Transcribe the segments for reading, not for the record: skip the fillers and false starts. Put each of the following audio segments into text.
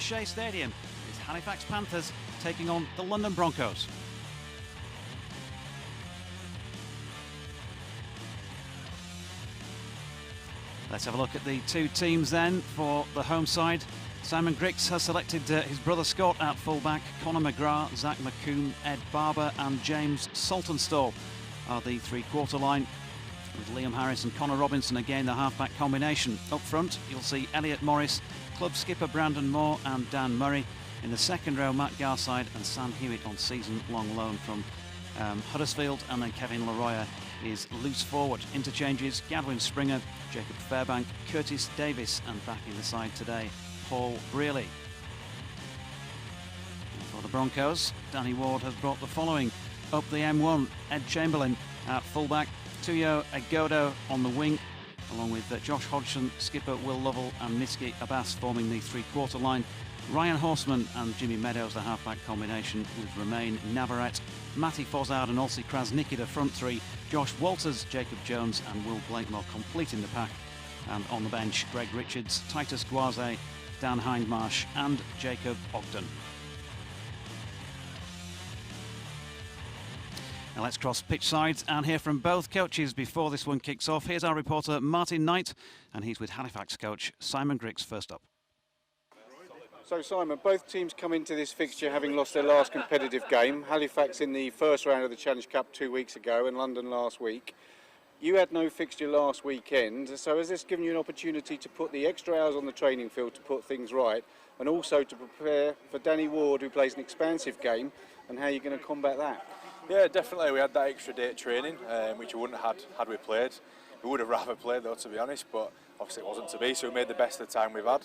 the Shay Stadium is Halifax Panthers taking on the London Broncos. Let's have a look at the two teams then for the home side. Simon Griggs has selected his brother Scott at fullback. Conor McGrath, Zach McComb, Ed Barber and James Saltonstall are the three-quarter line, with Liam Harris and Connor Robinson again the half-back combination. Up front you'll see Elliot Morris, club skipper Brandon Moore and Dan Murray. In the second row, Matt Garside and Sam Hewitt on season-long loan from Huddersfield, and then Kevin Leroyer is loose forward. Interchanges: Gadwin Springer, Jacob Fairbank, Curtis Davis, and back in the side today, Paul Brearley. And for the Broncos, Danny Ward has brought the following up the M1: Ed Chamberlain at fullback, Tuyo Agodo on the wing, along with Josh Hodgson, skipper Will Lovell and Niski Abbas forming the three-quarter line. Ryan Horseman and Jimmy Meadows the half-back combination, with Romain Navarrete, Matty Fozzard and Olsi Krasnicki the front three. Josh Walters, Jacob Jones and Will Blakemore completing the pack. And on the bench, Greg Richards, Titus Guaze, Dan Hindmarsh and Jacob Ogden. Now let's cross pitch sides and hear from both coaches before this one kicks off. Here's our reporter Martin Knight, and he's with Halifax coach Simon Griggs first up. So Simon, both teams come into this fixture having lost their last competitive game. Halifax in the first round of the Challenge Cup 2 weeks ago and London last week. You had no fixture last weekend, so has this given you an opportunity to put the extra hours on the training field to put things right, and also to prepare for Danny Ward, who plays an expansive game, and how you're going to combat that? Yeah, definitely. We had that extra day of training, which we wouldn't have had we played. We would have rather played though, to be honest, but obviously it wasn't to be, so we made the best of the time we've had.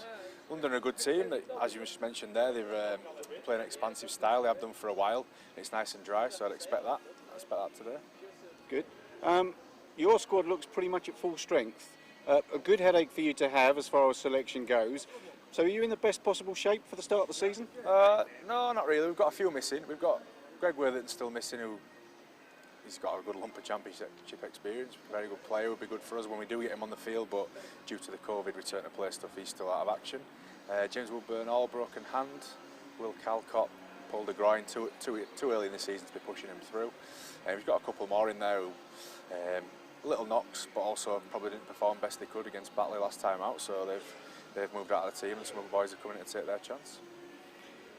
London are a good team, as you just mentioned there. They've played an expansive style, they have done for a while. It's nice and dry, so I'd expect that. I expect that today. Good. Your squad looks pretty much at full strength. A good headache for you to have as far as selection goes. So are you in the best possible shape for the start of the season? No, not really. We've got a few missing. We've got Greg Worthington still missing, he's got a good lump of championship experience. Very good player, would be good for us when we do get him on the field, but due to the COVID return to play stuff, he's still out of action. James Woodburn, all broken hand. Will Calcott pulled a groin too early in the season to be pushing him through. We've got a couple more in there who, little knocks, but also probably didn't perform best they could against Batley last time out, so they've moved out of the team and some other boys are coming in to take their chance.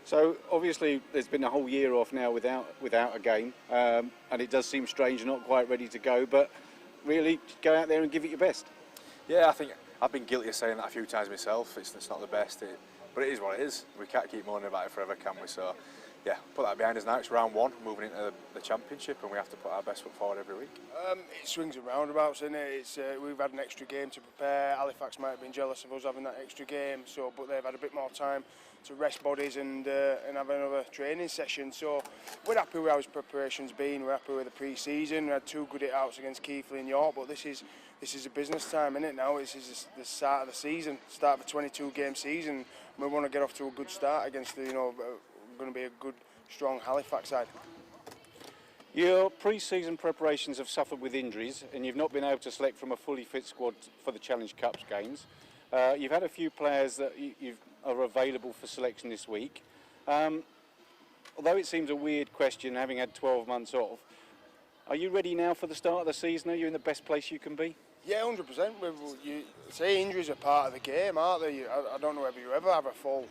So obviously there's been a whole year off now without a game, and it does seem strange you're not quite ready to go, but really go out there and give it your best. Yeah, I think I've been guilty of saying that a few times myself. It's not the best, but it is what it is. We can't keep moaning about it forever, can we? So yeah, put that behind us now. It's round one, moving into the championship, and we have to put our best foot forward every week. It swings and roundabouts, isn't it? We've had an extra game to prepare. Halifax might have been jealous of us having that extra game, but they've had a bit more time to rest bodies and have another training session. So we're happy with how his preparation's been. We're happy with the pre-season. We had 2 good hit-outs against Keighley and York, but this is a business time, isn't it? Now this is the start of the season, start of a 22-game season. We want to get off to a good start against going to be a good, strong Halifax side. Your pre-season preparations have suffered with injuries, and you've not been able to select from a fully fit squad for the Challenge Cups games. You've had a few players that are available for selection this week. Although it seems a weird question, having had 12 months off, are you ready now for the start of the season? Are you in the best place you can be? Yeah, 100%. You say injuries are part of the game, aren't they? I don't know whether you ever have a full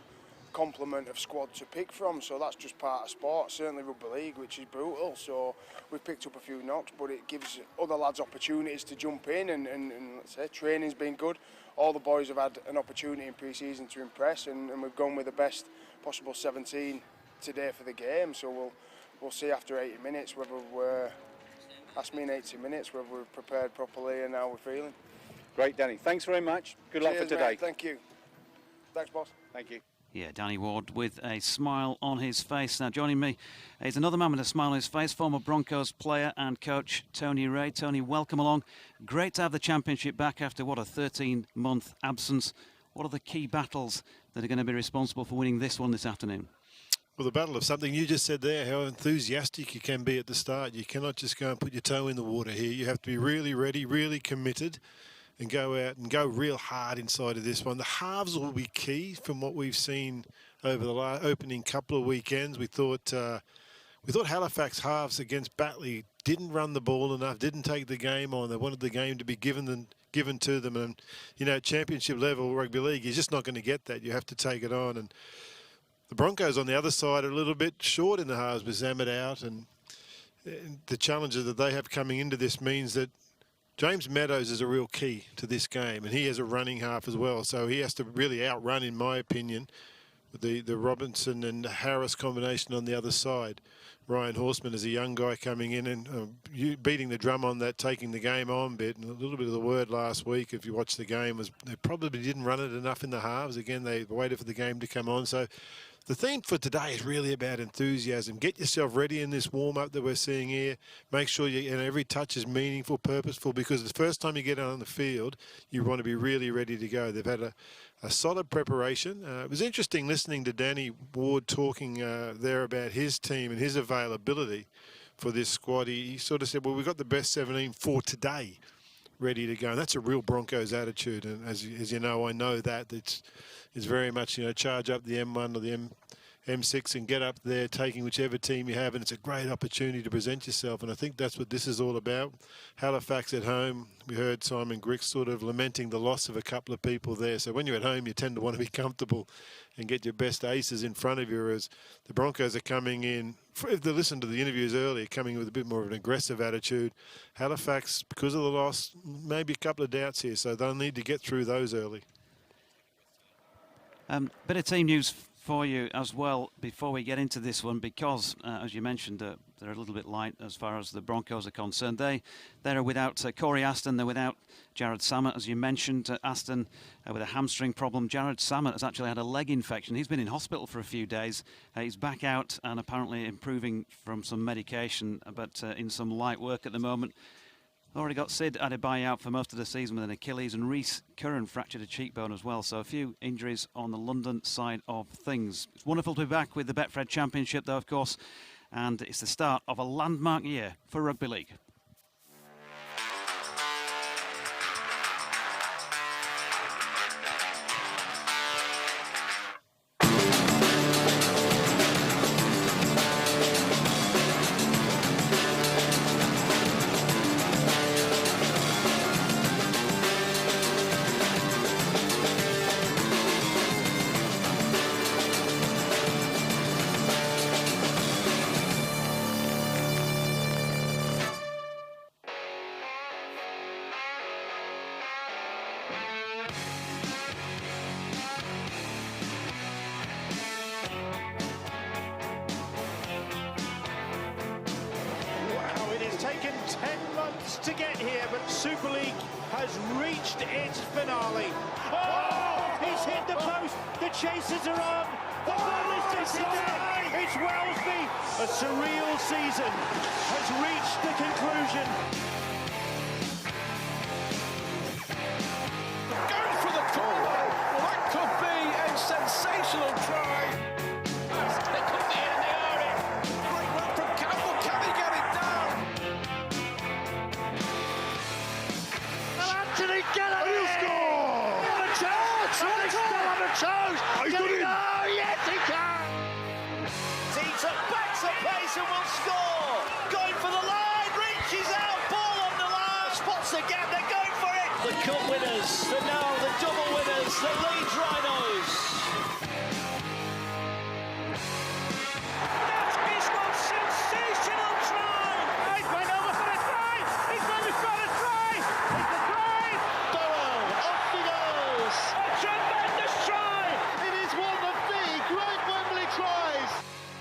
complement of squad to pick from, so that's just part of sport, certainly rugby league, which is brutal. So we've picked up a few knocks, but it gives other lads opportunities to jump in, and let's say training's been good. All the boys have had an opportunity in pre-season to impress, and we've gone with the best possible 17 today for the game. So we'll see after 80 minutes whether we're, ask me in 80 minutes, whether we're prepared properly and how we're feeling. Great, Danny. Thanks very much. Good luck for today. Mate. Thank you. Thanks, boss. Thank you. Yeah, Danny Ward with a smile on his face. Now joining me is another man with a smile on his face, former Broncos player and coach Tony Ray. Tony, welcome along. Great to have the championship back after, what, a 13-month absence. What are the key battles that are going to be responsible for winning this one this afternoon? Well, the battle of something you just said there, how enthusiastic you can be at the start. You cannot just go and put your toe in the water here. You have to be really ready, really committed. and go out and go real hard inside of this one. The halves will be key from what we've seen over the opening couple of weekends. We thought Halifax halves against Batley didn't run the ball enough, didn't take the game on. They wanted the game to be given to them. And, you know, championship level rugby league, you're just not going to get that. You have to take it on. And the Broncos on the other side are a little bit short in the halves with Zammit out. And the challenges that they have coming into this means that James Meadows is a real key to this game. And he has a running half as well. So he has to really outrun, in my opinion, the Robinson and Harris combination on the other side. Ryan Horseman is a young guy coming in and beating the drum on that, taking the game on bit. And a little bit of the word last week, if you watch the game, was they probably didn't run it enough in the halves. Again, they waited for the game to come on. So the theme for today is really about enthusiasm. Get yourself ready in this warm-up that we're seeing here. Make sure every touch is meaningful, purposeful, because the first time you get out on the field, you want to be really ready to go. They've had a solid preparation. It was interesting listening to Danny Ward talking there about his team and his availability for this squad. He sort of said, well, we've got the best 17 for today ready to go. And that's a real Broncos attitude. And as you know, I know that it's very much, you know, charge up the M1 or the M6 and get up there, taking whichever team you have, and it's a great opportunity to present yourself. And I think that's what this is all about. Halifax at home, we heard Simon Grix sort of lamenting the loss of a couple of people there. So when you're at home, you tend to want to be comfortable and get your best aces in front of you, as the Broncos are coming in, if they listened to the interviews earlier, coming with a bit more of an aggressive attitude. Halifax, because of the loss, maybe a couple of doubts here, so they'll need to get through those early. Bit of team news for you as well before we get into this one, because as you mentioned, they're a little bit light as far as the Broncos are concerned. They're without Corey Aston, they're without Jared Sammut, as you mentioned. Aston with a hamstring problem. Jared Sammut has actually had a leg infection. He's been in hospital for a few days. He's back out and apparently improving from some medication, but in some light work at the moment. Already got Sid Adebayo out for most of the season with an Achilles, and Reece Curran fractured a cheekbone as well. So a few injuries on the London side of things. It's wonderful to be back with the Betfred Championship, though, of course, and it's the start of a landmark year for rugby league. To get here, but Super League has reached its finale. Oh, he's hit the post. The chasers are on. The ball is disappearing. It's Wellesby. A surreal season has reached the conclusion. Goes for the corner. Well, that could be a sensational try. They could be in the area. Great run from Campbell. Can he get it down? Get up! He'll score! On a chance! On a chance! Oh, yes, he can! Teams up, backs the pace and will score! Going for the line, reaches out, ball on the line, spots the gap, they're going for it! The cup winners, the double winners, the Leeds Rhinos! That's his most sensational try! He's going over for a try! He's going for a try! It's the try!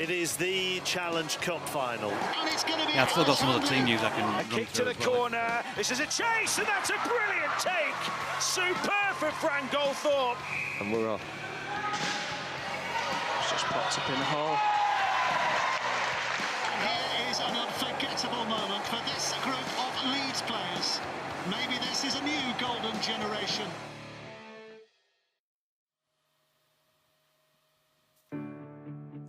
It is the Challenge Cup final. Yeah, I've still got some other team news I can run Kick through to the as well. corner. This is a chase, and that's a brilliant take. Superb for Frank Goldthorpe. And we're off. It's just popped up in the hole. Here is an unforgettable moment for this group of Leeds players. Maybe this is a new golden generation.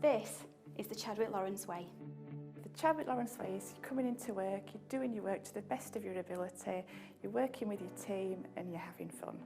This is the Chadwick Lawrence way. For Chadwick Lawrence way is you're coming into work, you're doing your work to the best of your ability, you're working with your team and you're having fun.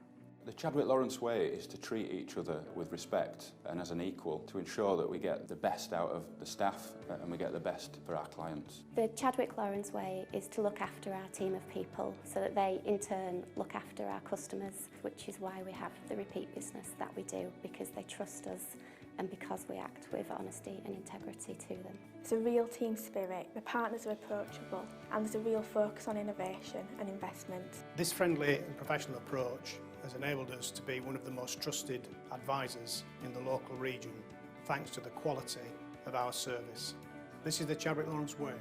The Chadwick Lawrence way is to treat each other with respect and as an equal to ensure that we get the best out of the staff and we get the best for our clients. The Chadwick Lawrence way is to look after our team of people so that they in turn look after our customers, which is why we have the repeat business that we do, because they trust us and because we act with honesty and integrity to them. It's a real team spirit, the partners are approachable and there's a real focus on innovation and investment. This friendly and professional approach has enabled us to be one of the most trusted advisors in the local region, thanks to the quality of our service. This is the Chadwick Lawrence way.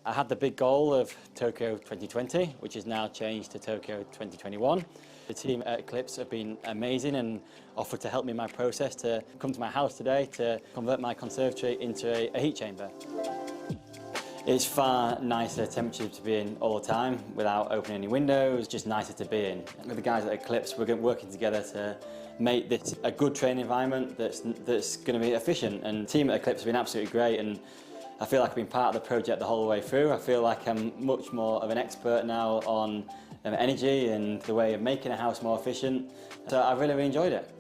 I had the big goal of Tokyo 2020, which is now changed to Tokyo 2021. The team at Eclipse have been amazing and offered to help me in my process to come to my house today to convert my conservatory into a heat chamber. It's far nicer temperature to be in all the time without opening any windows, just nicer to be in. With the guys at Eclipse, we're working together to make this a good training environment that's going to be efficient, and the team at Eclipse have been absolutely great, and I feel like I've been part of the project the whole way through. I feel like I'm much more of an expert now on energy and the way of making a house more efficient. So I really enjoyed it.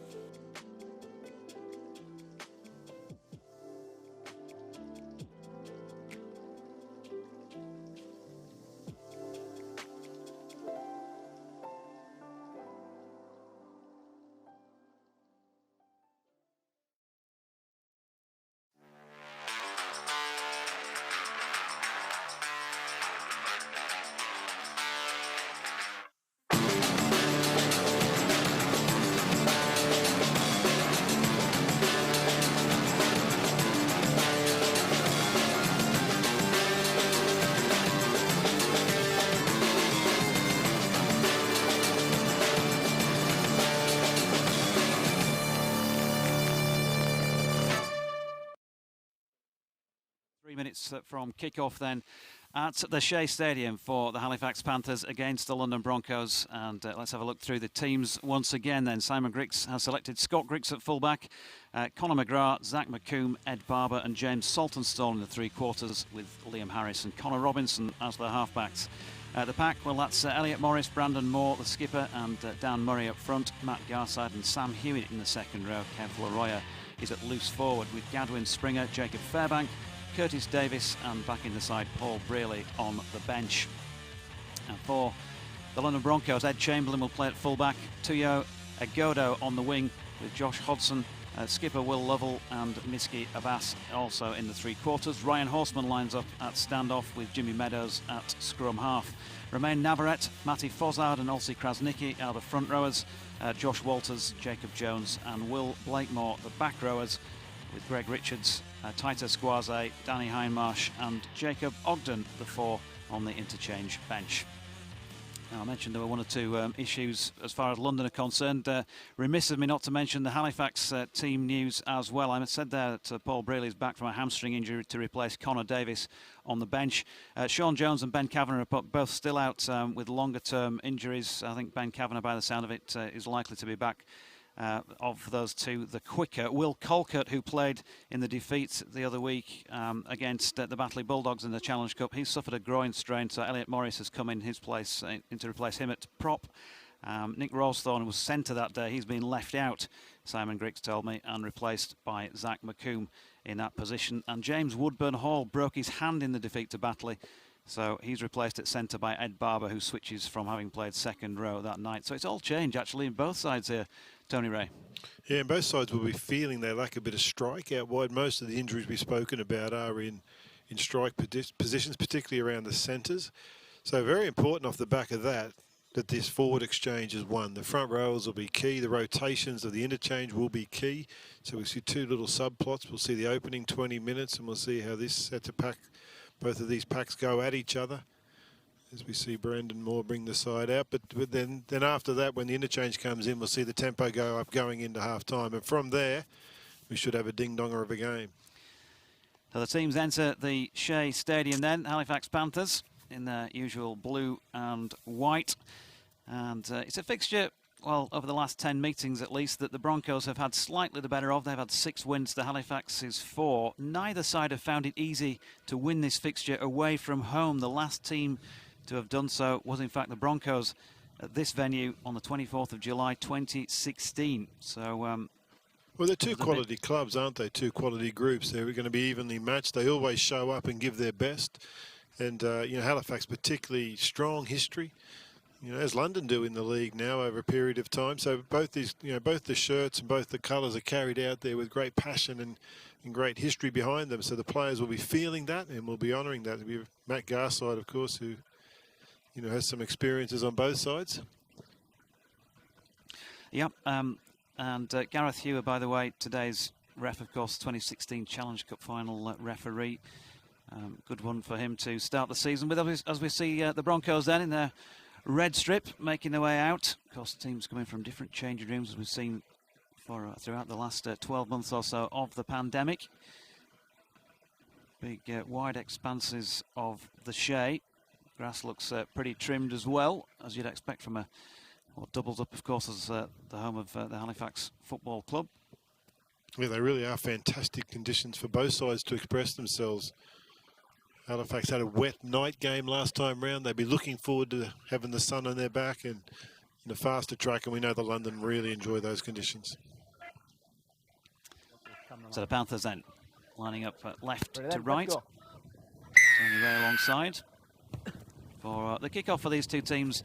Minutes from kick-off then at the Shay Stadium for the Halifax Panthers against the London Broncos. And let's have a look through the teams once again then. Simon Griggs has selected Scott Griggs at fullback, Conor McGrath, Zach McComb, Ed Barber and James Saltonstall in the three quarters, with Liam Harris and Connor Robinson as the halfbacks. The pack, well, that's Elliot Morris, Brandon Moore, the skipper, and Dan Murray up front, Matt Garside and Sam Hewitt in the second row. Kev Laroya is at loose forward with Gadwin Springer, Jacob Fairbank, Curtis Davis, and back in the side Paul Brearley on the bench. And for the London Broncos, Ed Chamberlain will play at fullback, Tuyo Agodo on the wing with Josh Hodson, skipper Will Lovell and Miski Abbas also in the three quarters. Ryan Horseman lines up at standoff with Jimmy Meadows at scrum half. Romain Navarrete, Matty Fozzard and Olsi Krasnicki are the front rowers. Josh Walters, Jacob Jones and Will Blakemore the back rowers, with Greg Richards, Titus Guaze, Danny Hindmarsh and Jacob Ogden, the four on the interchange bench. Now, I mentioned there were one or two issues as far as London are concerned. Remiss of me not to mention the Halifax team news as well. I said there that Paul Brearley is back from a hamstring injury to replace Connor Davis on the bench. Sean Jones and Ben Kavanagh are both still out with longer term injuries. I think Ben Kavanagh, by the sound of it, is likely to be back. Of those two, the quicker. Will Colkert, who played in the defeat the other week against the Batley Bulldogs in the Challenge Cup, he's suffered a groin strain, so Elliot Morris has come in his place to replace him at prop. Nick Rawsthorne was centre that day. He's been left out, Simon Griggs told me, and replaced by Zach McComb in that position. And James Woodburn Hall broke his hand in the defeat to Batley, so he's replaced at centre by Ed Barber, who switches from having played second row that night. So it's all changed actually in both sides here, Tony Ray. Yeah, and both sides will be feeling they lack a bit of strike out wide. Most of the injuries we've spoken about are in strike positions, particularly around the centres. So very important off the back of that this forward exchange is won. The front rows will be key. The rotations of the interchange will be key. So we'll see two little subplots. We'll see the opening 20 minutes and we'll see how this sets a pack. Both of these packs go at each other as we see Brandon Moore bring the side out. But then after that, when the interchange comes in, we'll see the tempo go up going into half time. And from there, we should have a ding-donger of a game. So the teams enter the Shay Stadium then. Halifax Panthers in their usual blue and white. And it's a fixture, well, over the last 10 meetings at least, that the Broncos have had slightly the better of. They've had 6 wins to Halifax's 4. Neither side have found it easy to win this fixture away from home. The last team to have done so was, in fact, the Broncos at this venue on the 24th of July 2016. So, well, they're two quality clubs, aren't they? Two quality groups. They're going to be evenly matched. They always show up and give their best. And, you know, Halifax particularly strong history, you know, as London do in the league now over a period of time. So both these, you know, both the shirts and both the colours are carried out there with great passion and great history behind them. So the players will be feeling that and will be honouring that. It'll be Matt Garside, of course, who, you know, has some experiences on both sides. Yep. And Gareth Hewer, by the way, today's ref, of course, 2016 Challenge Cup final referee. Good one for him to start the season with, as we see the Broncos then in their red strip making their way out. Of course, teams coming from different changing rooms, as we've seen for throughout the last 12 months or so of the pandemic. Big wide expanses of the Shay. Grass looks pretty trimmed as well, as you'd expect from what doubles up, of course, as the home of the Halifax Football Club. Yeah, they really are fantastic conditions for both sides to express themselves. Halifax had a wet night game last time round. They'd be looking forward to having the sun on their back and in a faster track, and we know the London really enjoy those conditions. So the Panthers then lining up left to right. Turning way alongside for the kickoff for these two teams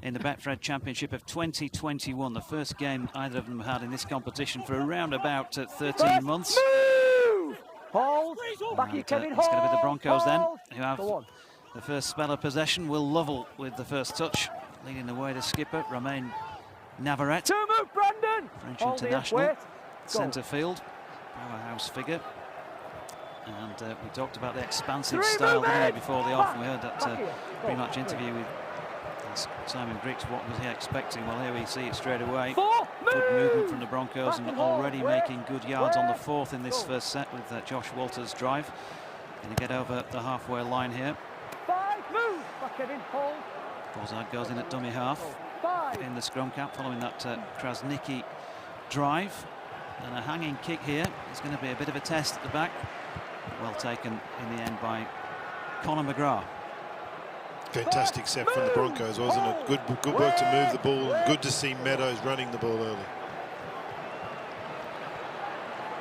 in the Betfred Championship of 2021. The first game either of them had in this competition for around about 13 months. Hold. Back you, Kevin. It's going to be the Broncos then, who have the first spell of possession. Will Lovell with the first touch, leading the way to skipper Romain Navarrete. To move, Brandon. French international, centre field, powerhouse figure. And we talked about the expansive style before the off. We heard that pre-match interview with Simon Griggs. What was he expecting? Well, here we see it straight away. Good movement from the Broncos and already making good yards on the fourth in this first set with Josh Walters' drive. Going to get over the halfway line here. Bozard goes in at dummy half in the scrum cap following that Krasnicki drive. And a hanging kick here. It's going to be a bit of a test at the back. Well taken in the end by Conor McGrath. Fantastic set from the Broncos, wasn't it? Good work to move the ball, and good to see Meadows running the ball early.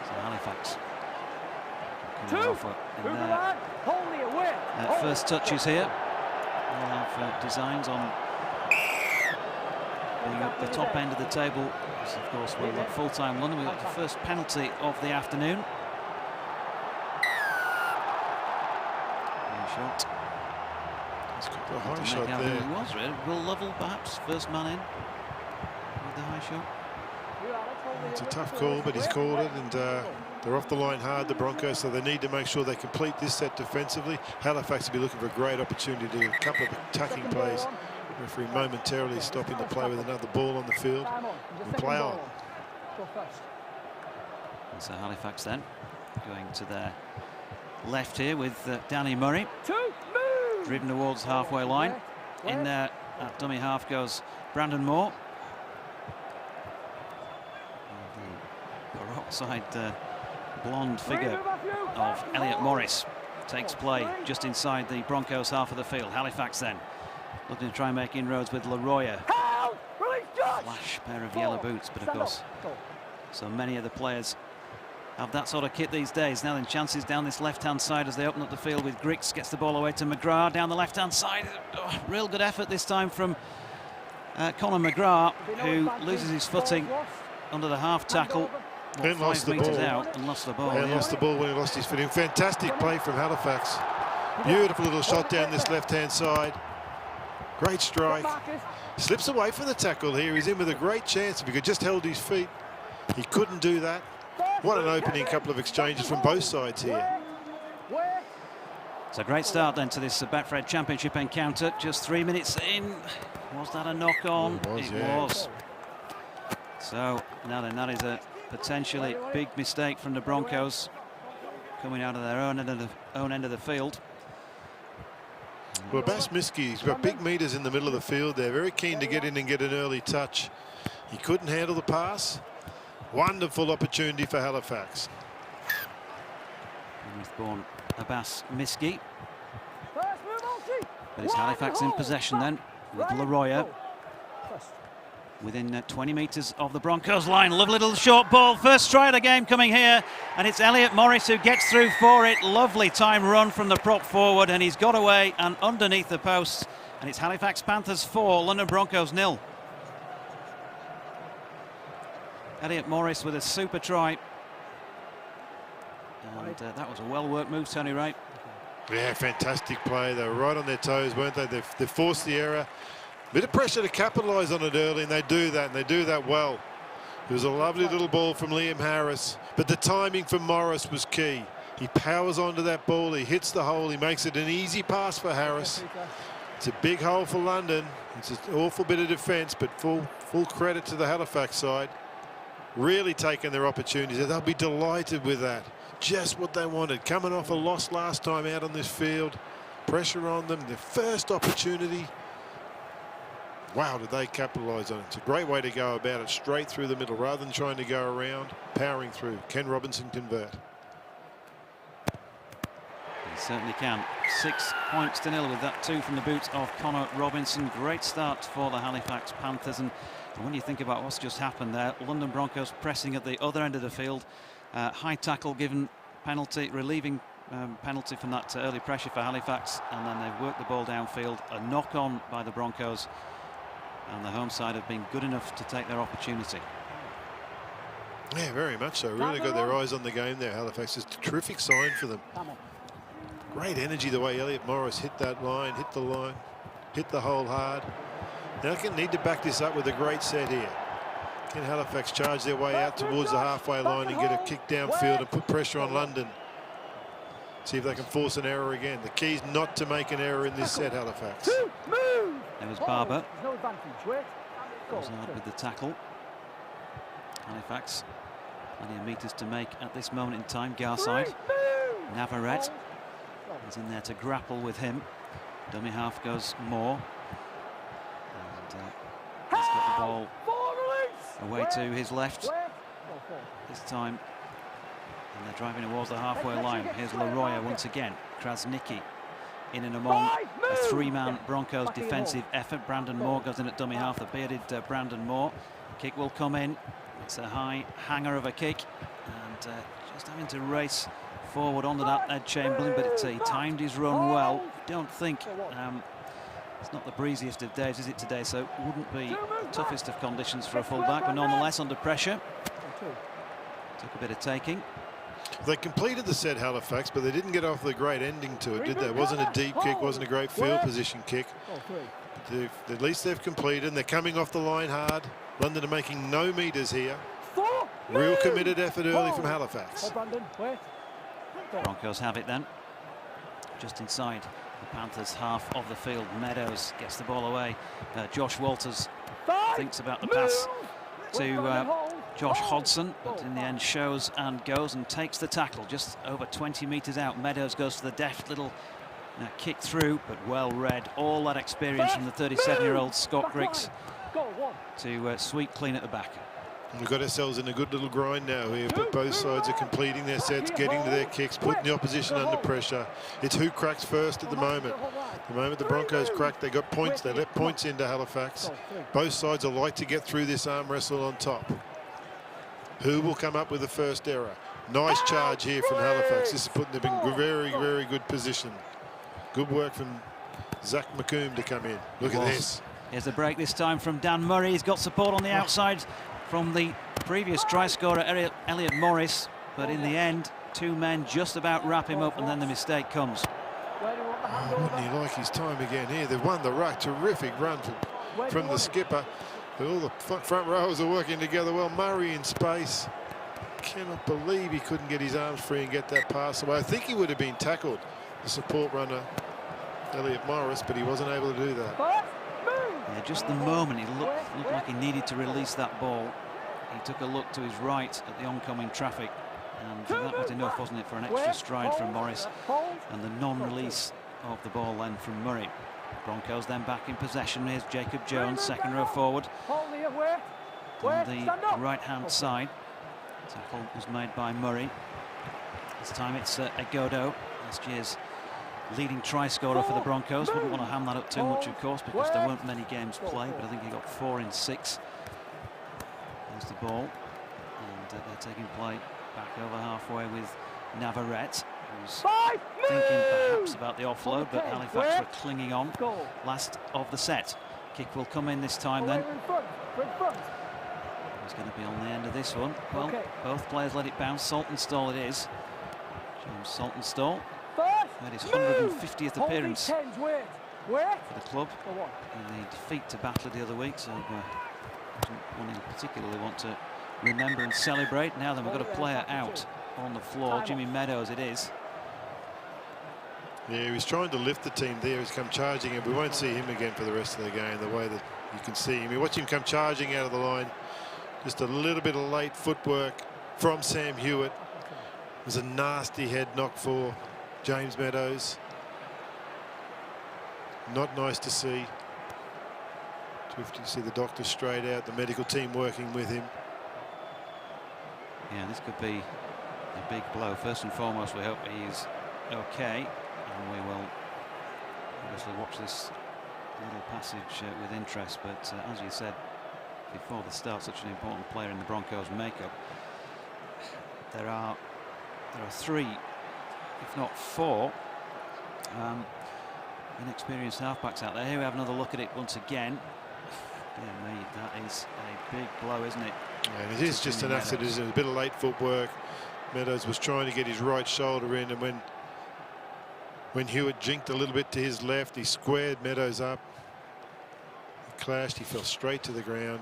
So Halifax coming off in their first touches here. We'll have designs on being up the top end of the table. This, of course, will look full-time London. We've got the first penalty of the afternoon. Shot. He's got the high shot there. It was really. Will Lovell perhaps first man in with the high shot. It's a tough call, but he's called it, and they're off the line hard, the Broncos, so they need to make sure they complete this set defensively. Halifax will be looking for a great opportunity to do a couple of attacking plays. Referee momentarily stopping the play with another ball on the field. And play on. And so Halifax then going to their left here with Danny Murray. Driven towards halfway line. In there at dummy half goes Brandon Moore. The peroxide blonde figure of Elliot Morris takes play just inside the Broncos half of the field. Halifax then looking to try and make inroads with Leroya. Flash pair of yellow boots, but of course so many of the players have that sort of kit these days. Now then, chances down this left-hand side as they open up the field with Griggs. Gets the ball away to McGrath down the left-hand side. Oh, real good effort this time from Conor McGrath, who loses his footing under the half tackle. And lost the ball. Out and lost the ball. And lost the ball when he lost his footing. Fantastic play from Halifax. Beautiful little shot down this left-hand side. Great strike. Slips away from the tackle here. He's in with a great chance. If he could just hold his feet. He couldn't do that. What an opening couple of exchanges from both sides here. It's a great start then to this Betfred Championship encounter. Just 3 minutes in. Was that a knock on? It was. So now then, that is a potentially big mistake from the Broncos. coming out of their own end of the field. Well, Basmiski's got big meters in the middle of the field there. Very keen to get in and get an early touch. He couldn't handle the pass. Wonderful opportunity for Halifax. Born Abbas Miski. But it's Halifax in possession then with Leroya. Within 20 metres of the Broncos line. Lovely little short ball. First try of the game coming here. And it's Elliot Morris who gets through for it. Lovely time run from the prop forward. And he's got away and underneath the posts. And it's Halifax Panthers 4, London Broncos 0. Elliot Morris with a super try. And that was a well-worked move, Tony Wright. Yeah, fantastic play. They were right on their toes, weren't they? They forced the error. Bit of pressure to capitalise on it early, and they do that, and they do that well. It was a lovely little ball from Liam Harris, but the timing from Morris was key. He powers onto that ball, he hits the hole, he makes it an easy pass for Harris. It's a big hole for London. It's an awful bit of defence, but full credit to the Halifax side. Really taking their opportunities. They'll be delighted with that. Just what they wanted. Coming off a loss last time out on this field. Pressure on them. Their first opportunity. Wow, did they capitalise on it. It's a great way to go about it. Straight through the middle rather than trying to go around. Powering through. Can Robinson convert? He certainly can. 6 points to 0 with that 2 from the boot of Connor Robinson. Great start for the Halifax Panthers. And when you think about what's just happened there, London Broncos pressing at the other end of the field. High tackle given penalty, relieving penalty from that early pressure for Halifax, and then they've worked the ball downfield. A knock on by the Broncos, and the home side have been good enough to take their opportunity. Yeah, very much so. Really got their eyes on the game there, Halifax. It's a terrific sign for them. Great energy the way Elliot Morris hit that line, hit the hole hard. Now they need to back this up with a great set here. Can Halifax charge their way out towards the halfway line and get a kick downfield and put pressure on London? See if they can force an error again. The key is not to make an error in this set, Halifax. There was Barber. Goes hard with the tackle. Halifax, plenty of metres to make at this moment in time. Garside. Navarrete is in there to grapple with him. Dummy half goes Moore. And he's got the ball away to his left this time, and they're driving towards the halfway line. Here's Leroya once again. Krasnicki in and among a three-man Broncos defensive effort. Brandon Moore goes in at dummy half, the bearded Brandon Moore. Kick will come in. It's a high hanger of a kick, and just having to race forward onto that Ed Chamberlain, but he timed his run well. Don't think it's not the breeziest of days, is it, today? So it wouldn't be the toughest of conditions for a fullback, but nonetheless under pressure. Took a bit of taking. They completed the set, Halifax, but they didn't get off the great ending to it, did they? It wasn't a deep kick, wasn't a great field position kick. At least they've completed, and they're coming off the line hard. London are making no meters here. Real committed effort early from Halifax. Broncos have it then. Just inside the Panthers' half of the field. Meadows gets the ball away. Josh Walters thinks about the pass to Josh Hodson, but in the end shows and goes and takes the tackle just over 20 metres out. Meadows goes to the deft little kick through, but well read. All that experience from the 37-year-old Scott Griggs to sweep clean at the back. We've got ourselves in a good little grind now here, but both sides are completing their sets, getting to their kicks, putting the opposition under pressure. It's who cracks first at the moment. The moment the Broncos crack, they got points. They let points into Halifax. Both sides are like to get through this arm wrestle on top. Who will come up with the first error? Nice charge here from Halifax. This is putting them in very, very good position. Good work from Zach McComb to come in. Look at this. Here's a break this time from Dan Murray. He's got support on the outside from the previous try scorer, Elliot Morris. But in the end, two men just about wrap him up, and then the mistake comes. Wouldn't he like his time again here? They've won the ruck. Terrific run from the skipper. All the front rowers are working together well. Murray in space. Cannot believe he couldn't get his arms free and get that pass away. I think he would have been tackled, the support runner, Elliot Morris, but he wasn't able to do that. Yeah, just the moment he looked like he needed to release that ball. He took a look to his right at the oncoming traffic, And that was enough, wasn't it, for an extra stride from Morris, and the non-release of the ball then from Murray. Broncos then back in possession. Here's Jacob Jones, second row forward on the right-hand side. Tackle was made by Murray. This time it's Agodo, last year's leading try scorer for the Broncos. Wouldn't want to ham that up too much, of course, because there weren't many games played, but I think he got 4 in 6. There's the ball, and they're taking play back over halfway with Navarrete, who's thinking perhaps about the offload, but Halifax were clinging on. Last of the set. Kick will come in this time then. He's going to be on the end of this one. Well, both players let it bounce. Saltonstall it is. James Saltonstall made his 150th appearance for the club in the defeat to Batley the other week, so wasn't one he'll particularly want to remember and celebrate. Now then, we've got a player out on the floor. Jimmy Meadows it is. Yeah, he's trying to lift the team there. He's come charging, and we won't see him again for the rest of the game, the way that you can see him. You watch him come charging out of the line. Just a little bit of late footwork from Sam Hewitt. It was a nasty head knock for James Meadows. Not nice to see. Terrific to see the doctor straight out, the medical team working with him. Yeah, this could be a big blow. First and foremost, we hope he's okay, and we will obviously watch this little passage with interest. But as you said before the start, such an important player in the Broncos makeup. There are 3, if not 4, inexperienced halfbacks out there. Here we have another look at it once again. Dear me, that is a big blow, isn't it? And it is just an accident, isn't it? A bit of late footwork. Meadows was trying to get his right shoulder in, and when Hewitt jinked a little bit to his left, he squared Meadows up. He clashed, he fell straight to the ground.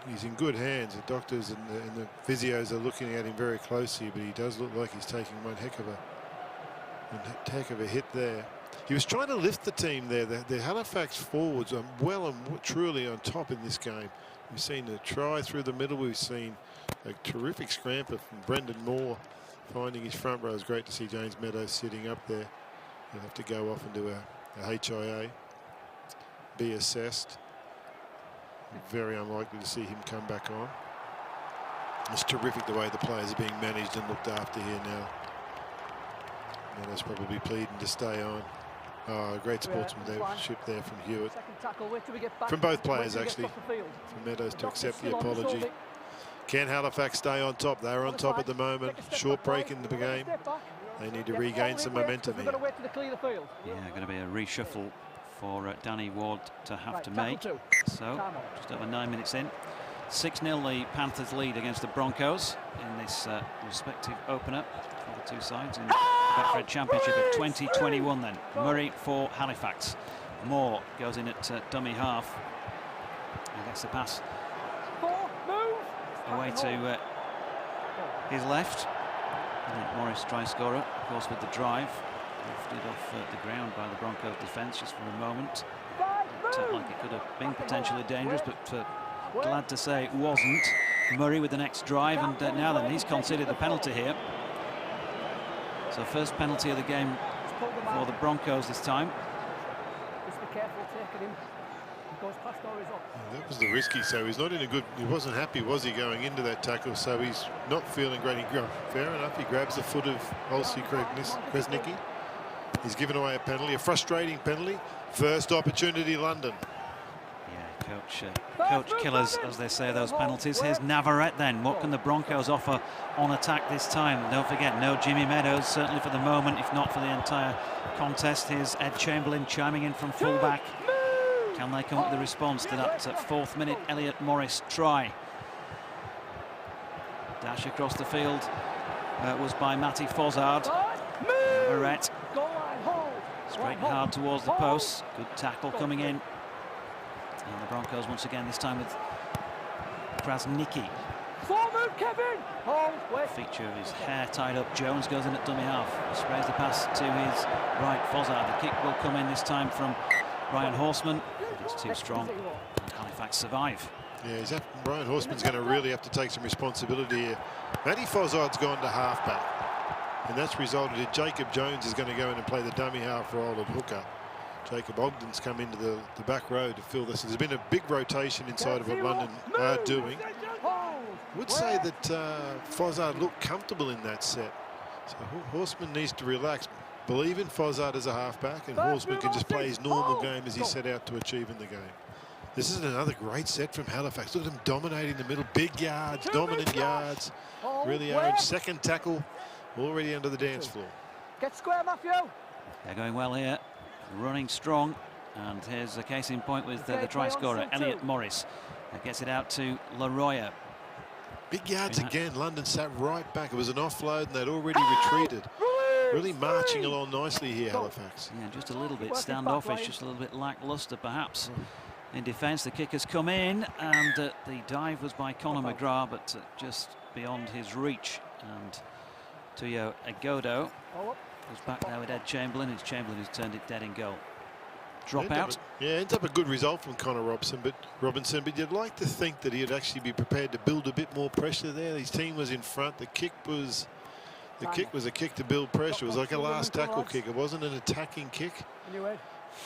He's in good hands. The doctors and the physios are looking at him very closely, but he does look like he's taking one heck of a hit there. He was trying to lift the team there. The Halifax forwards are well and truly on top in this game. We've seen a try through the middle. We've seen a terrific scramper from Brendan Moore finding his front row. It's great to see James Meadows sitting up there. He'll have to go off and do a HIA, be assessed. Very unlikely to see him come back on. It's terrific the way the players are being managed and looked after here now. Meadows probably pleading to stay on. Oh, great sportsmanship there from Hewitt. From both players, actually. For Meadows to accept the apology. Can Halifax stay on top? They're on top at the moment. Short break in the game. They need to regain some momentum here. Yeah, going to be a reshuffle for Danny Ward to have to make. So, just over 9 minutes in. 6-0 the Panthers lead against the Broncos in this respective opener for the two sides in the Betfred Championship of 2021 then. Murray for Halifax. Moore goes in at dummy half. He gets the pass away to his left. Morris try scorer, of course, with the drive. Lifted off the ground by the Broncos defence just for a moment. Looked like it could have been potentially dangerous, but glad to say it wasn't. Murray with the next drive, and now then he's conceded the penalty here. So first penalty of the game for the Broncos this time. Just be careful taking him. He goes past or he's up. That was the risky, so he's not in a good, he wasn't happy, was he, going into that tackle, so he's not feeling great. Fair enough, he grabs the foot of Olsey Kresnicki. He's given away a penalty, a frustrating penalty. First opportunity, London. Yeah, coach killers, as they say, those penalties. Here's Navarrete then. What can the Broncos offer on attack this time? Don't forget, no Jimmy Meadows, certainly for the moment, if not for the entire contest. Here's Ed Chamberlain chiming in from fullback. Can they come up with a response to that 4th minute Elliot Morris try? Dash across the field was by Matty Fozzard. Navarrete straight hard towards the post. Good tackle coming in. And the Broncos once again, this time with Krasnicki. Forward, Kevin! Feature of his hair tied up. Jones goes in at dummy half. Sprays the pass to his right, Fozzard. The kick will come in this time from Ryan Horseman. It's too strong. And Halifax survive. Yeah, Brian Horseman's going to really have to take some responsibility here. Matty Fozzard's gone to halfback, and that's resulted in Jacob Jones is going to go in and play the dummy half role at hooker. Jacob Ogden's come into the back row to fill this. There's been a big rotation inside of what London are doing. I would say that Fozzard looked comfortable in that set. So Horseman needs to relax. Believe in Fozzard as a halfback, and Horseman can just play his normal game as he set out to achieve in the game. This is another great set from Halifax. Look at them dominating the middle. Big yards, dominant yards. Really are. Second tackle already under the dance floor. Get square, Matthew. They're going well here. Running strong. And here's a case in point with the try scorer, Elliot Morris. That gets it out to Leroya. Big yards again. London sat right back. It was an offload and they'd already retreated. Really marching along nicely here, Halifax. Yeah, just a little bit standoffish, just a little bit lacklustre perhaps. In defence, the kick has come in, and the dive was by Conor McGrath, but just beyond his reach. And Tuyo Agodo goes back there with Ed Chamberlain. It's Chamberlain who's turned it dead in goal. Drop out. Ends up a good result from Connor Robinson, but you'd like to think that he'd actually be prepared to build a bit more pressure there. His team was in front. The kick was a kick to build pressure. It was like a last tackle kick. It wasn't an attacking kick.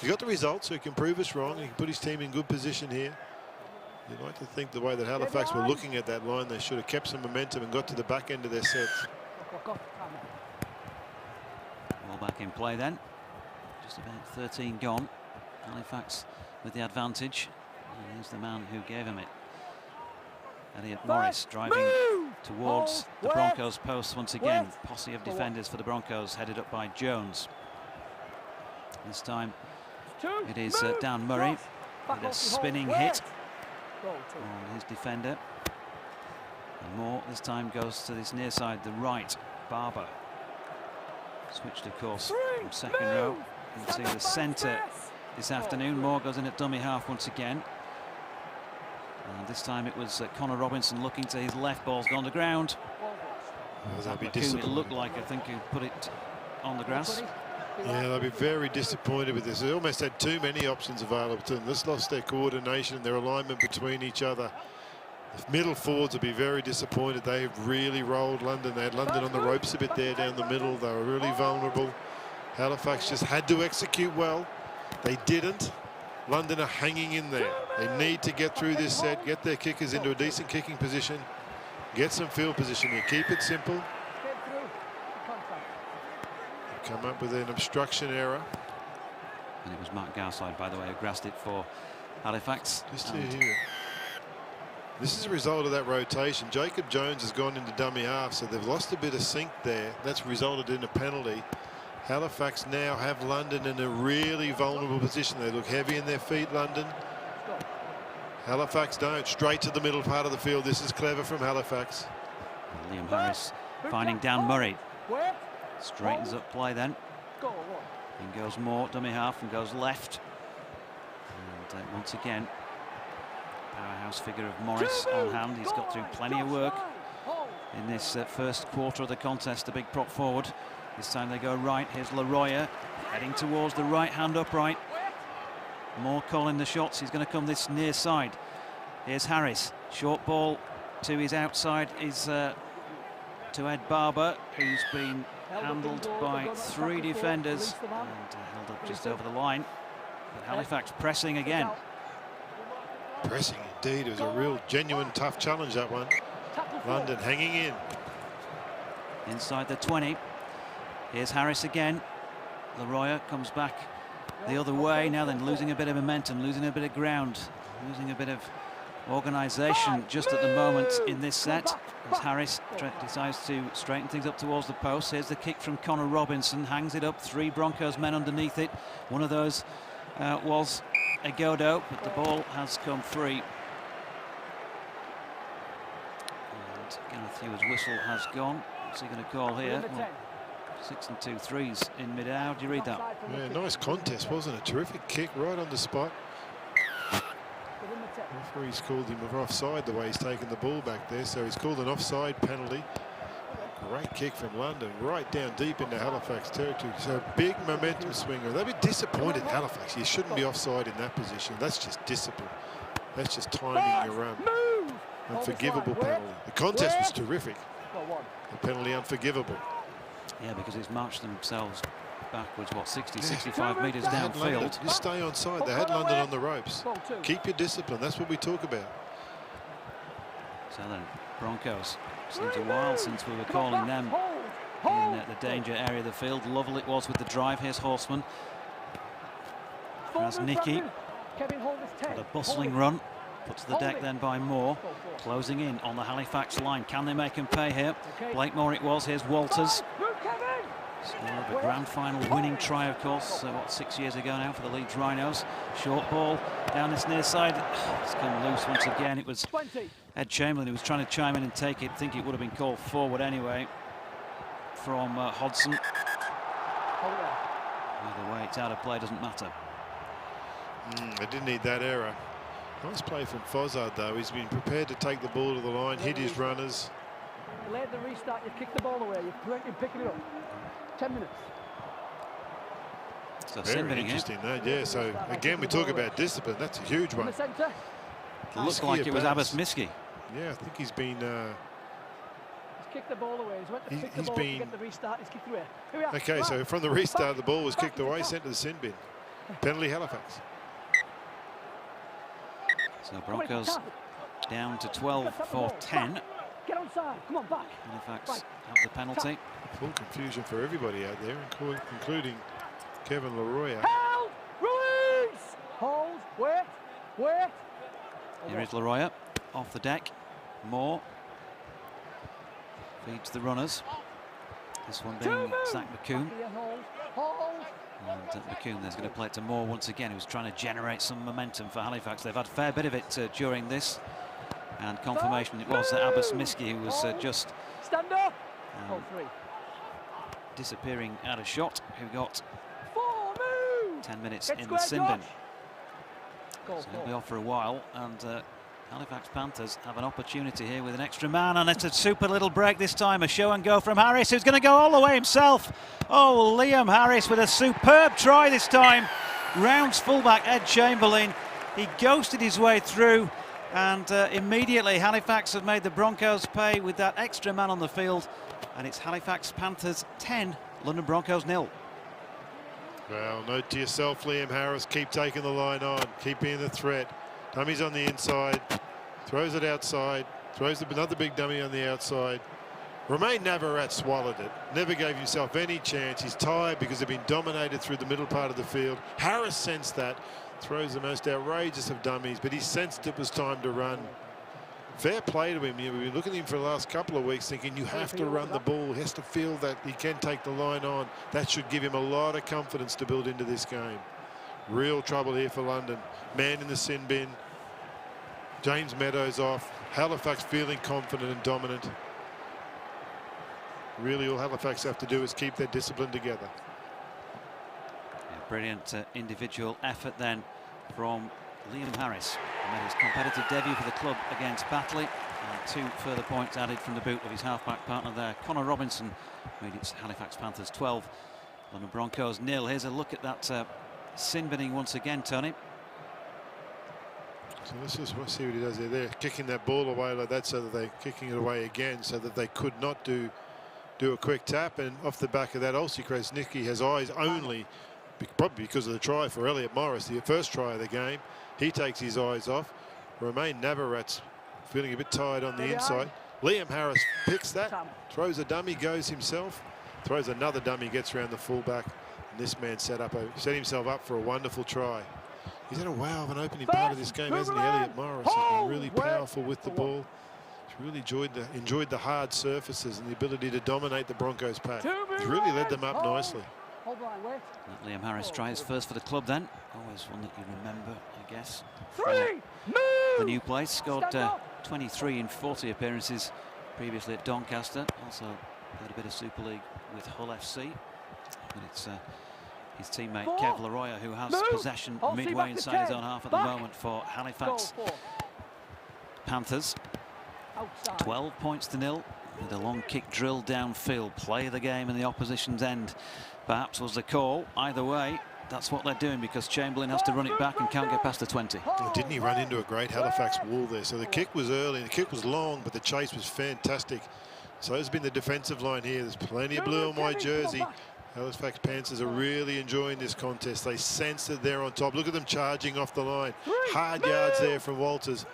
He got the result, so he can prove us wrong, and he can put his team in good position here. You'd like to think the way that Halifax were looking at that line, they should have kept some momentum and got to the back end of their sets. Ball back in play then. Just about 13 gone. Halifax with the advantage. And here's the man who gave him it. Elliot Morris driving towards the Broncos post once again. Posse of defenders for the Broncos headed up by Jones. This time it is Dan Murray with a spinning hit on his defender. And Moore this time goes to this near side, the right. Barber switched of course from second row into the centre this afternoon. Moore goes in at dummy half once again. And this time it was Connor Robinson looking to his left. Ball's gone to ground. It looked like, I think, he put it on the grass. Yeah, they'll be very disappointed with this. They almost had too many options available to them. This lost their coordination and their alignment between each other. The middle forwards will be very disappointed. They have really rolled London. They had London on the ropes a bit there down the middle. They were really vulnerable. Halifax just had to execute well. They didn't. London are hanging in there. They need to get through this set, get their kickers into a decent kicking position, get some field position here. Keep it simple. Come up with an obstruction error. And it was Mark Garside, by the way, who grassed it for Halifax. Just here. This is a result of that rotation. Jacob Jones has gone into dummy half, so they've lost a bit of sync there. That's resulted in a penalty. Halifax now have London in a really vulnerable position. They look heavy in their feet, London. Halifax don't. Straight to the middle part of the field. This is clever from Halifax. Liam Harris finding Dan Murray. Straightens up play then. And goes Moore, dummy half, and goes left. And once again, powerhouse figure of Morris on hand. He's got through plenty of work in this first quarter of the contest, the big prop forward. This time they go right. Here's Leroya heading towards the right hand upright. Moore calling the shots. He's going to come this near side. Here's Harris. Short ball to his outside is to Ed Barber, who's been handled by three defenders and held up just over the line. But Halifax pressing again. Pressing indeed. It was a real genuine tough challenge, that one. London hanging in. Inside the 20. Here's Harris again. Leroya comes back the other way. Now then, losing a bit of momentum, losing a bit of ground, losing a bit of organisation just at the moment in this set, as Harris decides to straighten things up towards the post. Here's the kick from Connor Robinson, hangs it up, three Broncos men underneath it. One of those was Agodo, but the ball has come free. And Gareth Hewer's whistle has gone. What's he going to call here? Well, 6 and 2 threes in mid-air. How do you read that? Yeah, nice contest, wasn't it? Terrific kick right on the spot. Referee's called him offside the way he's taken the ball back there, so he's called an offside penalty. Great kick from London, right down deep into Halifax territory. So big momentum swinger. They'll be disappointed, Halifax. You shouldn't be offside in that position. That's just discipline. That's just timing your run. Unforgivable penalty. The contest was terrific. The penalty unforgivable. Yeah, because it's marched themselves backwards, what, 60, 65 metres downfield. Just stay on side. They had London on the ropes. Keep your discipline. That's what we talk about. So then, Broncos. Seems a while since we were calling them in the danger area of the field. Lovely it was with the drive. Here's Horseman. As Nicky. Got a bustling run. Put to the deck then by Moore. Closing in on the Halifax line. Can they make him pay here? Blakemore it was. Here's Walters. Score of a grand final winning try, of course, what, 6 years ago now for the Leeds Rhinos. Short ball down this near side. It's come loose once again. It was Ed Chamberlain who was trying to chime in and take it. I think it would have been called forward anyway from Hodgson. Either way, it's out of play, doesn't matter. They didn't need that error. Nice play from Fozzard, though. He's been prepared to take the ball to the line, hit his runners. Late the restart, you've kicked the ball away. You're picking it up. 10 minutes. So very interesting, though. Yeah, so again, we talk about discipline. That's a huge one. It looked like it was Abbas Miski. Yeah, I think he's been... He's kicked the ball away. He's went to pick the ball to get the restart. He's kicked away. Okay, so from the restart, the ball was kicked away, sent to the sin bin. Penalty Halifax. So Broncos down to 12 for 10. Get on side. Come on, back. Halifax have the penalty. Full confusion for everybody out there, including Kevin Leroy. Hold! Ruiz! Hold! Wait! Here is Leroy off the deck. Moore feeds the runners. This one being Zach McCoom. And McCoom there's going to play it to Moore once again, who's trying to generate some momentum for Halifax. They've had a fair bit of it during this. And confirmation it was Abbas Miski who was just stand up. Disappearing out of shot, who got 10 minutes in the sin bin. So he'll be off for a while, and Halifax Panthers have an opportunity here with an extra man, and it's a super little break this time. A show and go from Harris, who's going to go all the way himself. Oh, Liam Harris with a superb try this time. Rounds fullback Ed Chamberlain. He ghosted his way through, and immediately Halifax have made the Broncos pay with that extra man on the field. And it's Halifax Panthers 10, London Broncos 0. Well, note to yourself, Liam Harris, keep taking the line on, keep being the threat. Dummy's on the inside, throws it outside, throws another big dummy on the outside. Romain Navarrete swallowed it, never gave himself any chance. He's tired because they've been dominated through the middle part of the field. Harris sensed that, throws the most outrageous of dummies, but he sensed it was time to run. Fair play to him. We've been looking at him for the last couple of weeks thinking you have to run the ball. He has to feel that he can take the line on. That should give him a lot of confidence to build into this game. Real trouble here for London. Man in the sin bin. James Meadows off. Halifax feeling confident and dominant. Really all Halifax have to do is keep their discipline together. Yeah, brilliant individual effort then from Liam Harris. He made his competitive debut for the club against Batley, and 2 further points added from the boot of his halfback partner there. Connor Robinson made it Halifax Panthers 12, London Broncos 0. Here's a look at that sin binning once again, Tony. So let's just see what he does there. They're kicking that ball away like that, so that they're kicking it away again, so that they could not do a quick tap. And off the back of that, also Nicky has eyes only, probably because of the try for Elliot Morris, the first try of the game. He takes his eyes off. Romain Navarrete feeling a bit tired on the inside. Liam Harris picks that, throws a dummy, goes himself, throws another dummy, gets around the fullback. And this man set himself up for a wonderful try. He's had a wow of an opening part of this game, hasn't he? Elliot Morris has been really powerful with the ball. He's really enjoyed the hard surfaces and the ability to dominate the Broncos pack. He's really led them up nicely. Liam Harris tries first for the club then. Always one that you remember, I guess. The new place. Scored 23 in 40 appearances previously at Doncaster. Also played a bit of Super League with Hull FC. But it's his teammate Kev Leroy who has possession midway inside his own half at the moment for Halifax Panthers. 12 points to 0 with a long kick drill downfield. Play the game in the opposition's end perhaps was the call. Either way, that's what they're doing, because Chamberlain has to run it back and can't get past the 20. Well, didn't he run into a great Halifax wall there? So the kick was early, and the kick was long, but the chase was fantastic. So it's been the defensive line here. There's plenty of blue on my jersey. Halifax Panthers are really enjoying this contest. They sense that they're on top. Look at them charging off the line. Hard yards there from Walters.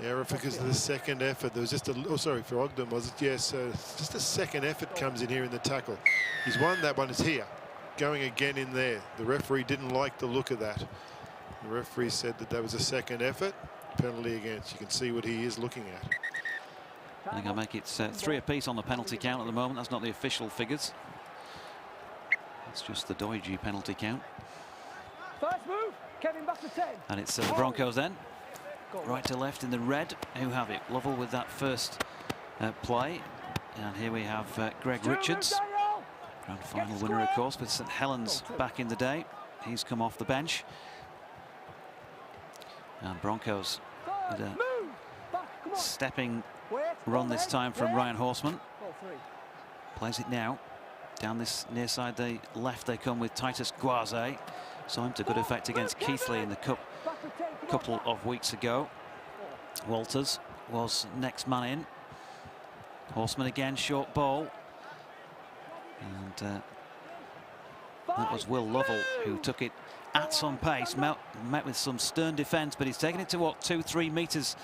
Error because of the second effort. There was just a, oh sorry, for Ogden was it? Yes, just a second effort comes in here in the tackle. He's won that one. It's here. Going again in there. The referee didn't like the look of that. The referee said that was a second effort. Penalty against. You can see what he is looking at. I think I'll make it 3 apiece on the penalty count at the moment. That's not the official figures. It's just the Doidge penalty count. First move, Kevin back to 10. And it's the Broncos then. Right to left in the red, who have it. Lovell with that first play. And here we have Greg Richards. Grand final winner, of course, with St Helens back in the day. He's come off the bench. And Broncos with a stepping run this time from Ryan Horseman. Plays it now. Down this near side, the left, they come with Titus Guaze. Saw him to good effect against Keithley in the cup a couple of weeks ago. Walters was next man in. Horseman again, short ball. And that was Will Lovell who took it at some pace, met with some stern defence, but he's taken it to what, 2-3 metres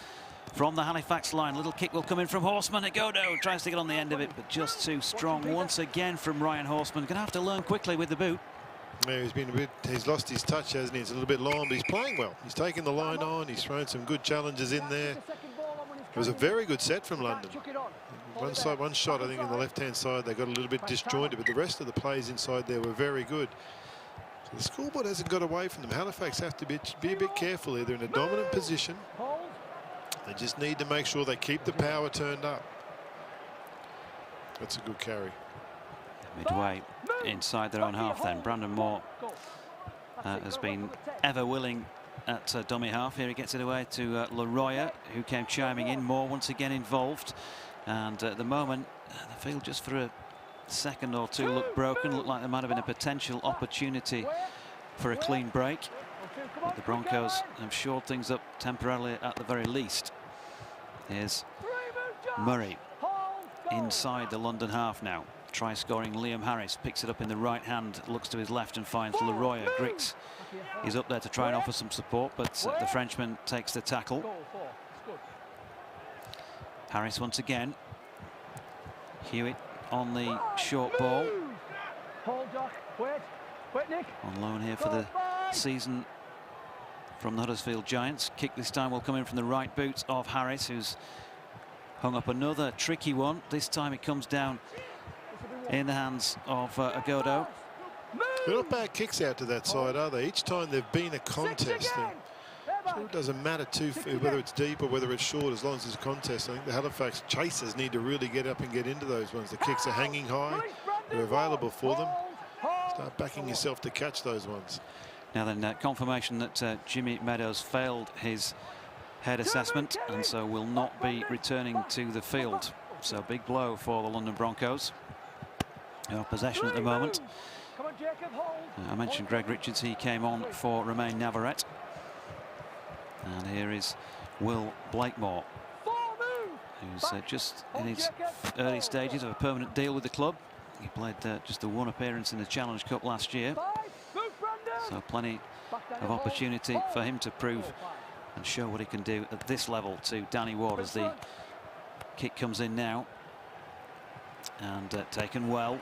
from the Halifax line. Little kick will come in from Horseman. Agodo tries to get on the end of it, but just too strong once again from Ryan Horseman. Gonna have to learn quickly with the boot. Yeah, he's lost his touch, hasn't he? It's a little bit long, but he's playing well. He's taking the line on. He's thrown some good challenges in there. It was a very good set from London. One shot, I think, in the left-hand side, they got a little bit disjointed, but the rest of the plays inside there were very good. So the scoreboard hasn't got away from them. Halifax have to be a bit careful here. They're in a dominant position. They just need to make sure they keep the power turned up. That's a good carry. Midway inside their own half then. Brandon Moore has been ever willing at dummy half. Here he gets it away to Leroy, who came chiming in. Moore once again involved. And at the moment, the field just for a second or two looked broken. Looked like there might have been a potential opportunity for a clean break. But the Broncos have shored things up temporarily at the very least. Here's Murray inside the London half now. Try scoring. Liam Harris picks it up in the right hand, looks to his left and finds Leroy. Griggs is up there to try and offer some support, but the Frenchman takes the tackle. Harris once again. Hewitt on the short ball. On loan here for the season from the Huddersfield Giants. Kick this time will come in from the right boot of Harris, who's hung up another tricky one. This time it comes down in the hands of Agodo. They're not bad kicks out to that side, are they? Each time they've been a contest. So it doesn't matter whether it's deep or whether it's short, as long as it's a contest. I think the Halifax chasers need to really get up and get into those ones. The kicks are hanging high. They're available for them. Start backing yourself to catch those ones. Now then, confirmation that Jimmy Meadows failed his head assessment and so will not be returning to the field. So big blow for the London Broncos. Possession at the moment. I mentioned Greg Richards. He came on for Romain Navarrete. And here is Will Blakemore, who's just in his early stages of a permanent deal with the club. He played just the one appearance in the Challenge Cup last year. So plenty of opportunity for him to prove and show what he can do at this level to Danny Ward as the kick comes in now. And taken well,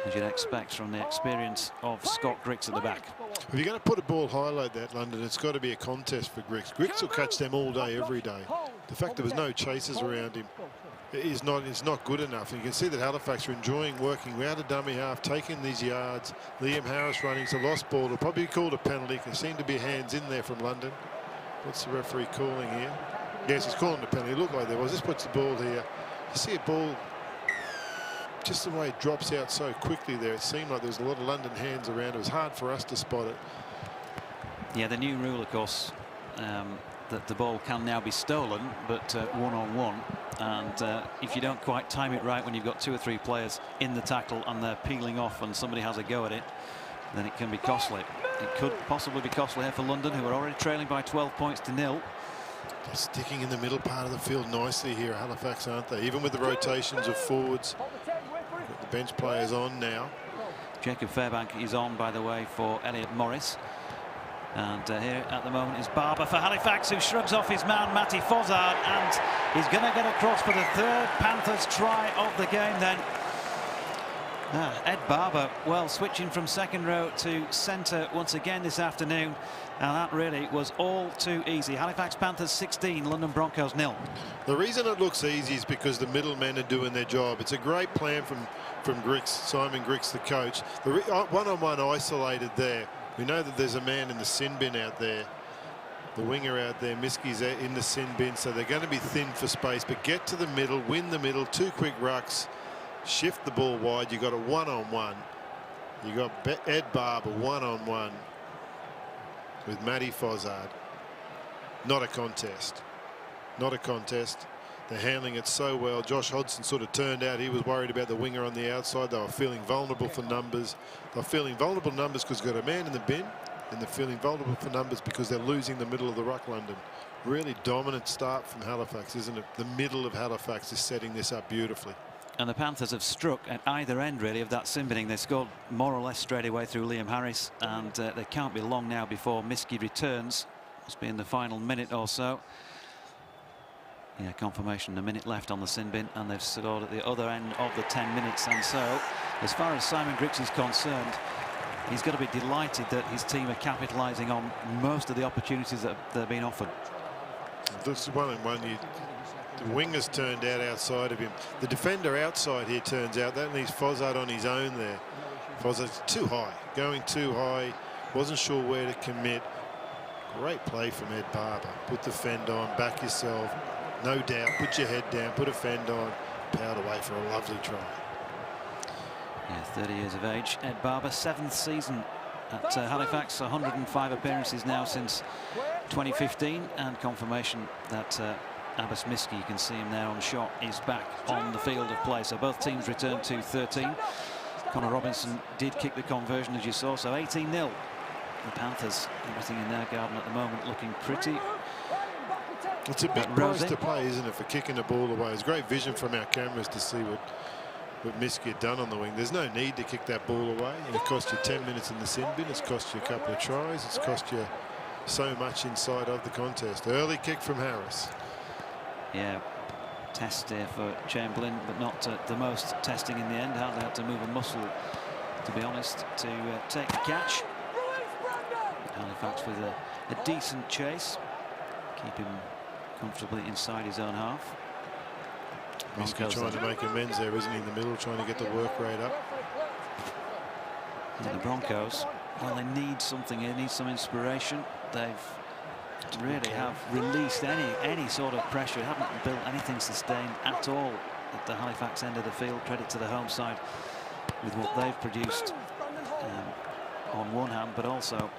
as you'd expect from the experience of Scott Griggs at the back. If you're going to put a ball high like that, London, it's got to be a contest for Griggs. Griggs will catch them all day, every day. The fact there was no chasers around him it's not good enough. And you can see that Halifax are enjoying working out a dummy half, taking these yards. Liam Harris running to lost ball. It'll probably be called a penalty. There seem to be hands in there from London. What's the referee calling here? Yes, he's calling the penalty. It looked like there was. This puts the ball here. You see a ball, just the way it drops out so quickly there, it seemed like there was a lot of London hands around. It was hard for us to spot it. Yeah, the new rule, of course, that the ball can now be stolen, but one-on-one. And if you don't quite time it right when you've got 2 or 3 players in the tackle and they're peeling off and somebody has a go at it, then it can be costly. It could possibly be costly here for London, who are already trailing by 12 points to 0. They're sticking in the middle part of the field nicely here, Halifax, aren't they? Even with the rotations of forwards. Got the bench players on now. Jacob Fairbank is on, by the way, for Elliot Morris. And here at the moment is Barber for Halifax, who shrugs off his man, Matty Fozzard, and he's going to get across for the 3rd Panthers try of the game then. Ed Barber, well, switching from second row to centre once again this afternoon, and that really was all too easy. Halifax Panthers 16, London Broncos 0. The reason it looks easy is because the middlemen are doing their job. It's a great plan from Griggs, Simon Griggs, the coach. The one-on-one isolated there. We know that there's a man in the sin bin out there, the winger out there. Miskie's in the sin bin, so they're going to be thin for space. But get to the middle, win the middle, 2 quick rucks, shift the ball wide. You got a one-on-one. You got Ed Barber one-on-one with Matty Fozzard. Not a contest. Not a contest. They're handling it so well. Josh Hodgson sort of turned out. He was worried about the winger on the outside. They were feeling vulnerable for numbers. They're feeling vulnerable numbers because they've got a man in the bin, and they're feeling vulnerable for numbers because they're losing the middle of the ruck, London. Really dominant start from Halifax, isn't it? The middle of Halifax is setting this up beautifully. And the Panthers have struck at either end, really, of that sin binning. They scored more or less straight away through Liam Harris, and they can't be long now before Miskey returns. Must be in the final minute or so. Yeah, confirmation, a minute left on the sin bin, and they've scored at the other end of the 10 minutes. And so, as far as Simon Griggs is concerned, he's got to be delighted that his team are capitalising on most of the opportunities that they're being offered. This is one-on-one. The wingers turned out outside of him. The defender outside here turns out. That leaves Fozzard on his own there. Fozzard's too high, going too high. Wasn't sure where to commit. Great play from Ed Barber. Put the fend on, back yourself. No doubt, put your head down, put a fend on, powered away for a lovely try. Yeah, 30 years of age. Ed Barber, 7th season at Halifax, 105 appearances now since 2015, and confirmation that Abbas Miskey, you can see him there on shot, is back on the field of play. So both teams return to 13. Connor Robinson did kick the conversion, as you saw, so 18-0. The Panthers, everything in their garden at the moment, looking pretty. It's a big price to pay, isn't it, for kicking the ball away. It's great vision from our cameras to see what Miskey had done on the wing. There's no need to kick that ball away. And it cost you 10 minutes in the sin bin. It's cost you a couple of tries. It's cost you so much inside of the contest. Early kick from Harris. Yeah, test here for Chamberlain, but not the most testing in the end. Hardly had to move a muscle, to be honest, to take the catch. Halifax with a decent chase. Keep him comfortably inside his own half. Miskey trying to make amends there, isn't he, in the middle, trying to get the work rate up. And the Broncos, well, they need something here, need some inspiration. They've really have released any sort of pressure, haven't built anything sustained at all at the Halifax end of the field. Credit to the home side with what they've produced on one hand, but also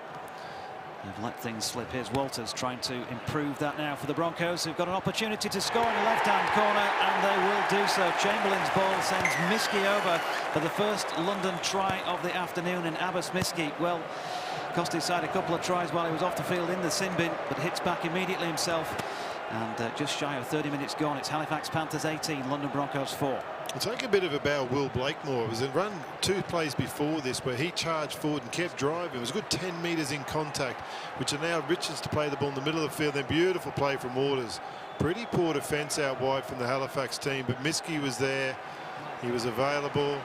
they've let things slip. Here's Walters trying to improve that now for the Broncos, who've got an opportunity to score in the left-hand corner, and they will do so. Chamberlain's ball sends Miskey over for the first London try of the afternoon, and Abbas Miskey, well, cost his side a couple of tries while he was off the field in the sin bin, but hits back immediately himself. And just shy of 30 minutes gone. It's Halifax Panthers 18, London Broncos 4. I'll take a bit of a bow Will Blakemore. It was a run 2 plays before this where he charged forward and kept driving. It was a good 10 metres in contact, which allowed Richards to play the ball in the middle of the field. Then beautiful play from Waters. Pretty poor defence out wide from the Halifax team, but Miskey was there. He was available.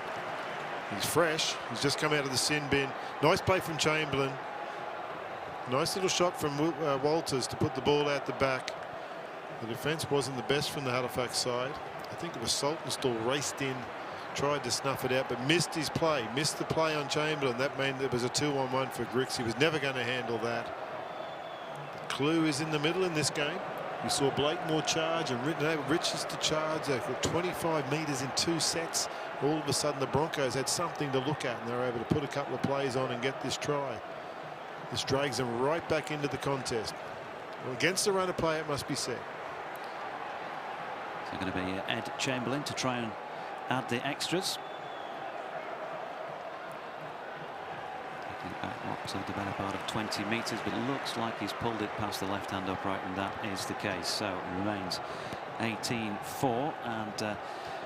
He's fresh. He's just come out of the sin bin. Nice play from Chamberlain. Nice little shot from Walters to put the ball out the back. The defence wasn't the best from the Halifax side. I think it was Saltonstall raced in, tried to snuff it out, but missed his play. Missed the play on Chamberlain. That meant there was a 2-on-1 for Griggs. He was never going to handle that. The clue is in the middle in this game. We saw Blakemore charge and Richards to charge. They've got 25 metres in 2 sets. All of a sudden the Broncos had something to look at, and they were able to put a couple of plays on and get this try. This drags them right back into the contest. Well, against the run of play, it must be said. So going to be Ed Chamberlain to try and add the extras. what the better part of 20 metres, but it looks like he's pulled it past the left-hand upright, and that is the case. So it remains 18-4, and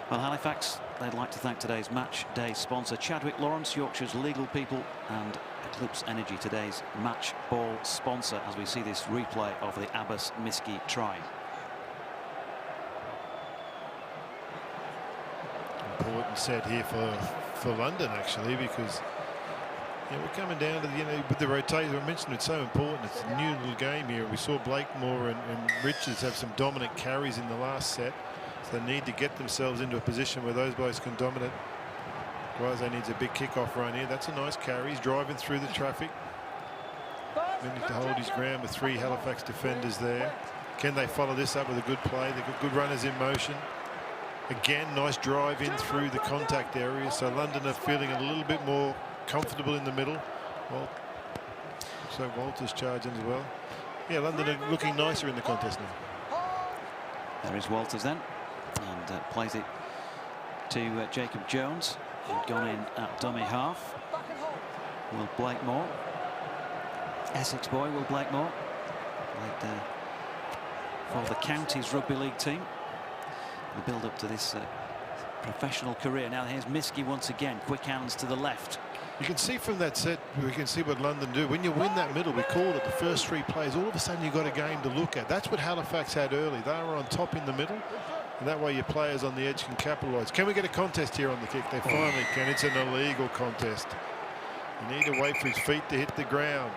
well, Halifax, they'd like to thank today's match day sponsor, Chadwick Lawrence, Yorkshire's legal people, and Eclipse Energy, today's match ball sponsor, as we see this replay of the Abbas Miski try. Important set here for London, actually, because we're coming down to with the rotation. I mentioned it's so important. It's a new little game here. We saw Blakemore and Richards have some dominant carries in the last set, so they need to get themselves into a position where those boys can dominate. Guise needs a big kickoff run here. That's a nice carry. He's driving through the traffic. Managed to hold his ground with 3 Halifax defenders there. Can they follow this up with a good play? They've got good runners in motion. Again, nice drive in through the contact area. So London are feeling a little bit more comfortable in the middle. Well, so Walters charging as well. Yeah, London are looking nicer in the contest now. There is Walters then, and plays it to Jacob Jones, who'd gone in at dummy half. Will Blakemore, Essex boy Will Blakemore, played for the county's rugby league team. The build up to this professional career. Now here's Miski once again, quick hands to the left. You can see from that set, we can see what London do. When you win that middle, we called it the first 3 plays, all of a sudden you've got a game to look at. That's what Halifax had early. They were on top in the middle, and that way your players on the edge can capitalise. Can we get a contest here on the kick? They finally can. It's an illegal contest. You need to wait for his feet to hit the ground.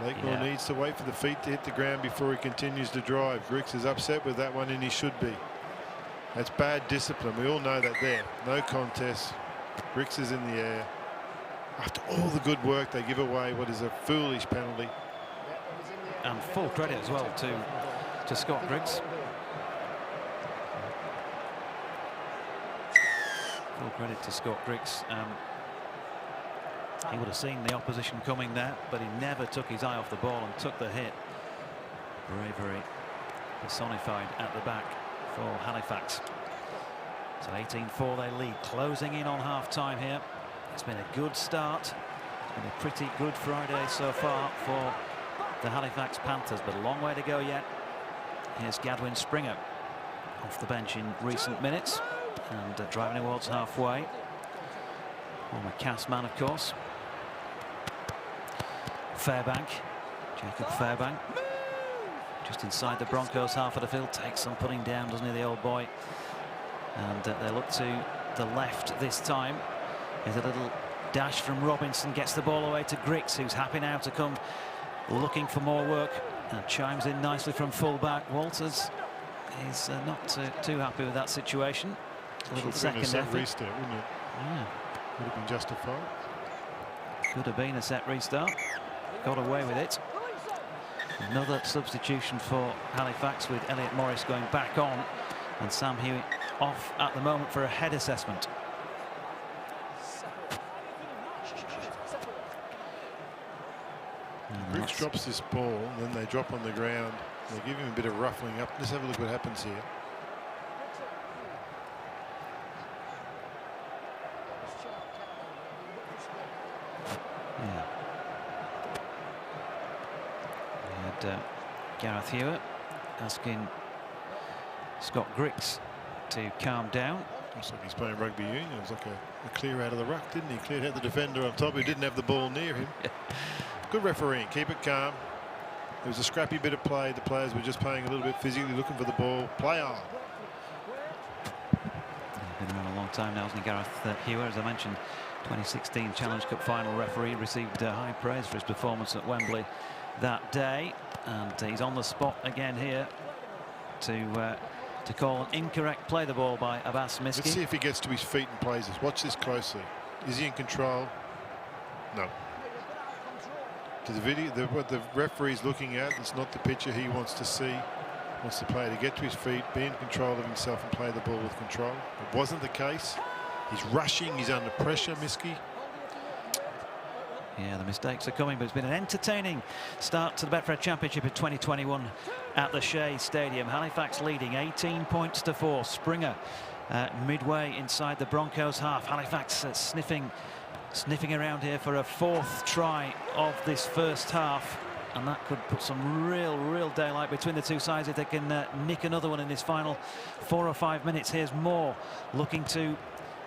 Blakemore needs to wait for the feet to hit the ground before he continues to drive. Griggs is upset with that one, and he should be. That's bad discipline. We all know that there. No contest. Griggs is in the air. After all the good work, they give away what is a foolish penalty. And full credit as well to Scott Griggs. Full credit to Scott Griggs. He would have seen the opposition coming there, but he never took his eye off the ball and took the hit. Bravery personified at the back for Halifax. So 18-4 they lead, closing in on half-time here. It's been a good start. It's been a pretty good Friday so far for the Halifax Panthers, but a long way to go yet. Here's Gadwin Springer off the bench in recent minutes and driving towards halfway. Former cast man, of course. Fairbank, Jacob Fairbank, just inside the Broncos half of the field, takes some putting down, doesn't he, the old boy? And they look to the left this time. There's a little dash from Robinson, gets the ball away to Griggs, who's happy now to come looking for more work, and chimes in nicely from full-back. Walters is not too happy with that situation. A little second effort. Restart, wouldn't it? Yeah. Would have been justified. Could have been a set restart. Got away with it. Another substitution for Halifax, with Elliot Morris going back on and Sam Hewitt off at the moment for a head assessment. Briggs drops this ball, and then they drop on the ground. They give him a bit of ruffling up. Let's have a look what happens here. Gareth Hewitt asking Scott Griggs to calm down. Looks like he's playing rugby union. It was like a clear out of the ruck, didn't he? Cleared out the defender on top who didn't have the ball near him. Good refereeing. Keep it calm. It was a scrappy bit of play. The players were just playing a little bit physically, looking for the ball. Play on. Been around a long time now, hasn't he, Gareth Hewitt? As I mentioned, 2016 Challenge Cup final referee, received high praise for his performance at Wembley that day, and he's on the spot again here to call an incorrect play the ball by Abbas Miski. Let's see if he gets to his feet and plays this. Watch this closely. Is he in control? No. To the video, what the referee's looking at, it's not the picture he wants to see. He wants the player to get to his feet, be in control of himself, and play the ball with control. It wasn't the case. He's rushing. He's under pressure, Miski. Yeah, the mistakes are coming, but it's been an entertaining start to the Betfred Championship in 2021 at the Shay Stadium. Halifax leading 18 points to 4. Springer midway inside the Broncos half. Halifax sniffing sniffing around here for a fourth try of this first half, and that could put some real daylight between the two sides if they can nick another one in this final 4 or 5 minutes. Here's Moore looking to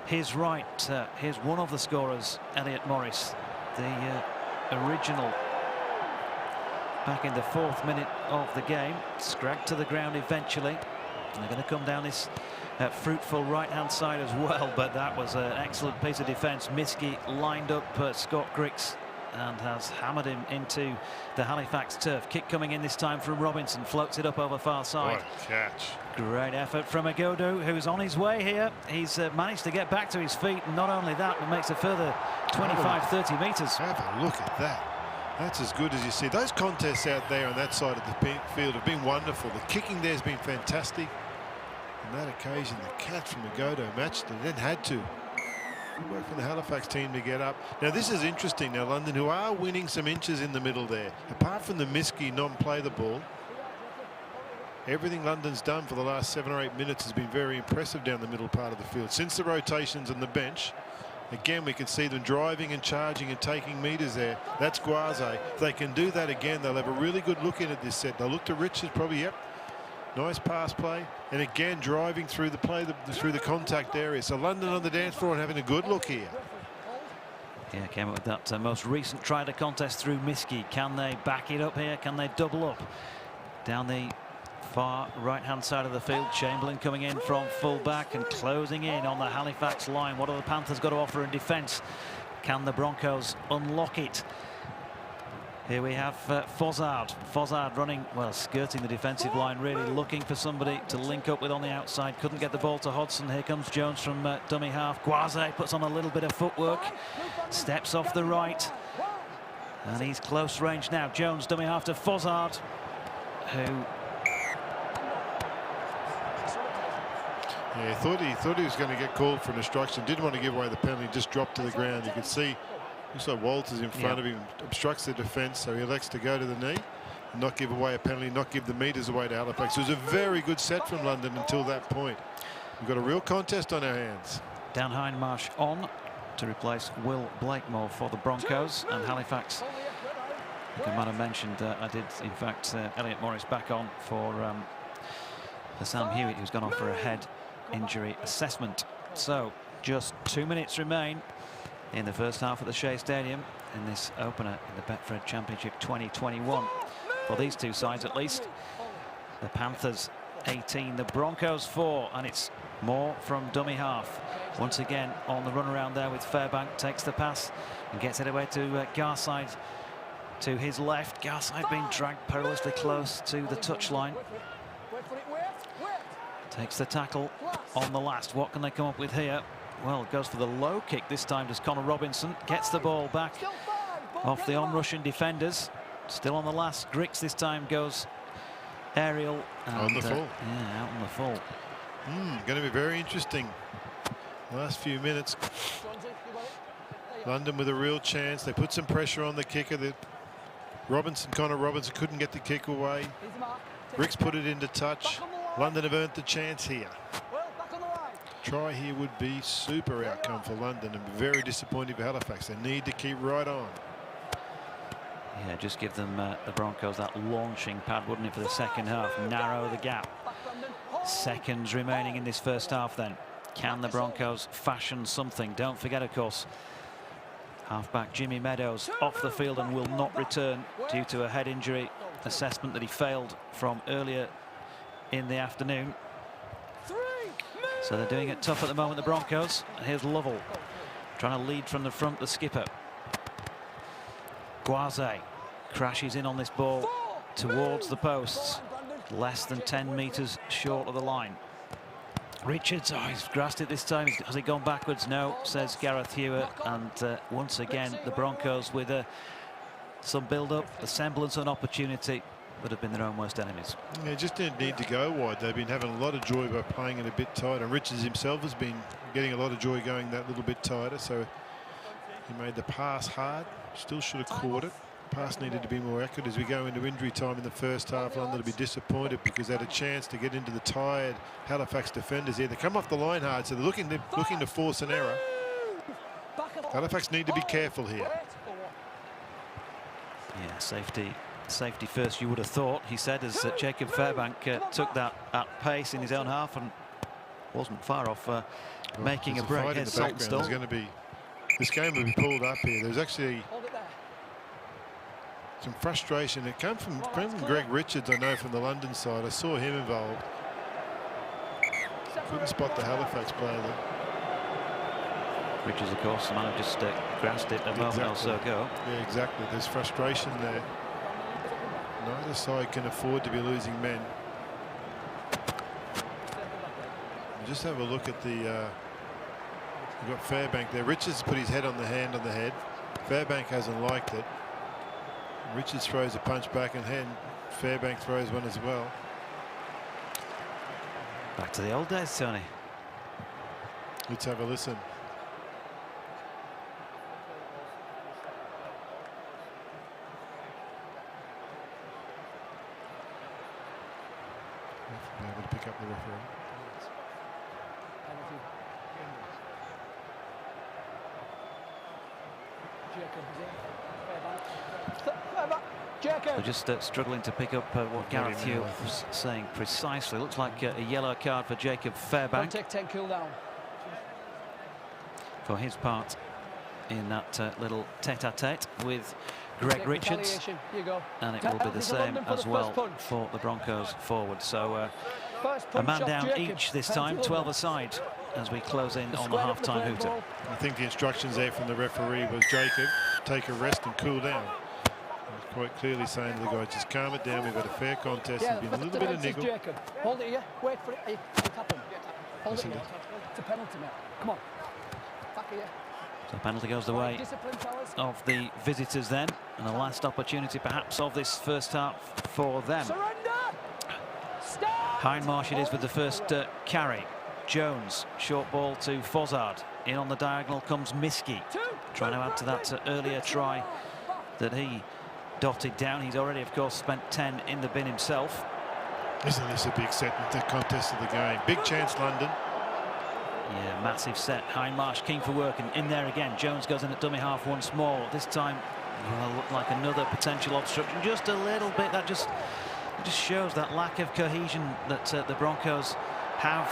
his right. Here's one of the scorers, Elliot Morris, the original back in the 4th minute of the game. Scragged to the ground eventually, and they're going to come down this fruitful right-hand side as well, but that was an excellent piece of defence. Miskey lined up Scott Griggs and has hammered him into the Halifax turf. Kick coming in this time from Robinson, floats it up over far side. What a catch. Great effort from Agodo, who's on his way here. He's managed to get back to his feet, and not only that, but makes a further 25-30 metres. Have a look at that. That's as good as you see. Those contests out there on that side of the field have been wonderful. The kicking there has been fantastic. On that occasion, the catch from Agodo matched it, then had to. Work for the Halifax team to get up. Now this is interesting. Now London, who are winning some inches in the middle there, apart from the Miskey non-play the ball, everything London's done for the last 7 or 8 minutes has been very impressive down the middle part of the field. Since the rotations on the bench, again we can see them driving and charging and taking meters there. That's Guaze. If they can do that again, they'll have a really good look in at this set. They'll look to Richards probably. Yep. Nice pass play, and again driving through the play, through the contact area. So London on the dance floor and having a good look here. Yeah, came up with that most recent try to contest through Miskey. Can they back it up here? Can they double up? Down the far right-hand side of the field, Chamberlain coming in from full back and closing in on the Halifax line. What have the Panthers got to offer in defence? Can the Broncos unlock it? Here we have Fozzard. Fozzard running, well, skirting the defensive line, really looking for somebody to link up with on the outside. Couldn't get the ball to Hodgson. Here comes Jones from dummy half. Guaze puts on a little bit of footwork. Steps off the right. And he's close range now. Jones, dummy half to Fozzard, who... Yeah, he thought he was going to get called for an obstruction. Didn't want to give away the penalty. Just dropped to the ground. You can see... Looks like Walters in front of him, obstructs the defence, so he elects to go to the knee, and not give away a penalty, not give the meters away to Halifax. It was a very good set from London until that point. We've got a real contest on our hands. Dan Hindmarsh on to replace Will Blakemore for the Broncos, and Halifax, like I might have mentioned, I did in fact Elliot Morris back on for Sam Hewitt, who's gone off for a head injury assessment. So just 2 minutes remain in the first half of the Shay Stadium in this opener in the Betfred Championship 2021. For these two sides at least. The Panthers 18, the Broncos 4, and it's Moore from dummy half. Once again on the run around there with Fairbank, takes the pass and gets it away to Garside to his left. Garside being dragged perilously close to the touchline. Takes the tackle on the last. What can they come up with here? Well, goes for the low kick this time, does Connor Robinson. Gets the ball back off the on-rushing defenders. Still on the last. Griggs this time goes aerial. And, on the full. Yeah, out on the full. Going to be very interesting. Last few minutes. London with a real chance. They put some pressure on the kicker. Connor Robinson couldn't get the kick away. Griggs put it into touch. London have earned the chance here. Try here would be super outcome for London and very disappointing for Halifax. They need to keep right on. Yeah, just give them the Broncos that launching pad, wouldn't it, for the second half? Narrow the gap. Seconds remaining in this first half then. Can the Broncos fashion something? Don't forget, of course, halfback Jimmy Meadows off the field and will not return due to a head injury assessment that he failed from earlier in the afternoon. So they're doing it tough at the moment, the Broncos. Here's Lovell trying to lead from the front, the skipper. Guaze crashes in on this ball towards the posts. Less than 10 metres short of the line. Richards, he's grasped it this time. Has he gone backwards? No, says Gareth Hewer. And once again, the Broncos with some build-up, a semblance of an opportunity, but have been their own worst enemies. Yeah, just didn't need to go wide. They've been having a lot of joy by playing it a bit tighter. And Richards himself has been getting a lot of joy going that little bit tighter. So he made the pass hard. Still should have caught it. Pass needed to be more accurate as we go into injury time in the first half. London will be disappointed because they had a chance to get into the tired Halifax defenders here. They come off the line hard, so they're looking to force an error. Halifax need to be careful here. Yeah, safety first, you would have thought, he said, as Jacob Fairbank took that at pace in his own half and wasn't far off making a break. There's going to be, this game will be pulled up here. There's actually some frustration. It came from Greg Richards, I know, from the London side. I saw him involved. Couldn't spot the Halifax player there. Richards, of course, the man who just grasped it a moment or so ago. Yeah, exactly. There's frustration there. Neither side can afford to be losing men. Just have a look at the. You've got Fairbank there. Richards put his head on the hand on the head. Fairbank hasn't liked it. Richards throws a punch back and Fairbank throws one as well. Back to the old days, Tony. Let's have a listen. Be able to pick up the referee. We're just struggling to pick up what Gareth Hugh was saying precisely. Looks like a yellow card for Jacob Fairbank. Take 10, cool down. For his part in that little tete-a-tete with Greg Richards. Here you go. And it will be the same as well for the Broncos forward. So a man down each this time, 12 aside as we close in on the half-time hooter. I think the instructions there from the referee was, Jacob, take a rest and cool down. He's quite clearly saying to the guys, just calm it down. We've got a fair contest. There's been a little bit of niggle. Jacob. Hold it here. Wait for it. Hey, tap him. Hold it here. It's a penalty now. Come on. Back here. So penalty goes the way of the visitors then, and the last opportunity perhaps of this first half for them. Hindmarsh it is with the first carry. Jones, short ball to Fozzard. In on the diagonal comes Miskey, trying to add to that earlier try that he dotted down. He's already, of course, spent 10 in the bin himself. Isn't this a big set in the contest of the game? Big chance, London. Yeah, massive set. Hindmarsh keen for work, and in there again. Jones goes in at dummy half once more. This time, will look like another potential obstruction. Just a little bit. That just shows that lack of cohesion that the Broncos have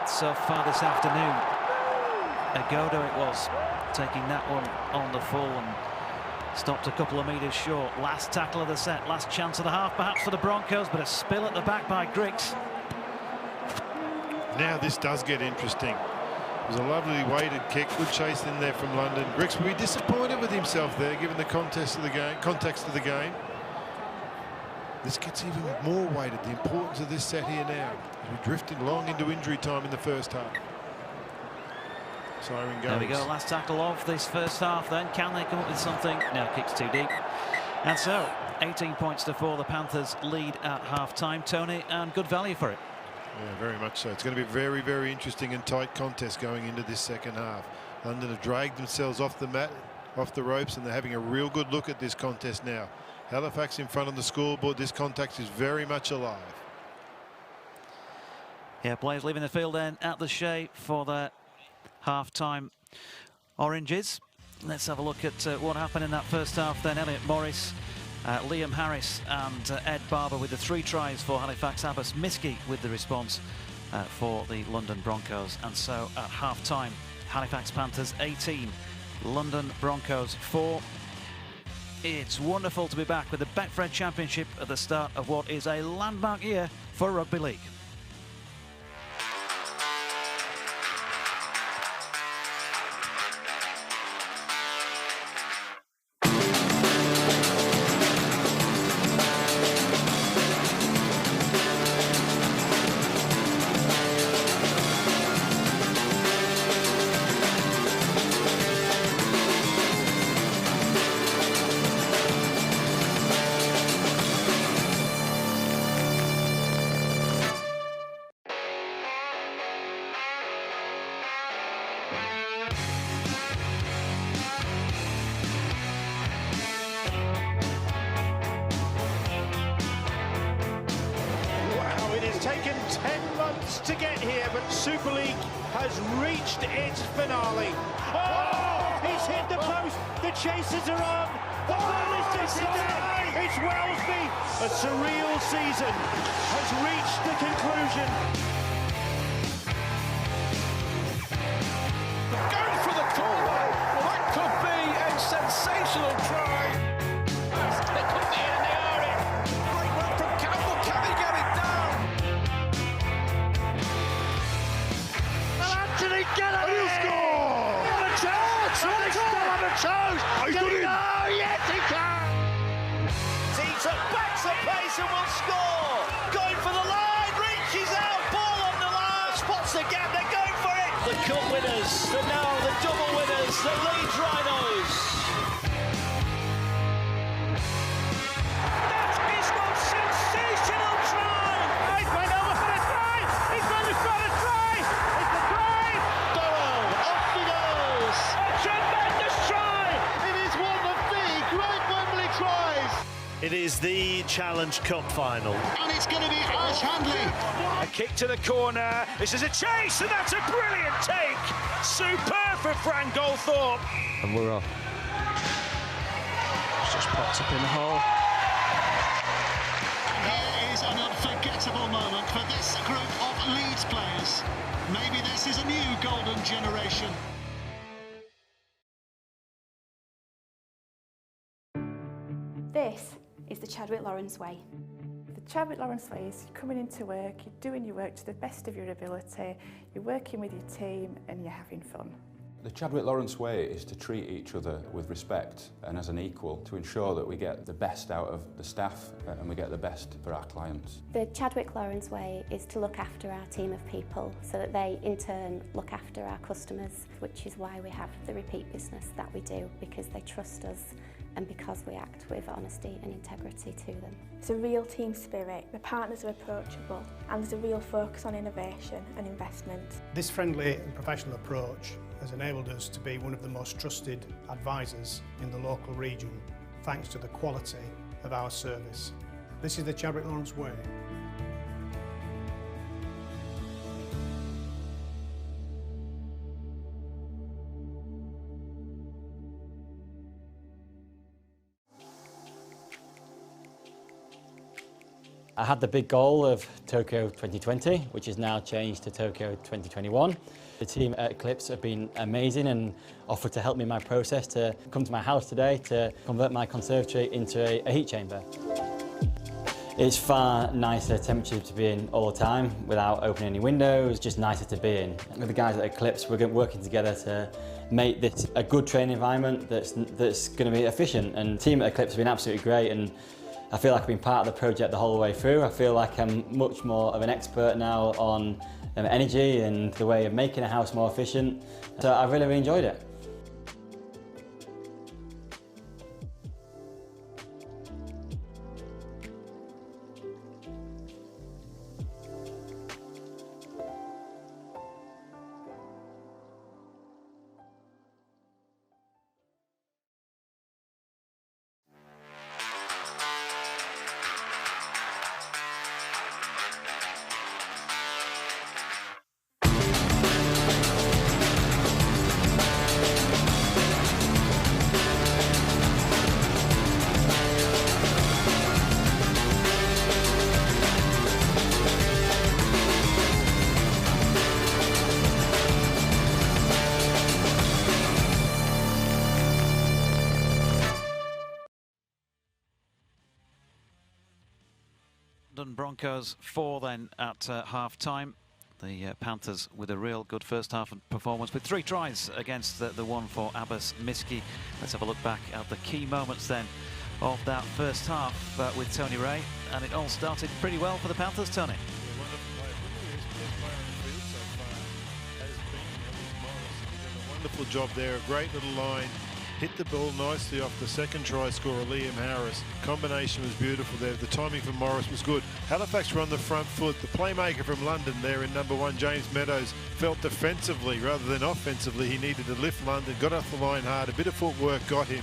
so far this afternoon. Agodo it was, taking that one on the full and stopped a couple of metres short. Last tackle of the set, last chance of the half perhaps for the Broncos, but a spill at the back by Griggs. Now this does get interesting. It was a lovely weighted kick, good chase in there from London. Griggs will be disappointed with himself there, given the context of the game. This gets even more weighted, the importance of this set here now. We drifted long into injury time in the first half. Siren goes. There we go, last tackle of this first half then. Can they come up with something? No, kicks too deep. And so, 18 points to 4, the Panthers lead at half-time. Tony, and good value for it. Yeah, very much so. It's going to be a very, very interesting and tight contest going into this second half. London have dragged themselves off the mat, off the ropes, and they're having a real good look at this contest now. Halifax in front on the scoreboard. This contest is very much alive. Yeah, players leaving the field then at the Shay for their half-time oranges. Let's have a look at what happened in that first half then. Elliot Morris, Liam Harris and Ed Barber with the 3 tries for Halifax. Abbas Miskey with the response for the London Broncos. And so at half-time, Halifax Panthers 18, London Broncos 4. It's wonderful to be back with the Betfred Championship at the start of what is a landmark year for rugby league. Taken 10 months to get here, but Super League has reached its finale. Oh! He's hit the post. The chasers are on. The ball is disallowed. It's Wellesby. A surreal season has reached the conclusion. Going for the corner. Well, that could be a sensational try. They could be in and they are in. Great run from Campbell. Can he get it down? Well, Anthony, get it! He'll score! On a chance! Still on a chance! He's got it! Oh, yes, he can! Tita backs the pace and will score. Going for the line, reaches out, ball on the line, spots the gap, they're going for it. The cup winners, the double winners, the Leeds Rhinos. That is one sensational try! He's went over for a try! He's going to score a try! It's the try! Durrell, off he goes. A tremendous try! It is one of the great Wembley tries. It is the Challenge Cup final. And it's going to be Ash Handley. A kick to the corner. This is a chase, and that's a brilliant take. Superb for Frank Goldthorpe. And we're off. It's just popped up in the hole. Here is an unforgettable moment for this group of Leeds players. Maybe this is a new golden generation. This is the Chadwick Lawrence way. The Chadwick Lawrence way is coming into work, you're doing your work to the best of your ability, you're working with your team and you're having fun. The Chadwick Lawrence way is to treat each other with respect and as an equal to ensure that we get the best out of the staff and we get the best for our clients. The Chadwick Lawrence way is to look after our team of people so that they in turn look after our customers, which is why we have the repeat business that we do, because they trust us and because we act with honesty and integrity to them. It's a real team spirit, the partners are approachable, and there's a real focus on innovation and investment. This friendly and professional approach has enabled us to be one of the most trusted advisors in the local region, thanks to the quality of our service. This is the Chadwick Lawrence way. I had the big goal of Tokyo 2020, which is now changed to Tokyo 2021. The team at Eclipse have been amazing and offered to help me in my process to come to my house today to convert my conservatory into a heat chamber. It's far nicer temperature to be in all the time without opening any windows, just nicer to be in. With the guys at Eclipse, we're working together to make this a good training environment that's going to be efficient, and the team at Eclipse have been absolutely great, and I feel like I've been part of the project the whole way through. I feel like I'm much more of an expert now on energy and the way of making a house more efficient. So I've really enjoyed it. London Broncos 4 then at half-time. The Panthers with a real good first half performance with 3 tries against the one for Abbas Miski. Let's have a look back at the key moments then of that first half with Tony Ray, and it all started pretty well for the Panthers. Tony. Wonderful job there, a great little line. Hit the ball nicely off the second try scorer, Liam Harris. Combination was beautiful there. The timing from Morris was good. Halifax were on the front foot. The playmaker from London there in number 1, James Meadows, felt defensively rather than offensively. He needed to lift London, got off the line hard. A bit of footwork got him,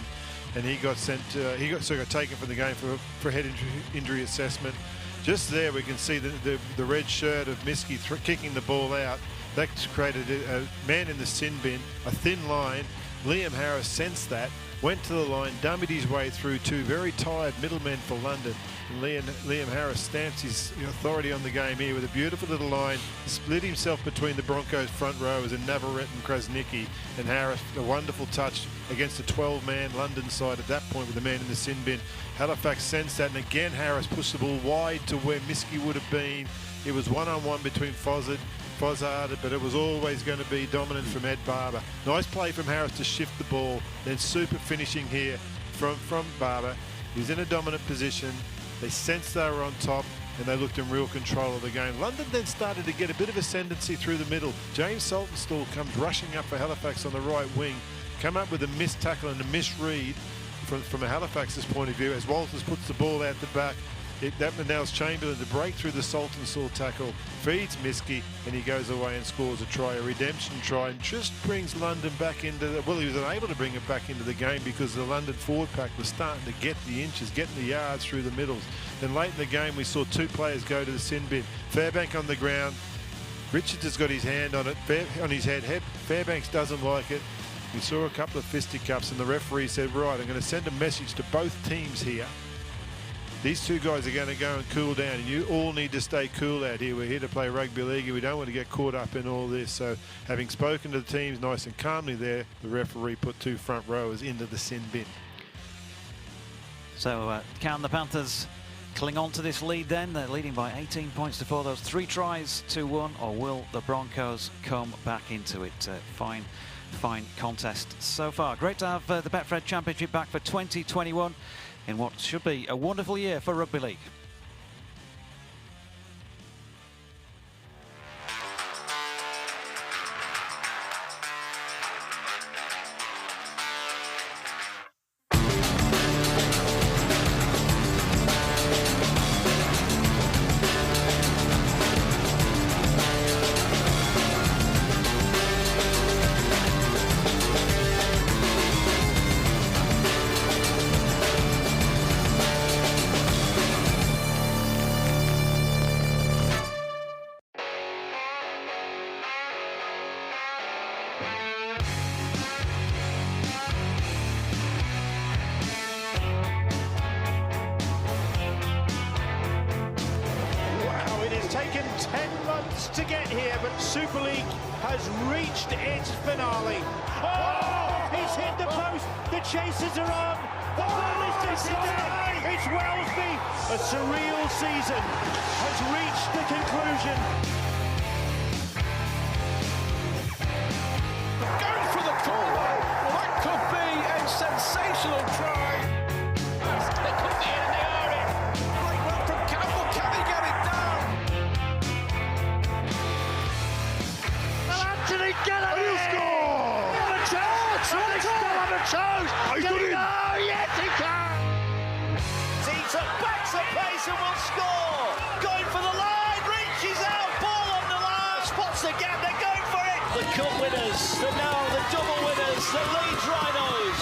and he got sent. He got taken from the game for head injury assessment. Just there, we can see the red shirt of Miski kicking the ball out. That created a man in the sin bin, a thin line. Liam Harris sensed that, went to the line, dummied his way through two very tired middlemen for London. And Liam Harris stamps his authority on the game here with a beautiful little line, split himself between the Broncos front rowers and Navarrete and Krasnicki, and Harris, a wonderful touch against a 12-man London side at that point with the man in the sin bin. Halifax sensed that, and again Harris pushed the ball wide to where Miskey would have been. It was one-on-one between Fozzard, but it was always going to be dominant from Ed Barber. Nice play from Harris to shift the ball, then super finishing here from Barber. He was in a dominant position. They sensed they were on top, and they looked in real control of the game. London then started to get a bit of ascendancy through the middle. James Saltonstall comes rushing up for Halifax on the right wing, come up with a missed tackle and a misread from a Halifax's point of view as Walters puts the ball out the back. That allows Chamberlain to break through the Saltonstall tackle, feeds Miskey, and he goes away and scores a try, a redemption try, and just brings London back into the, well, he was unable to bring it back into the game because the London forward pack was starting to get the inches, getting the yards through the middles. Then late in the game, we saw two players go to the sin bin. Fairbank on the ground. Richards has got his hand on it, on his head. Fairbanks doesn't like it. We saw a couple of fisticuffs, and the referee said, right, I'm going to send a message to both teams here. These two guys are going to go and cool down, and you all need to stay cool out here. We're here to play rugby league, and we don't want to get caught up in all this. So having spoken to the teams nice and calmly there, the referee put two front rowers into the sin bin. So can the Panthers cling on to this lead then? They're leading by 18 points to 4. Those 3 tries, 2-1, or will the Broncos come back into it? Fine contest so far. Great to have the Betfred Championship back for 2021 in what should be a wonderful year for rugby league. To get here, but Super League has reached its finale. Oh, he's hit the post. The chasers are on. The ball is disappearing. It's Wellesby. A surreal season has reached the conclusion. Going for the corner. Well, that could be a sensational try. They could be in and they are in. Great run from Campbell. Can he get it down? Get it! He'll score! On a chance! On a chance! He's got it! Oh, yes, he can! Tita backs the pace and will score! Going for the line, reaches out, ball on the line, spots the gap, they're going for it! The cup winners, the double winners, the Leeds Rhinos!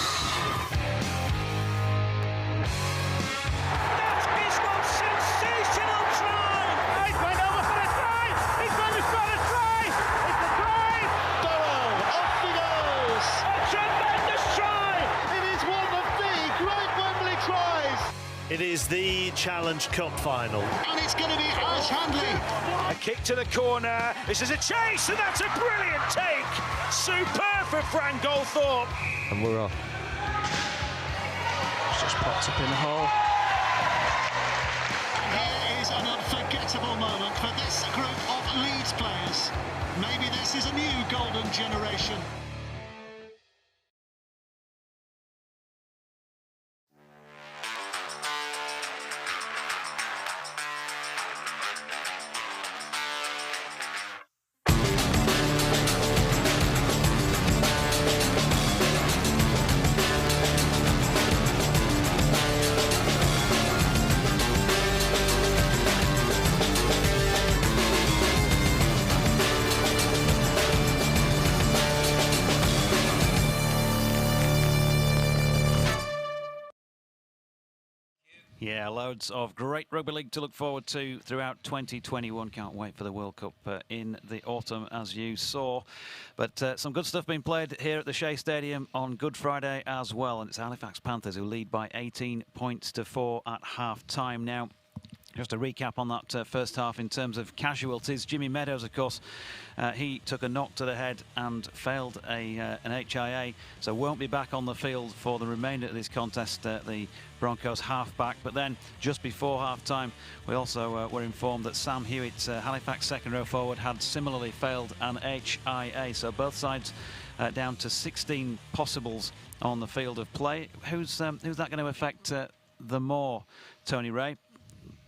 That is one sensational try! He's going over for a try! He's going for a try! It's the try! Off he goes! A tremendous try! It is one of the great Wembley tries! It is the Challenge Cup final. And it's going to be Ash Handley. A kick to the corner. This is a chase, and that's a brilliant take. Superb for Frank Goldthorpe. And we're off. It's just popped up in the hole. And here is an unforgettable moment for this group of Leeds players. Maybe this is a new golden generation. Yeah, loads of great rugby league to look forward to throughout 2021. Can't wait for the World Cup in the autumn, as you saw. But some good stuff being played here at the Shay Stadium on Good Friday as well. And it's Halifax Panthers who lead by 18 points to 4 at half-time now. Just a recap on that first half in terms of casualties. Jimmy Meadows, of course, he took a knock to the head and failed an HIA, so won't be back on the field for the remainder of this contest, the Broncos half-back. But then, just before half-time, we also were informed that Sam Hewitt, Halifax second-row forward, had similarly failed an HIA. So both sides down to 16 possibles on the field of play. Who's that going to affect the more, Tony Ray?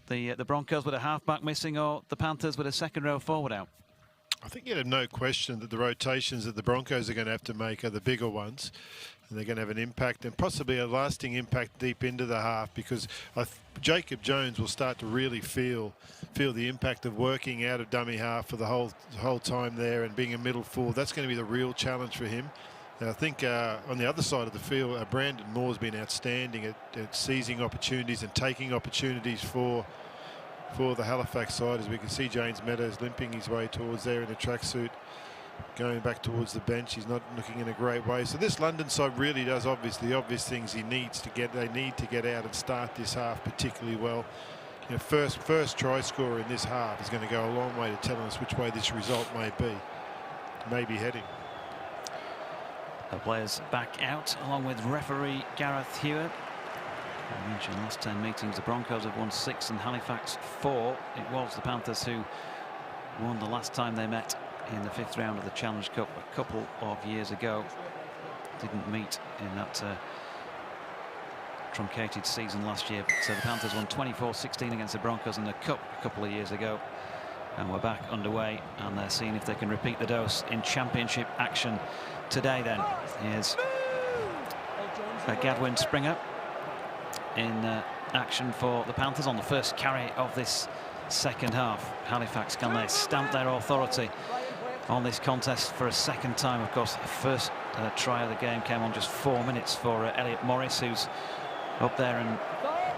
The Broncos with a half-back missing, or the Panthers with a second-row forward out? I think you have no question that the rotations that the Broncos are going to have to make are the bigger ones, and they're going to have an impact, and possibly a lasting impact deep into the half, because Jacob Jones will start to really feel the impact of working out of dummy half for the whole time there and being a middle forward. That's going to be the real challenge for him. And I think on the other side of the field, Brandon Moore's been outstanding at seizing opportunities and taking opportunities for the Halifax side, as we can see James Meadows limping his way towards there in a tracksuit, going back towards the bench. He's not looking in a great way. So this London side really does the obvious things they need to get out and start this half particularly well. You know, first try scorer in this half is going to go a long way to telling us which way this result may be heading. The players back out, along with referee Gareth Hewitt. I mentioned last 10 meetings, the Broncos have won 6 and Halifax 4. It was the Panthers who won the last time they met in the 5th round of the Challenge Cup a couple of years ago. Didn't meet in that truncated season last year. So the Panthers won 24-16 against the Broncos in the Cup a couple of years ago. And we're back underway, and they're seeing if they can repeat the dose in championship action today then. Here's Gadwin Springer in action for the Panthers on the first carry of this second half. Halifax, can they stamp their authority on this contest for a second time? Of course, the first try of the game came on just 4 minutes for Elliot Morris, who's up there and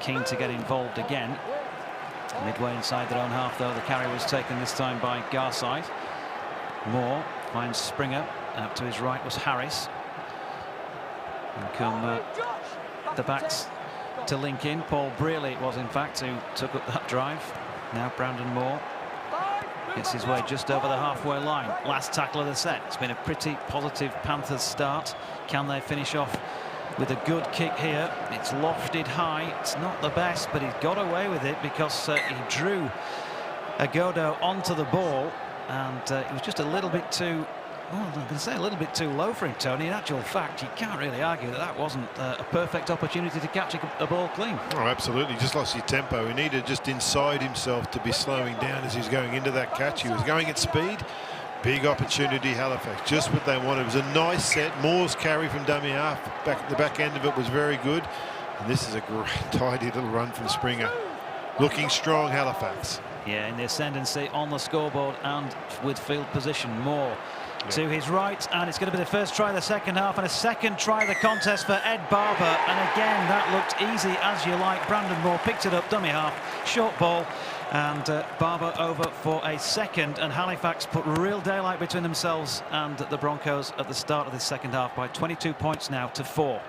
keen to get involved again. Midway inside their own half, though, the carry was taken this time by Garside. Moore finds Springer. Out to his right was Harris. And come the backs to link in. Paul Brearley it was, in fact, who took up that drive. Now Brandon Moore gets his way just over the halfway line. Last tackle of the set. It's been a pretty positive Panthers start. Can they finish off with a good kick here? It's lofted high. It's not the best, but he's got away with it because he drew Agodo onto the ball, and it was just a little bit too, well, I'm going to say a little bit too low for him, Tony. In actual fact, you can't really argue that wasn't a perfect opportunity to catch a ball clean. Oh, absolutely. Just lost his tempo. He needed just inside himself to be slowing down as he's going into that catch. He was going at speed. Big opportunity, Halifax. Just what they wanted. It was a nice set. Moore's carry from dummy half. The back end of it was very good. And this is a great, tidy little run from Springer. Looking strong, Halifax. Yeah, in the ascendancy on the scoreboard and with field position. Moore to his right, and it's going to be the first try of the second half and a second try of the contest for Ed Barber. And again, that looked easy as you like. Brandon Moore picked it up, dummy half, short ball, and Barber over for a second. And Halifax put real daylight between themselves and the Broncos at the start of this second half by 22 points now to 4.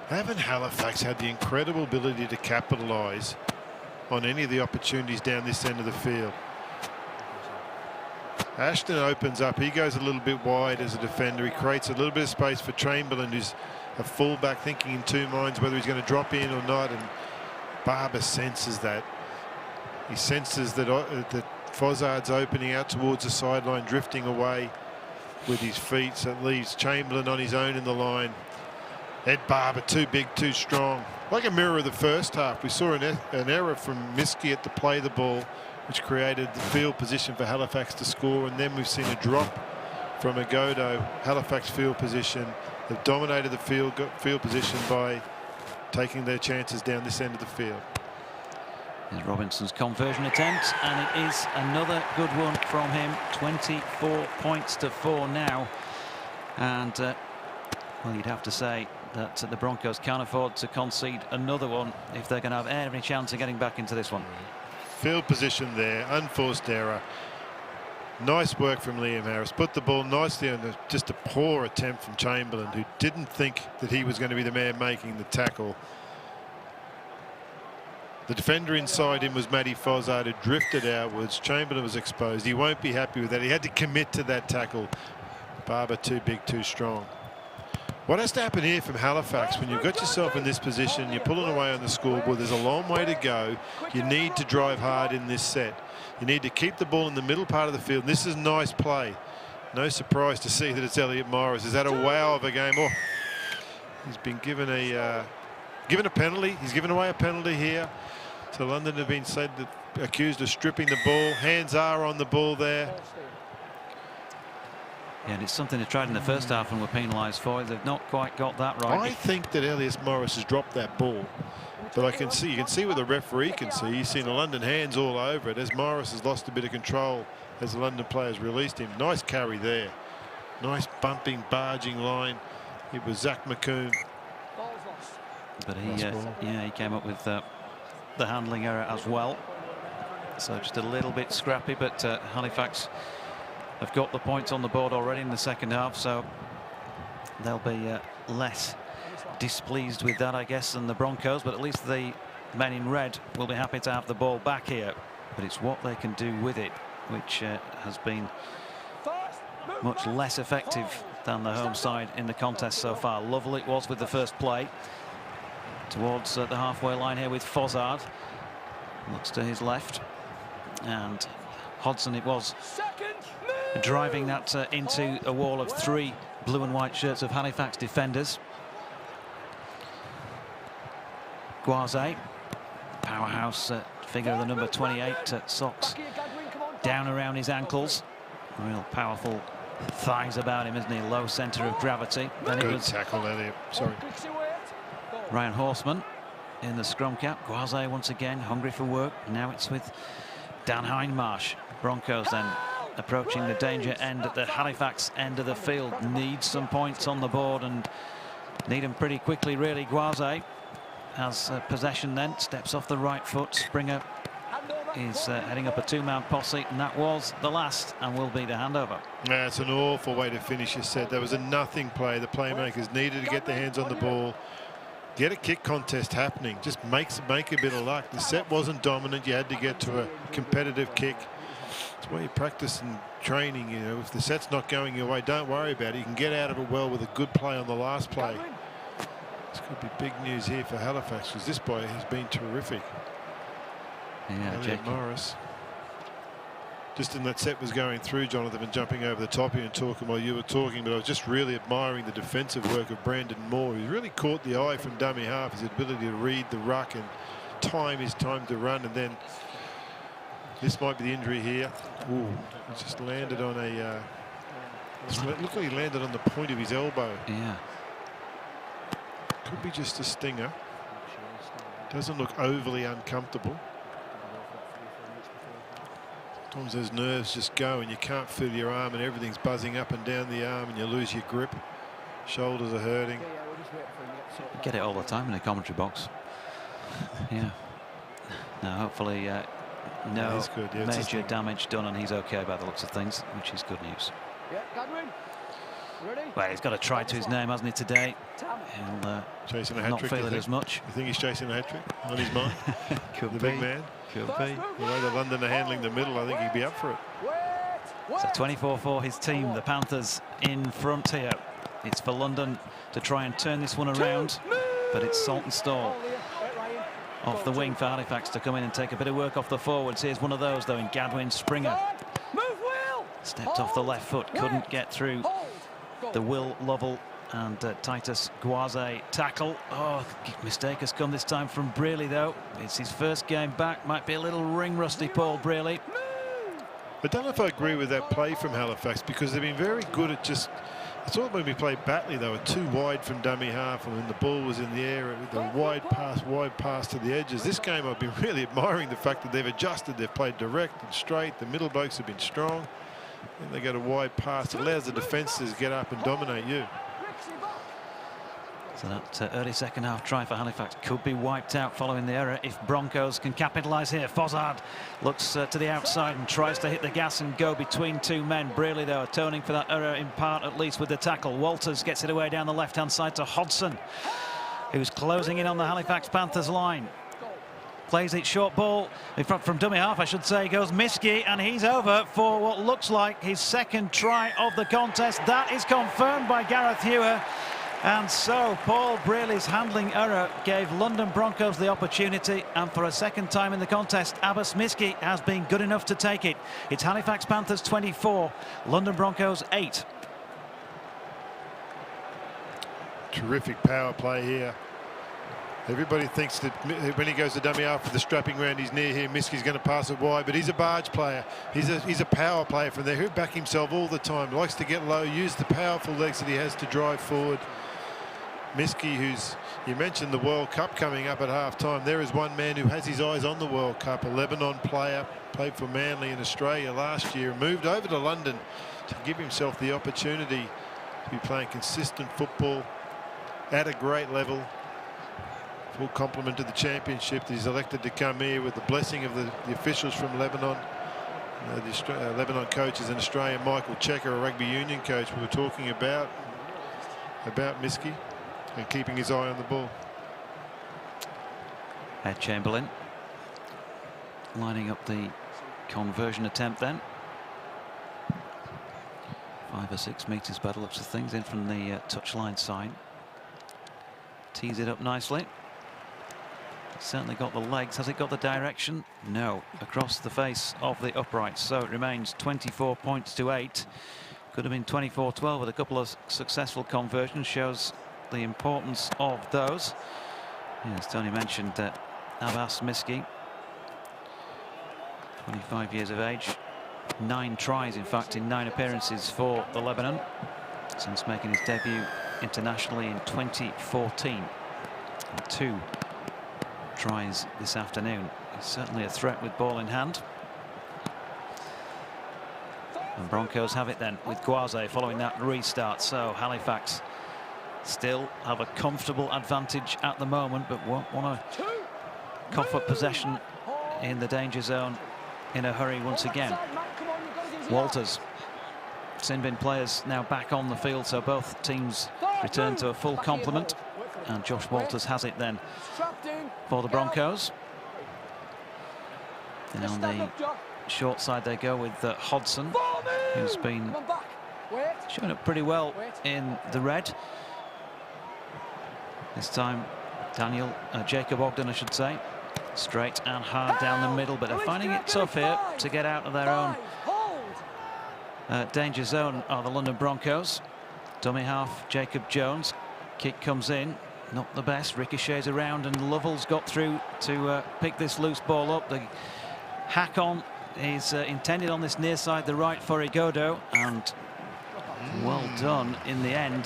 Haven't Halifax had the incredible ability to capitalise on any of the opportunities down this end of the field? Ashton opens up. He goes a little bit wide as a defender. He creates a little bit of space for Chamberlain, who's a fullback thinking in two minds whether he's going to drop in or not. And Barber senses that. He senses that Fozzard's opening out towards the sideline, drifting away with his feet. So it leaves Chamberlain on his own in the line. Ed Barber, too big, too strong. Like a mirror of the first half. We saw an error from Miski at the play the ball, which created the field position for Halifax to score, and then we've seen a drop from Agodo. Halifax field position. They've dominated the field position by taking their chances down this end of the field. There's Robinson's conversion attempt, and it is another good one from him. 24 points to 4 now. And, well, you'd have to say that the Broncos can't afford to concede another one if they're going to have any chance of getting back into this one. Field position there, unforced error. Nice work from Liam Harris. Put the ball nicely on just a poor attempt from Chamberlain, who didn't think that he was going to be the man making the tackle. The defender inside him was Matty Fozzard, who drifted outwards. Chamberlain was exposed. He won't be happy with that. He had to commit to that tackle. Barber too big, too strong. What has to happen here from Halifax, when you've got yourself in this position, you're pulling away on the scoreboard, there's a long way to go. You need to drive hard in this set. You need to keep the ball in the middle part of the field. This is nice play. No surprise to see that it's Elliot Morris. Is that a wow of a game? Oh, he's been given a penalty. He's given away a penalty here. So London have been accused of stripping the ball. Hands are on the ball there. Yeah, and it's something they tried in the first half and were penalised for. They've not quite got that right. I think that Elias Morris has dropped that ball, but you can see what the referee can see. He's seen the London hands all over it as Morris has lost a bit of control as the London players released him. Nice carry there. Nice bumping, barging line. It was Zach McCoom. But he came up with the handling error as well. So just a little bit scrappy, but Halifax have got the points on the board already in the second half, so they'll be less displeased with that, I guess, than the Broncos. But at least the men in red will be happy to have the ball back here. But it's what they can do with it, which has been much less effective than the home side in the contest so far. Lovell it was with the first play towards the halfway line here with Fozzard. Looks to his left, and Hodgson it was, driving that into a wall of 3 blue and white shirts of Halifax defenders. Guaze, powerhouse figure of the number 28, socks down around his ankles. Real powerful thighs about him, isn't he? Low centre of gravity. Then Good it was tackle, Elliot. Sorry. Ryan Horseman in the scrum cap. Guaze once again hungry for work. Now it's with Dan Hindmarsh. Broncos then approaching the danger end at the Halifax end of the field. Needs some points on the board and need them pretty quickly, really. Guaze has possession then, steps off the right foot. Springer is heading up a 2-man posse, and that was the last and will be the handover. Yeah, it's an awful way to finish your set. There was a nothing play. The playmakers needed to get their hands on the ball, get a kick contest happening, just make a bit of luck. The set wasn't dominant. You had to get to a competitive kick. It's where you practice and training. You know, if the set's not going your way, don't worry about it. You can get out of it well with a good play on the last play. This could be big news here for Halifax, because this boy has been terrific. Yeah, Elliot Morris. Just in that set was going through, Jonathan, and jumping over the top here and talking while you were talking, but I was just really admiring the defensive work of Brandon Moore. He really caught the eye from dummy half, his ability to read the ruck and time his time to run. And then this might be the injury here. Ooh, it just landed on a looked like he landed on the point of his elbow. Yeah, could be just a stinger. Doesn't look overly uncomfortable. Sometimes those nerves just go and you can't feel your arm and everything's buzzing up and down the arm and you lose your grip. Shoulders are hurting. Get it all the time in the commentary box. Yeah. Now hopefully no major damage done and he's okay by the looks of things, which is good news. Well, he's got a try to his name, hasn't he, today? He'll chasing a hat not trick, feel it as much. You think he's chasing a hat trick on his mind? Could the be. big man. Could be. The way the London are handling the middle, I think he'd be up for it. So 24 for his team. The Panthers in front here. It's for London to try and turn this one around, but it's Saltonstall off the wing for Halifax to come in and take a bit of work off the forwards. Here's one of those, though, in Gadwin. Springer stepped off the left foot, couldn't get through the Will Lovell and Titus Guaze tackle. Oh, mistake has come this time from Brearley, though. It's his first game back. Might be a little ring rusty, Paul Brearley. I don't know if I agree with that play from Halifax, because they've been very good at just... I thought when we played Batley, they were too wide from dummy half, and when the ball was in the air, the wide pass to the edges. This game, I've been really admiring the fact that they've adjusted. They've played direct and straight. The middle blokes have been strong. And they get a wide pass. It allows the defence to get up and dominate you. So that early second half try for Halifax could be wiped out following the error if Broncos can capitalise here. Fozzard looks to the outside and tries to hit the gas and go between two men. Brearley, though, atoning for that error in part, at least with the tackle. Walters gets it away down the left-hand side to Hodgson, who's closing in on the Halifax Panthers line. Plays it short ball in front from dummy half, I should say, goes Miskey, and he's over for what looks like his second try of the contest. That is confirmed by Gareth Hewer. And so Paul Brearley's handling error gave London Broncos the opportunity, and for a second time in the contest, Abbas Miskey has been good enough to take it. It's Halifax Panthers 24, London Broncos 8. Terrific power play here. Everybody thinks that when he goes to dummy half for the strapping round, he's near here. Miskey's going to pass it wide, but he's a barge player. He's a power player from there. He'll back himself all the time. Likes to get low, use the powerful legs that he has to drive forward. Miskey, who's, you mentioned the World Cup coming up at half-time. There is one man who has his eyes on the World Cup, a Lebanon player, played for Manly in Australia last year, moved over to London to give himself the opportunity to be playing consistent football at a great level. Full compliment to the championship that he's elected to come here with the blessing of the officials from Lebanon. The Lebanon coach is an Australian, Michael Checker, a rugby union coach we were talking about Miskey and keeping his eye on the ball. Ed Chamberlain lining up the conversion attempt then. 5 or 6 metres by the looks of things in from the touchline side. Tees it up nicely. Certainly got the legs. Has it got the direction? No. Across the face of the uprights. So it remains 24 points to 8. Could have been 24-12 with a couple of successful conversions. Shows the importance of those. As Tony mentioned, Abbas Miskey, 25 years of age. 9 tries, in fact, in 9 appearances for the Lebanon since making his debut internationally in 2014. And 2 tries this afternoon. He's certainly a threat with ball in hand. And Broncos have it then with Guaze following that restart. So Halifax still have a comfortable advantage at the moment, but won't want to cough up possession in the danger zone in a hurry once again. Walters, sin bin players now back on the field, so both teams return to a full complement. And Josh Walters has it then for the Broncos. And on the short side they go with Hodgson, who's been showing up pretty well in the red. This time Jacob Ogden, I should say, straight and hard down the middle, but they're finding it tough here to get out of their own danger zone are the London Broncos. Dummy half Jacob Jones, kick comes in, not the best, ricochets around, and Lovell's got through to pick this loose ball up. The hack on is intended on this near side, the right for Igodo, and well done in the end.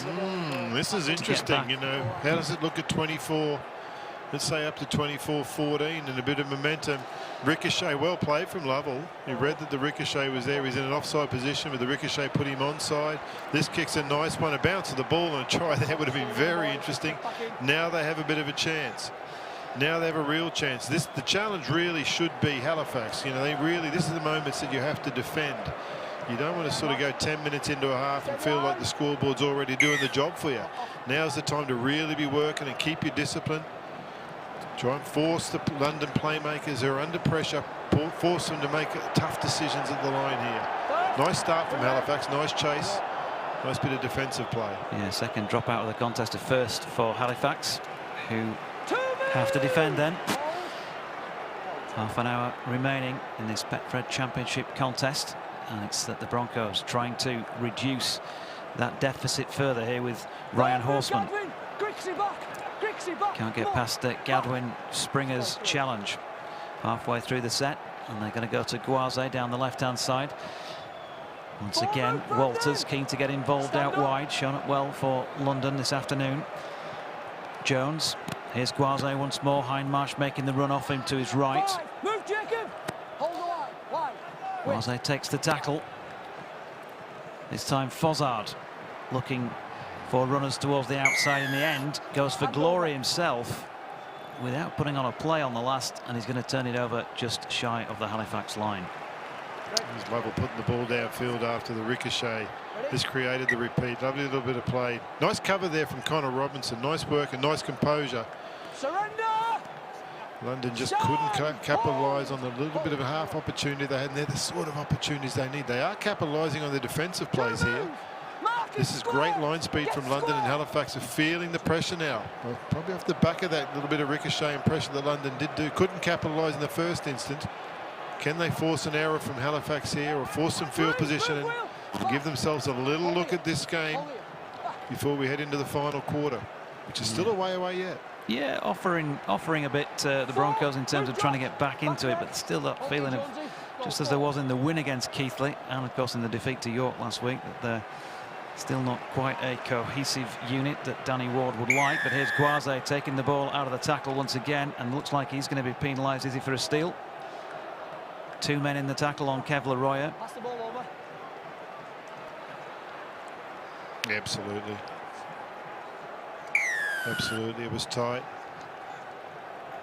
This is interesting, you know. How does it look at 24? Let's say up to 24-14 and a bit of momentum. Ricochet, well played from Lovell. He read that the ricochet was there. He's in an offside position, but the ricochet put him onside. This kick's a nice one. A bounce of the ball and a try there would have been very interesting. Now they have a bit of a chance. Now they have a real chance. The challenge really should be Halifax. You know, this is the moments that you have to defend. You don't want to sort of go 10 minutes into a half and feel like the scoreboard's already doing the job for you. Now's the time to really be working and keep your discipline. Try and force the London playmakers who are under pressure, force them to make tough decisions at the line here. Nice start from Halifax, nice chase, nice bit of defensive play. Yeah, second drop out of the contest, a first for Halifax, who have to defend then. Half an hour remaining in this Betfred Championship contest, and it's that the Broncos trying to reduce that deficit further here with Ryan Horseman. Can't get past Gadwin Springer's challenge. Halfway through the set, and they're going to go to Guaze down the left-hand side. Once again, Walters keen to get involved out wide, shown up well for London this afternoon. Jones, here's Guaze once more. Hindmarsh making the run off him to his right. Move, Jacob. Hold the line. Guaze takes the tackle. This time Fozzard looking 4 runners towards the outside in the end. Goes for glory himself without putting on a play on the last, and he's going to turn it over just shy of the Halifax line. He's Lovell putting the ball downfield after the ricochet. This created the repeat. Lovely little bit of play. Nice cover there from Connor Robinson. Nice work and nice composure. Surrender! London just couldn't capitalise on the little bit of a half opportunity they had, and they're the sort of opportunities they need. They are capitalising on the defensive plays here. This is great line speed from London, and Halifax are feeling the pressure now. Well, probably off the back of that little bit of ricochet and pressure that London did do. Couldn't capitalise in the first instance. Can they force an error from Halifax here, or force some field position and give themselves a little look at this game before we head into the final quarter, which is still a way away yet? Yeah, offering a bit the Broncos in terms of trying to get back into it, but still that feeling of, just as there was in the win against Keighley and of course in the defeat to York last week, that they're still not quite a cohesive unit that Danny Ward would like. But here's Guaze taking the ball out of the tackle once again, and looks like he's going to be penalised. Is he for a steal? 2 men in the tackle on Kev Leroyer. Pass the ball over. Absolutely. Absolutely, it was tight.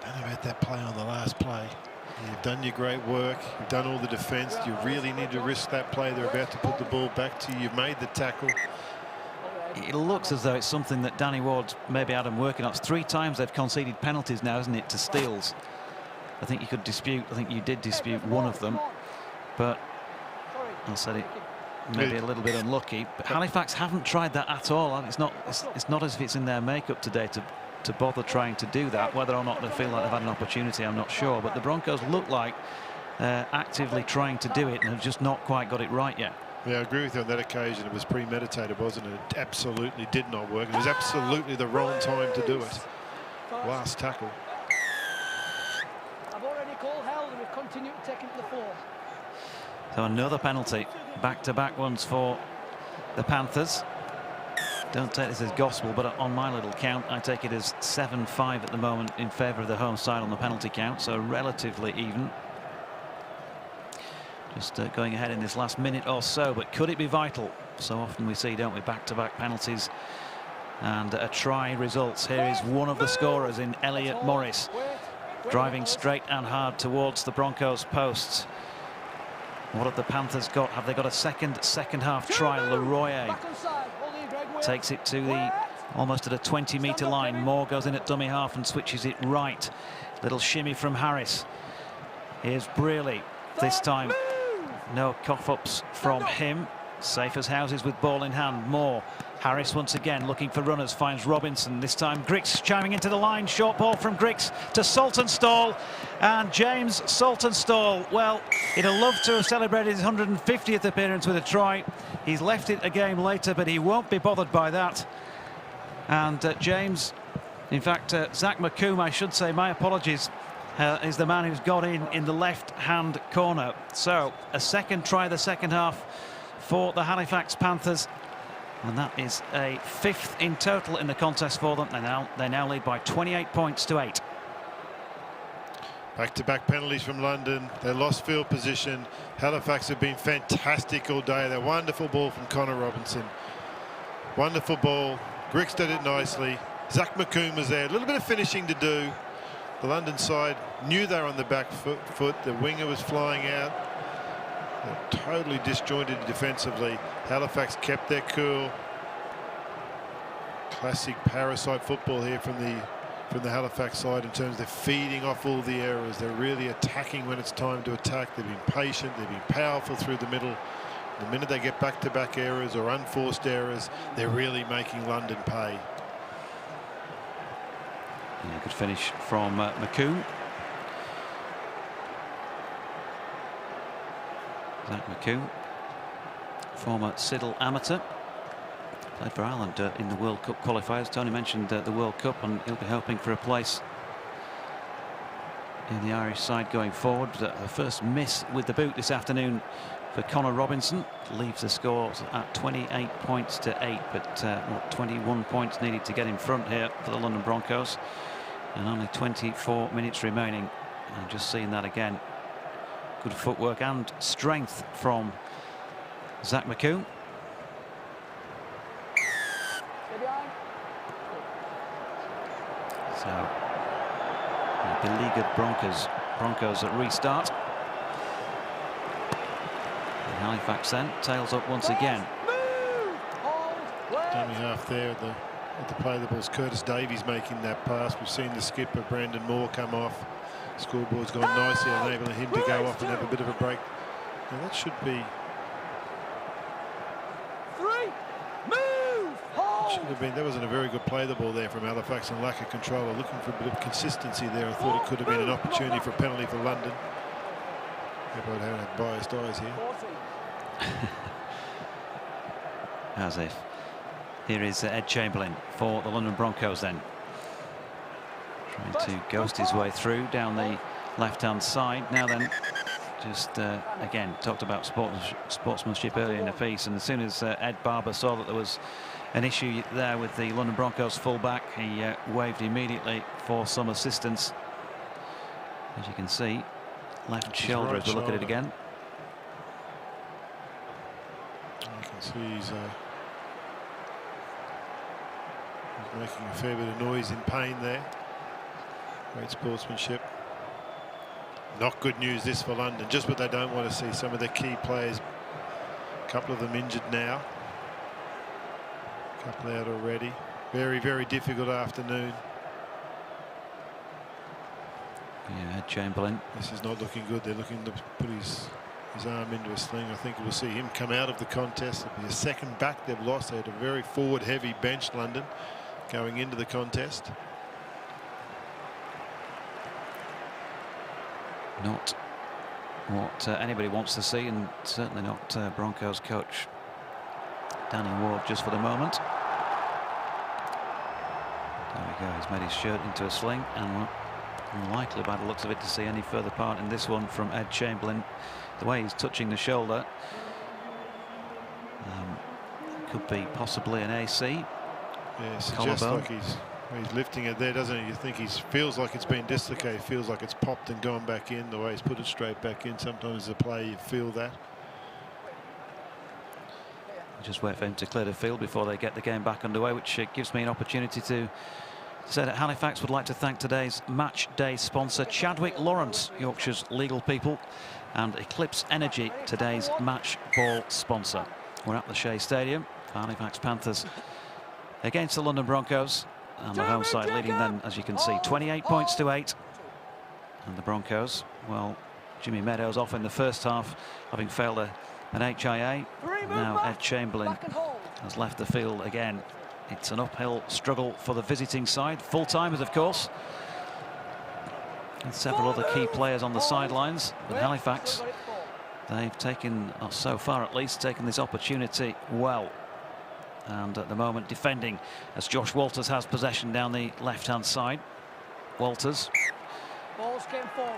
Don't know about that play on the last play. You've done your great work. You've done all the defence. You really need to risk that play. They're about to put the ball back to you. You've made the tackle. It looks as though it's something that Danny Ward's maybe had him working on. It's 3 times they've conceded penalties now, isn't it, to steals. I think you could dispute, I think you did dispute one of them, but I said it maybe a little bit unlucky. But Halifax haven't tried that at all. It's not as if it's in their makeup today to bother trying to do that. Whether or not they feel like they've had an opportunity, I'm not sure. But the Broncos look like actively trying to do it and have just not quite got it right yet. Yeah, I agree with you on that occasion. It was premeditated, wasn't it? It absolutely did not work. It was absolutely the wrong time to do it. Last tackle. I've already called held and we've continued to take him to the floor. So another penalty, back-to-back ones for the Panthers. Don't take this as gospel, but on my little count, I take it as 7-5 at the moment in favour of the home side on the penalty count, so relatively even. Just going ahead in this last minute or so, but could it be vital? So often we see, don't we, back-to-back penalties and a try results. Here is one of the scorers in Elliot Morris, driving straight and hard towards the Broncos' posts. What have the Panthers got? Have they got a second half try? Leroyer takes it to the almost at a 20-metre line. Moore goes in at dummy half and switches it right. Little shimmy from Harris. Here's Brearley. This time no cough-ups from him. Safe as houses with ball in hand. Moore. Harris once again looking for runners, finds Robinson. This time Griggs chiming into the line. Short ball from Griggs to Saltonstall. And James Saltonstall, well, he'd have loved to have celebrated his 150th appearance with a try. He's left it a game later, but he won't be bothered by that. And James, in fact, Zach McComb, I should say, my apologies, is the man who's got in the left-hand corner. So a second try the second half for the Halifax Panthers. And that is a 5th in total in the contest for them. They now lead by 28 points to 8. Back-to-back penalties from London. They lost field position. Halifax have been fantastic all day. That wonderful ball from Connor Robinson. Wonderful ball. Griggs did it nicely. Zach McComb was there. A little bit of finishing to do. The London side knew they were on the back foot. The winger was flying out. They're totally disjointed defensively. Halifax kept their cool. Classic parasite football here from the Halifax side in terms of they're feeding off all the errors. They're really attacking when it's time to attack. They've been patient. They've been powerful through the middle. The minute they get back-to-back errors or unforced errors, they're really making London pay. Yeah, good finish from McComb. Zach McComb, former Siddle amateur, played for Ireland in the World Cup qualifiers. Tony mentioned the World Cup, and he'll be hoping for a place in the Irish side going forward. The first miss with the boot this afternoon for Connor Robinson leaves the score at 28 points to 8, but 21 points needed to get in front here for the London Broncos, and only 24 minutes remaining. And just seeing that again. Good footwork and strength from Zach McComb. So the beleaguered Broncos at restart. And Halifax then tails up once again. Dummy half there at the play of the ball's Curtis Davies making that pass. We've seen the skipper Brandon Moore come off. Scoreboard's gone nicely, enabling him to go off and have a bit of a break. Now that should be. Should have been. That wasn't a very good play of the ball there from Halifax and lack of control. Looking for a bit of consistency there. I thought it could have been an opportunity for a penalty for London. Everyone had biased eyes here. As if. Here is Ed Chamberlain for the London Broncos then. Trying to ghost his way through down the left-hand side. Now then, just again, talked about sportsmanship earlier in the piece, and as soon as Ed Barber saw that there was an issue there with the London Broncos fullback, he waved immediately for some assistance. As you can see, left shoulder as we look at it again. You can see he's making a fair bit of noise in pain there. Great sportsmanship. Not good news this for London. Just what they don't want to see. Some of their key players, a couple of them injured now. A couple out already. Very, very difficult afternoon. Yeah, Ed Chamberlain. This is not looking good. They're looking to put his arm into a sling. I think we'll see him come out of the contest. It'll be a second back they've lost. They had a very forward heavy bench, London, going into the contest. Not what anybody wants to see, and certainly not Broncos coach Danny Ward just for the moment. There we go, he's made his shirt into a sling, and unlikely by the looks of it to see any further part in this one from Ed Chamberlain. The way he's touching the shoulder, could be possibly an AC. Yeah, suggests like he's lifting it there, doesn't he? You think he feels like it's been dislocated, feels like it's popped and gone back in. The way he's put it straight back in, sometimes as a player you feel that. Just wait for him to clear the field before they get the game back underway, which gives me an opportunity to say that Halifax would like to thank today's match day sponsor, Chadwick Lawrence, Yorkshire's legal people, and Eclipse Energy, today's match ball sponsor. We're at the Shay Stadium. Halifax Panthers against the London Broncos, and the home side leading then, as you can see, 28 points to 8. And the Broncos, well, Jimmy Meadows off in the first half, having failed an HIA. Now Ed Chamberlain has left the field again. It's an uphill struggle for the visiting side. Full-timers, of course. And several other key players on the sidelines. But Halifax, they've taken, or so far at least, taken this opportunity well. And at the moment defending as Josh Walters has possession down the left-hand side. Walters. Balls came forward.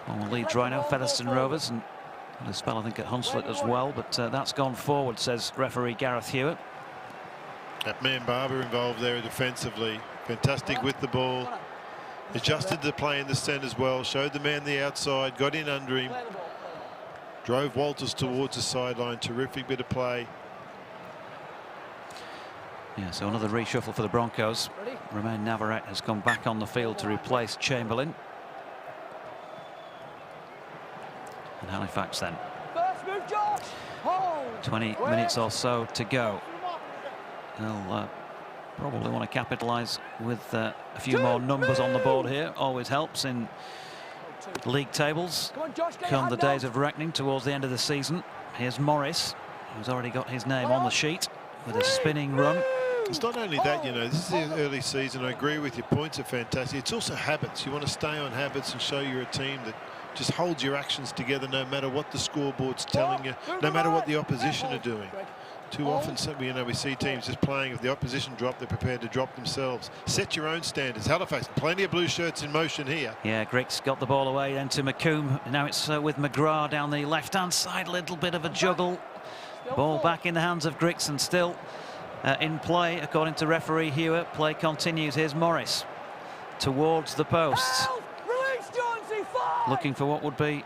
On Leeds Rhino, Featherstone Rovers, and a spell I think at Hunslet as well, but that's gone forward, says referee Gareth Hewitt. That man Barber involved there defensively. Fantastic with the ball. Adjusted the play in the centre as well. Showed the man the outside. Got in under him. Drove Walters towards the sideline. Terrific bit of play. Yeah, so another reshuffle for the Broncos. Romain Navarrete has come back on the field to replace Chamberlain. And Halifax then. 20 minutes or so to go. They'll probably want to capitalise with a few more numbers on the board here. Always helps in league tables. Come the days of reckoning towards the end of the season. Here's Morris, who's already got his name on the sheet with a spinning run. It's not only that, you know, this is the early season. I agree with you. Points are fantastic. It's also habits. You want to stay on habits and show you're a team that just holds your actions together no matter what the scoreboard's telling you, no matter what the opposition are doing. Too often, you know, we see teams just playing. If the opposition drop, they're prepared to drop themselves. Set your own standards. Halifax, plenty of blue shirts in motion here. Yeah, Griggs got the ball away then to McComb. Now it's with McGrath down the left-hand side. A little bit of a juggle. Ball back in the hands of Griggs and still in play, according to referee Hewitt. Play continues. Here's Morris towards the posts. Looking for what would be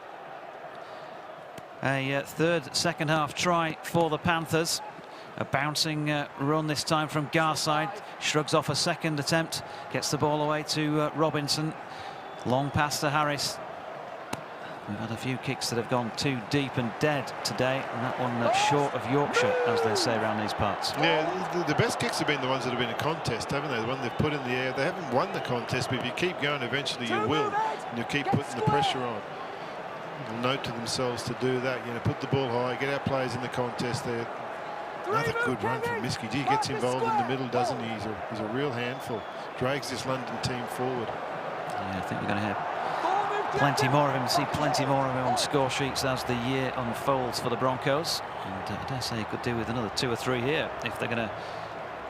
a third second half try for the Panthers. A bouncing run this time from Garside. Shrugs off a second attempt. Gets the ball away to Robinson. Long pass to Harris. We've had a few kicks that have gone too deep and dead today, and that one short of Yorkshire, as they say around these parts. Yeah, the best kicks have been the ones that have been a contest, haven't they? The one they've put in the air. They haven't won the contest, but if you keep going, eventually you will. And you'll keep putting the pressure on. They'll note to themselves to do that. You know, put the ball high, get our players in the contest there. Another good run from Miski. He gets involved in the middle, doesn't he? He's a real handful. Drags this London team forward. Yeah, I think we're going to have plenty more of him, see plenty more of him on score sheets as the year unfolds for the Broncos. And I dare say he could do with another 2 or 3 here if they're going to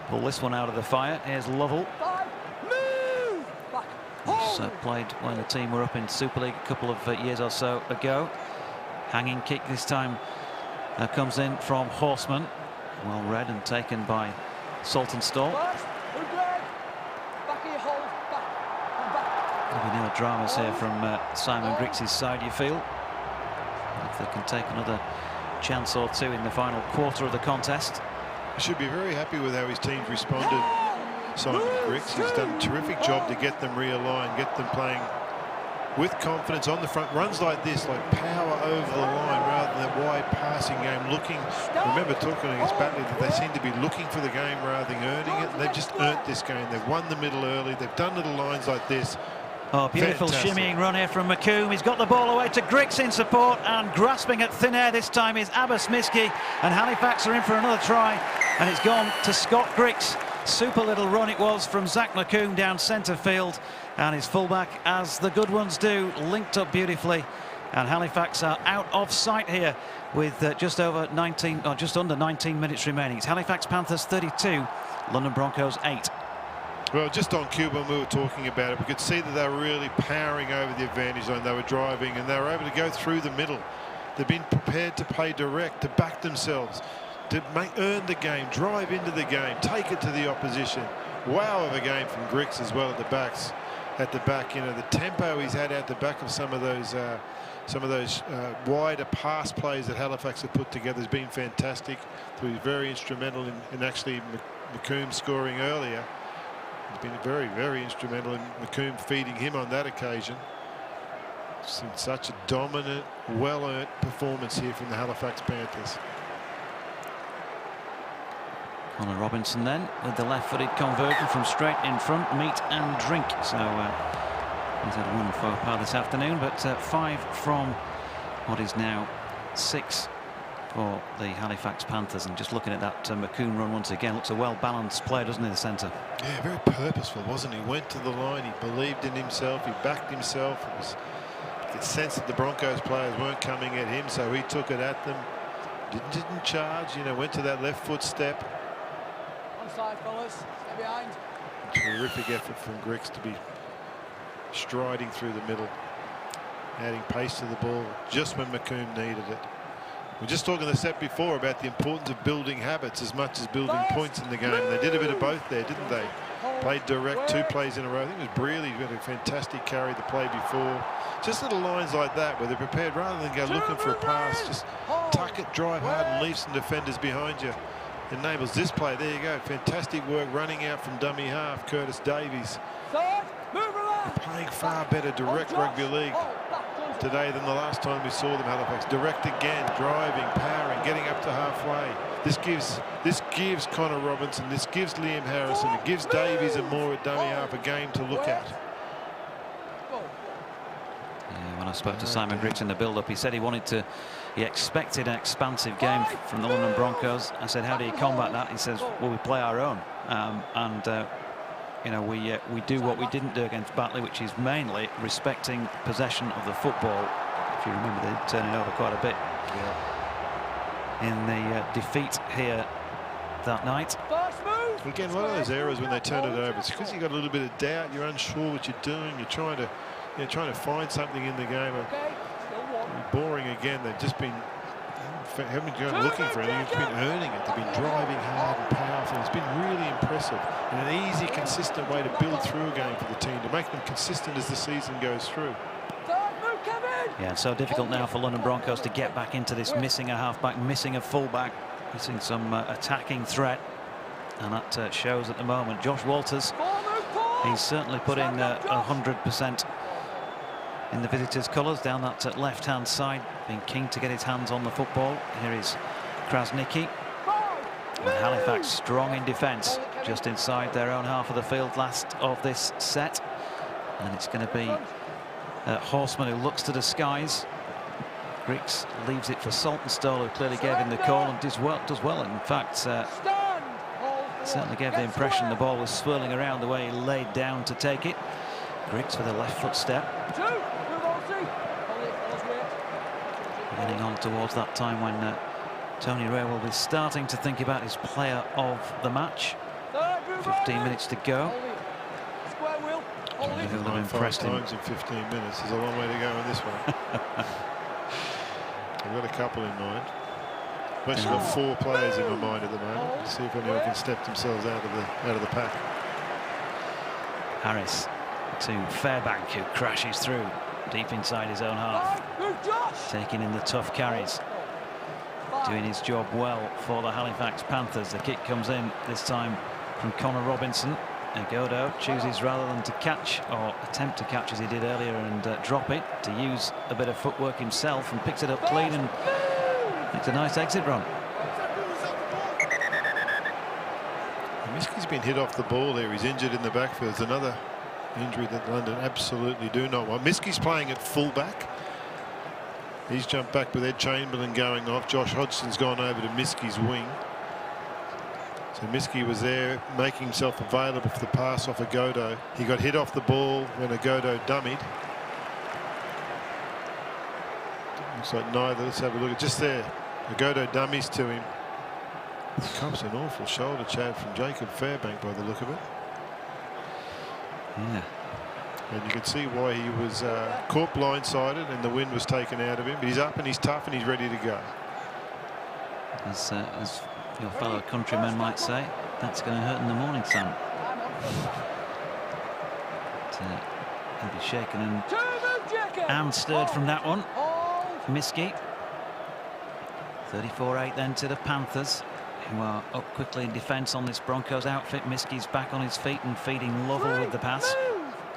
pull this one out of the fire. Here's Lovell. He's played when the team were up in Super League a couple of years or so ago. Hanging kick this time comes in from Horseman. Well read and taken by Saltonstall. There'll be no dramas here from Simon Griggs' side, you feel. If they can take another chance or two in the final quarter of the contest. He should be very happy with how his team's responded, Simon Griggs. He's done a terrific job to get them realigned, get them playing with confidence on the front. Runs like this, like power over the line rather than that wide passing game. Looking, remember talking against Batley that they seem to be looking for the game rather than earning it. And they've just earned this game. They've won the middle early. They've done little lines like this. Oh, beautiful Fantastic. shimmying run here from McComb. He's got the ball away to Griggs in support, and grasping at thin air this time is Abbas Miski, and Halifax are in for another try, and it's gone to Scott Griggs. Super little run it was from Zach McComb down centre field, and his fullback, as the good ones do, linked up beautifully, and Halifax are out of sight here with just under 19 minutes remaining. It's Halifax Panthers 32, London Broncos 8. Well, just on Cuba, when we were talking about it, we could see that they were really powering over the advantage line. They were driving, and they were able to go through the middle. They've been prepared to play direct, to back themselves, to earn the game, drive into the game, take it to the opposition. Wow of a game from Griggs as well at the backs. At the back, you know, the tempo he's had out the back of some of those wider pass plays that Halifax have put together has been fantastic. So he's very instrumental in actually McComb scoring earlier. He's been very, very instrumental in McComb feeding him on that occasion. Seen such a dominant, well-earned performance here from the Halifax Panthers. Connor Robinson then with the left-footed conversion from straight in front, meat and drink. So he's had one faux pas this afternoon, but 5 from what is now 6 for the Halifax Panthers. And just looking at that McComb run once again, looks a well-balanced play, doesn't he, the centre? Yeah, very purposeful, wasn't he? Went to the line, he believed in himself, he backed himself. You could sense that the Broncos players weren't coming at him, so he took it at them. Didn't charge, you know, went to that left foot step. Onside, fellas, stay behind. Terrific effort from Griggs to be striding through the middle, adding pace to the ball just when McComb needed it. We're just talking the set before about the importance of building habits as much as building points in the game. They did a bit of both there, didn't they? Played direct 2 plays in a row. I think it was Brearley who had a fantastic carry the play before. Just little lines like that where they're prepared rather than go looking for a pass. Just tuck it, drive hard and leave some defenders behind you. Enables this play. There you go. Fantastic work running out from dummy half Curtis Davies. They're playing far better direct rugby league today than the last time we saw them, Halifax. Direct again, driving, powering, getting up to halfway. This gives Connor Robinson, this gives Liam Harrison, it gives Davies and Moore at dummy half a game to look at. Yeah, when I spoke to Simon Griggs in the build-up, he said he expected an expansive game from the London Broncos. I said, how do you combat that? He says, well, we play our own, you know, we do what we didn't do against Batley, which is mainly respecting possession of the football. If you remember, they turned it over quite a bit in the defeat here that night. Again, one of those errors when they turn it over, it's because you've got a little bit of doubt, you're unsure what you're doing, you're trying to find something in the game. Boring again. They've just been haven't gone looking for anything, it's been earning it. They've been driving hard and powerful. It's been really impressive and an easy, consistent way to build through a game for the team, to make them consistent as the season goes through. Yeah, so difficult now for London Broncos to get back into this, missing a halfback, missing a fullback. missing some attacking threat, and that shows at the moment. Josh Walters, he's certainly putting 100% in the visitors' colours down that left-hand side, being keen to get his hands on the football. Here is Krasnicki. And Halifax strong in defence, just inside their own half of the field, last of this set. And it's going to be Horseman who looks to the skies. Griggs leaves it for Saltonstall, who clearly gave him the call and does well. In fact, certainly gave the impression the ball was swirling around the way he laid down to take it. Griggs with a left foot step. Getting on towards that time when Tony Ray will be starting to think about his player of the match. 15 minutes to go. Who will impress him times in 15 minutes. There's a long way to go in this one. I've got a couple in mind. I've actually got 4 players in my mind at the moment. Let's see if anyone can step themselves out of the pack. Harris to Fairbank, who crashes through deep inside his own half, taking in the tough carries, doing his job well for the Halifax Panthers. The kick comes in this time from Connor Robinson. Agodo chooses, rather than to catch or attempt to catch as he did earlier and drop it, to use a bit of footwork himself, and picks it up clean and makes a nice exit run. Miski's been hit off the ball there. He's injured in the backfield. It's another injury that London absolutely do not want. Miski's playing at fullback. He's jumped back with Ed Chamberlain going off. Josh Hodgson's gone over to Miski's wing. So Miski was there making himself available for the pass off Agodo. He got hit off the ball when Agodo dummied. Looks like neither. Let's have a look at just there. Agodo dummies to him. Comes an awful shoulder chad from Jacob Fairbank by the look of it. Yeah. And you can see why he was caught blindsided and the wind was taken out of him. But he's up and he's tough and he's ready to go. As your fellow countrymen might say, that's going to hurt in the morning sun. He'll be shaken and stirred from that one. Miski. 34-8 then to the Panthers, who are up quickly in defence on this Broncos outfit. Miski's back on his feet and feeding Lovell with the pass.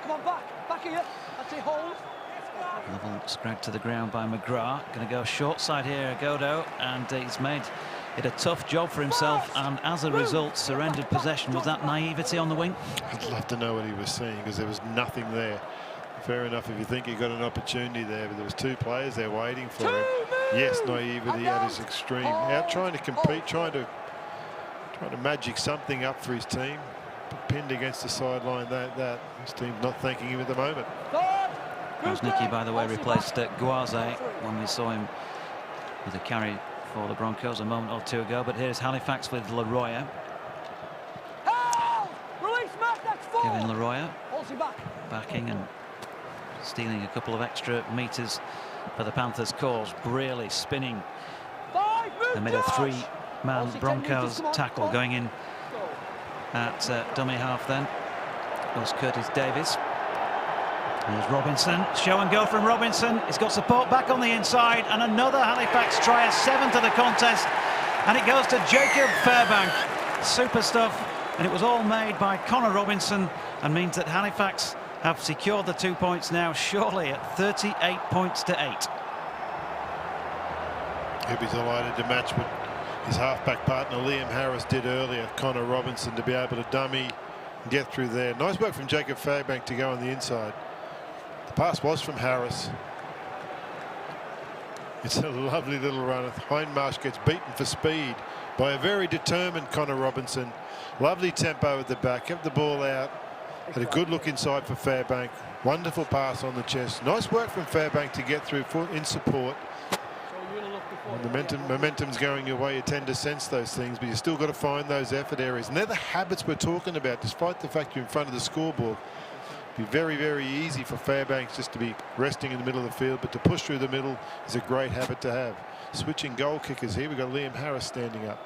Come on, back here. That's it, hold. Lovell scragged to the ground by McGrath. Going to go short side here, Agodo, and he's made it a tough job for himself, and as a result surrendered possession. Was that naivety on the wing? I'd love to know what he was seeing, because there was nothing there. Fair enough if you think he got an opportunity there, but there was 2 players there waiting for him. Yes, naivety at his extreme. Out trying to compete, trying to magic something up for his team. Pinned against the sideline. That his team's not thanking him at the moment. Krasnicki, by the way, replaced Guaze when we saw him with a carry for the Broncos a moment or 2 ago. But here's Halifax with Leroya. Kevin Leroya backing and stealing a couple of extra metres for the Panthers' cause. Brearley spinning amid a 3-man Broncos tackle. Going in at dummy half then was Curtis Davis. Here's Robinson. Show and go from Robinson. He's got support back on the inside, and another Halifax try, a 7th of the contest, and it goes to Jacob Fairbank. Super stuff, and it was all made by Connor Robinson, and means that Halifax have secured the 2 points now, surely at 38 points to 8. He'll be delighted to match what his halfback partner Liam Harris did earlier. Connor Robinson to be able to dummy and get through there. Nice work from Jacob Fairbank to go on the inside. The pass was from Harris. It's a lovely little run. Hindmarsh gets beaten for speed by a very determined Connor Robinson. Lovely tempo at the back, kept the ball out. Had a good look inside for Fairbank. Wonderful pass on the chest. Nice work from Fairbank to get through in support. When momentum's going your way, you tend to sense those things, but you still got to find those effort areas. And they're the habits we're talking about, despite the fact you're in front of the scoreboard. It'd be very, very easy for Fairbanks just to be resting in the middle of the field, but to push through the middle is a great habit to have. Switching goal kickers here. We've got Liam Harris standing up.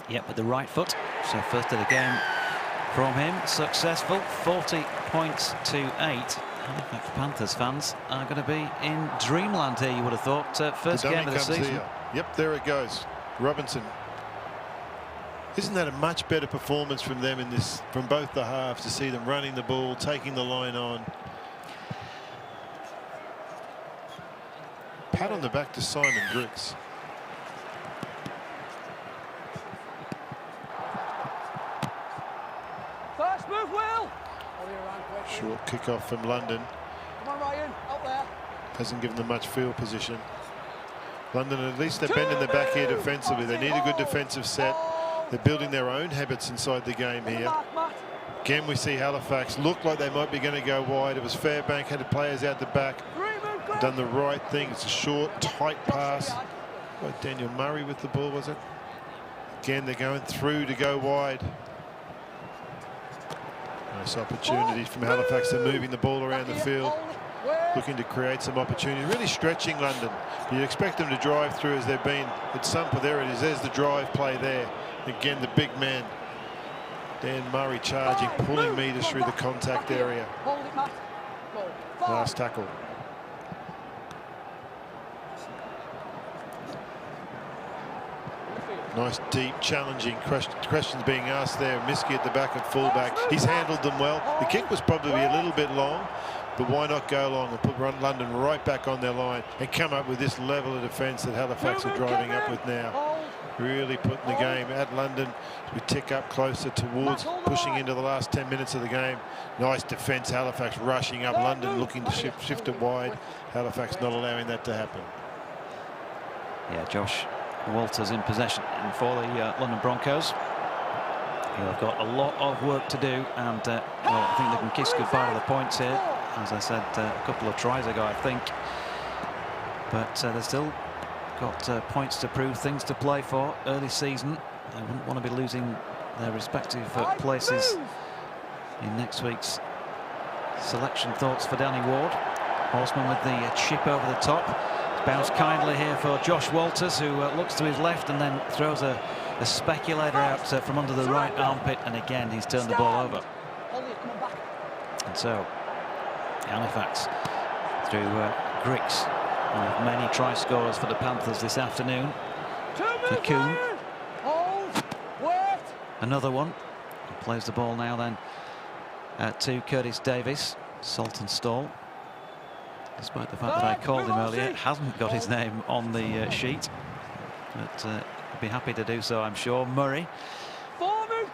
Yep, with the right foot. So first of the game from him, successful. 40 points to 8. Halifax Panthers fans are going to be in dreamland here, you would have thought. First game of the season. Here. Yep, there it goes. Robinson. Isn't that a much better performance from them in this, from both the halves, to see them running the ball, taking the line on? Pat on the back to Simon Griggs. First move, Will. Short kickoff from London. Come on, Ryan, up there. Hasn't given them much field position. London, at least they're bending the back here defensively. They need a good defensive set. They're building their own habits inside the game here. Again, we see Halifax look like they might be going to go wide. It was Fairbank, had the players out the back. Done the right thing. It's a short, tight pass. By Daniel Murray with the ball, was it? Again, they're going through to go wide. Nice opportunity from Halifax. They're moving the ball around the field, looking to create some opportunity. Really stretching London. You'd expect them to drive through as they've been at Sumper. There it is. There's the drive play there. Again, the big man, Dan Murray, charging, pulling meters through the contact area. Last tackle. Nice, deep, challenging questions being asked there. Miski at the back at fullback. He's handled them well. The kick was probably a little bit long, but why not go long and put London right back on their line and come up with this level of defence that Halifax are driving up with now. Really putting the game at London as we tick up closer towards pushing into the last 10 minutes of the game. Nice defence, Halifax rushing up, London looking to shift it wide. Halifax not allowing that to happen. Yeah, Josh Walters in possession for the London Broncos. They've got a lot of work to do, and well, I think they can kiss goodbye to the points here. As I said a couple of tries ago, I think. But they've still got points to prove, things to play for early season. They wouldn't want to be losing their respective places in next week's selection. Thoughts for Danny Ward. Horseman with the chip over the top. Bounced kindly here for Josh Walters, who looks to his left and then throws a speculator out from under the right armpit, and again he's turned the ball over. And so Halifax through Griggs, one of many try scorers for the Panthers this afternoon. McCoom, another one. He plays the ball now then to Curtis Davis. Saltonstall, despite the fact that I called him earlier, hasn't got his name on the sheet, but he'd be happy to do so, I'm sure. Murray,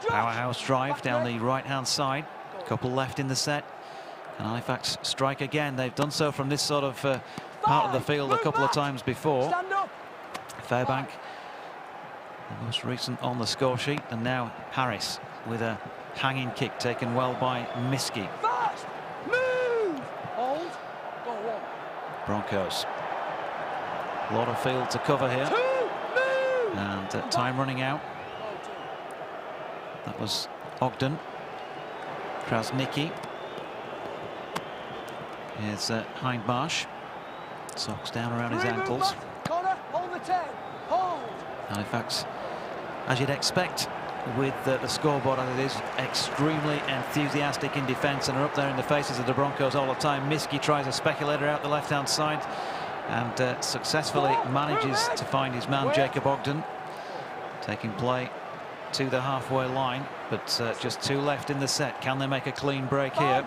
powerhouse drive down the right-hand side. A couple left in the set. And Halifax strike again. They've done so from this sort of part of the field a couple of times before. Fairbank, the most recent on the score sheet, and now Harris with a hanging kick taken well by Miski. Broncos, a lot of field to cover here, and time running out. That was Ogden. Krasnicki. Here's Hindmarsh. Socks down around his ankles. Halifax, as you'd expect with the scoreboard as it is, extremely enthusiastic in defence and are up there in the faces of the Broncos all the time. Miski tries a speculator out the left-hand side and successfully manages to find his man Jacob Ogden, taking play to the halfway line, but just two left in the set. Can they make a clean break here?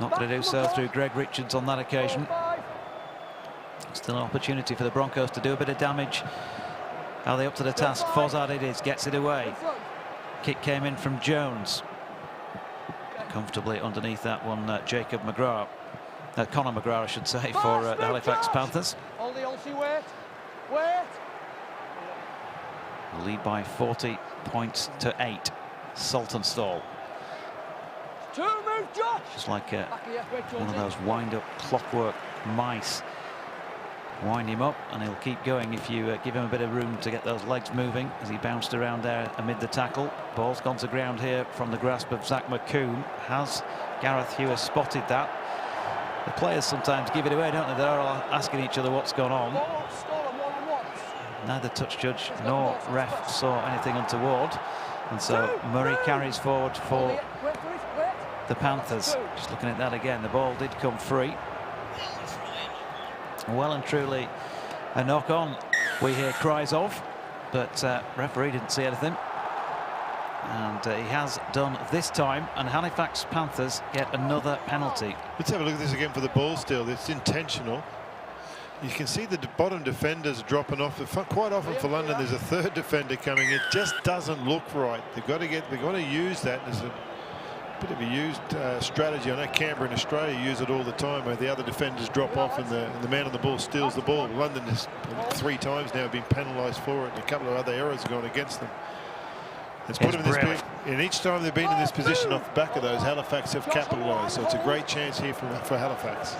Not going to do so through Greg Richards on that occasion. Still an opportunity for the Broncos to do a bit of damage. Are they up to the task? Fozzard it is, gets it away. Kick came in from Jones. Comfortably underneath that one, Jacob McGrath. Conor McGrath, I should say, for the Halifax Panthers. Lead by 40 points to 8. Saltonstall. Just like one of those wind-up clockwork mice. Wind him up and he'll keep going if you give him a bit of room to get those legs moving, as he bounced around there amid the tackle. Ball's gone to ground here from the grasp of Zach McCoom. Has Gareth Hughes spotted that? The players sometimes give it away, don't they? They're all asking each other what's gone on. Neither touch judge nor ref saw anything untoward, and so Murray carries forward for the Panthers. Just looking at that again, the ball did come free. Well and truly a knock on, we hear cries of. but referee didn't see anything. And he has done this time, and Halifax Panthers get another penalty. Let's have a look at this again for the ball steal. It's intentional. You can see the bottom defenders dropping off. Quite often for London, there's a third defender coming. It just doesn't look right. They've got to use that as a bit of a used strategy. I know Canberra in Australia use it all the time, where the other defenders drop off and the man on the ball steals the ball. London has 3 times now been penalised for it, and a couple of other errors have gone against them. It's put them in this, and each time they've been in this position off the back of those, Halifax have capitalised. So it's a great chance here for Halifax.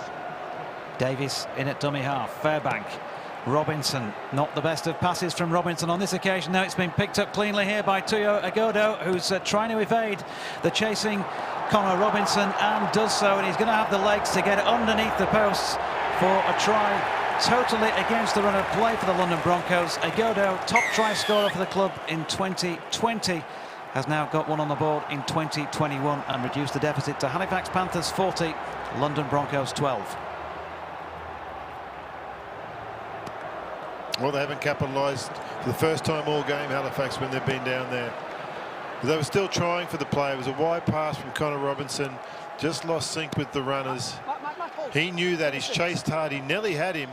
Davies in at dummy half. Fairbank. Robinson. Not the best of passes from Robinson on this occasion. Now it's been picked up cleanly here by Tuyo Agodo, who's trying to evade the chasing Connor Robinson, and does so. And he's going to have the legs to get underneath the posts for a try totally against the run of play for the London Broncos. Agodo, top try scorer for the club in 2020, has now got one on the board in 2021 and reduced the deficit to Halifax Panthers 40, London Broncos 12. Well, they haven't capitalised for the first time all game, Halifax, when they've been down there. But they were still trying for the play. It was a wide pass from Connor Robinson. Just lost sync with the runners. He knew that. He's chased hard. He nearly had him.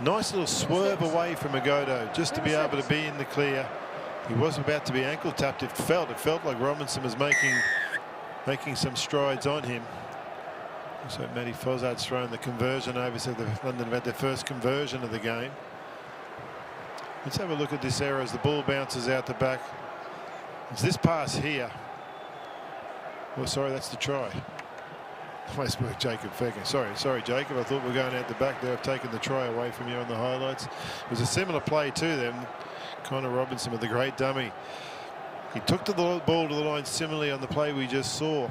Nice little swerve away from Agodo just to be able to be in the clear. He was about to be ankle tapped. It felt like Robinson was making some strides on him. So Matty Fozzard's thrown the conversion over. So London have had their first conversion of the game. Let's have a look at this error as the ball bounces out the back. It's this pass here. Oh, sorry, that's the try. Nice work, Jacob Fecker. Sorry, Jacob. I thought we were going out the back there. I've taken the try away from you on the highlights. It was a similar play to them. Connor Robinson with the great dummy. He took the ball to the line similarly on the play we just saw.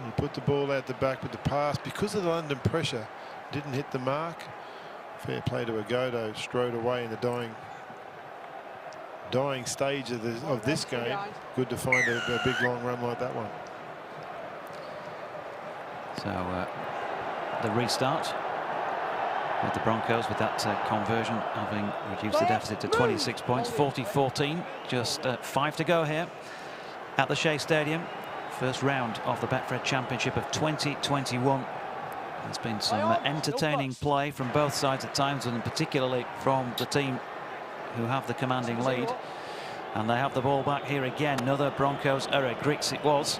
He put the ball out the back, but the pass, because of the London pressure, didn't hit the mark. Fair play to Agodo, strode away in the dying stage of this game. Good to find a big long run like that one. So the restart with the Broncos, with that conversion having reduced the deficit to 26 points, 40-14, just 5 to go here at the Shay Stadium. First round of the Betfred Championship of 2021. There's been some entertaining play from both sides at times, and particularly from the team who have the commanding lead. And they have the ball back here again. Another Broncos error. Griggs it was,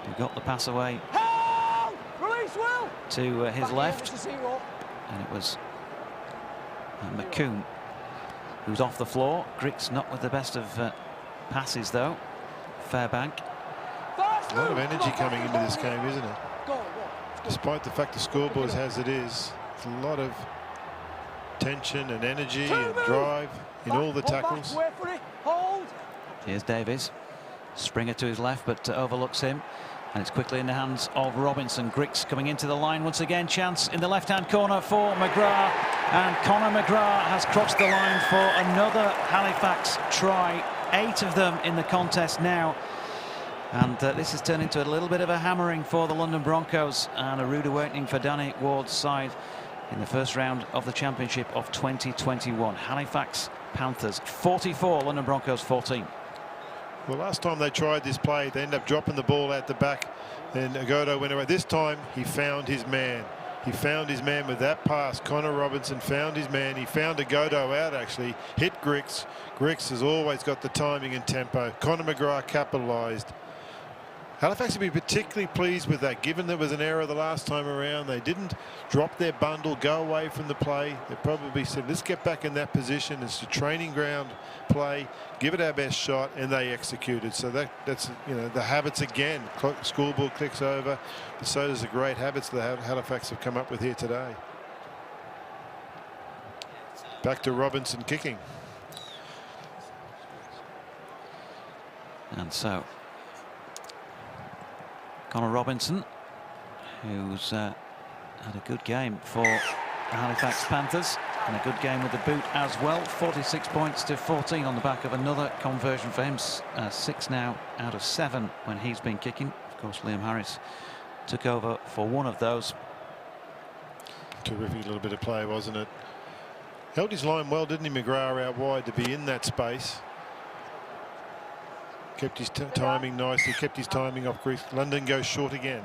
who got the pass away to his left, and it was McCoom who's off the floor. Griggs not with the best of passes though. Fairbank. A lot of energy coming into this game, isn't it? Despite the fact the scoreboard as it is, it's a lot of tension and energy and drive in all the tackles. Here's Davies. Springer to his left, but overlooks him. And it's quickly in the hands of Robinson. Griggs coming into the line once again. Chance in the left-hand corner for McGrath. And Connor McGrath has crossed the line for another Halifax try. 8 of them in the contest now. And this has turned into a little bit of a hammering for the London Broncos, and a rude awakening for Danny Ward's side in the first round of the Championship of 2021. Halifax Panthers 44, London Broncos 14. Well, last time they tried this play, they ended up dropping the ball out the back. Then Agodo went away. This time, he found his man. He found his man with that pass. Connor Robinson found his man. He found Agodo out, actually. Hit Griggs. Griggs has always got the timing and tempo. Connor McGrath capitalised. Halifax would be particularly pleased with that, given there was an error the last time around. They didn't drop their bundle, go away from the play. They probably said, let's get back in that position. It's a training ground play, give it our best shot, and they executed. So that's, you know, the habits again. Scoreboard clicks over, but so does the great habits that Halifax have come up with here today. Back to Robinson kicking. And so Connor Robinson, who's had a good game for the Halifax Panthers, and a good game with the boot as well. 46 points to 14 on the back of another conversion for him. 6 now out of 7 when he's been kicking. Of course, Liam Harris took over for one of those. Terrific little bit of play, wasn't it? Held his line well, didn't he, McGrath, out wide to be in that space. Kept his timing nicely, kept his timing off Griggs. London goes short again.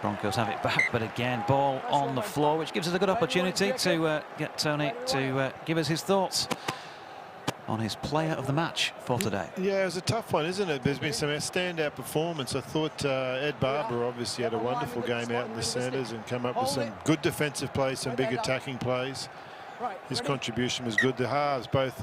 Broncos have it back, but again, ball on the floor, which gives us a good opportunity to get Tony to give us his thoughts on his player of the match for today. Yeah, it was a tough one, isn't it? There's been some standout performance. I thought Ed Barber obviously had a wonderful game out in the centres and come up with some good defensive plays, some big attacking plays. His contribution was good. The halves, both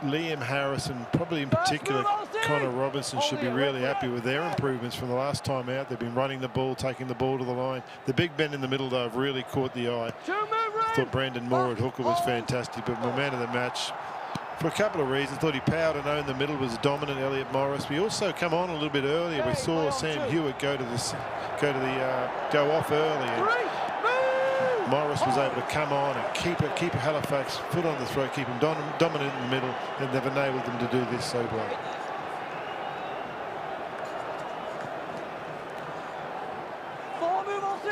Liam Harris and probably in particular Connor Robinson should be really happy with their improvements from the last time out. They've been running the ball, taking the ball to the line. The big men in the middle, though, have really caught the eye. I thought Brandon Moore at hooker was fantastic, but my man of the match, for a couple of reasons, thought he powered and owned the middle, was dominant. Elliot Morris. We also come on a little bit earlier. We saw Sam Hewitt go off early. And Morris was able to come on and keep Halifax foot on the throat, keep him dominant in the middle, and they've enabled them to do this so well.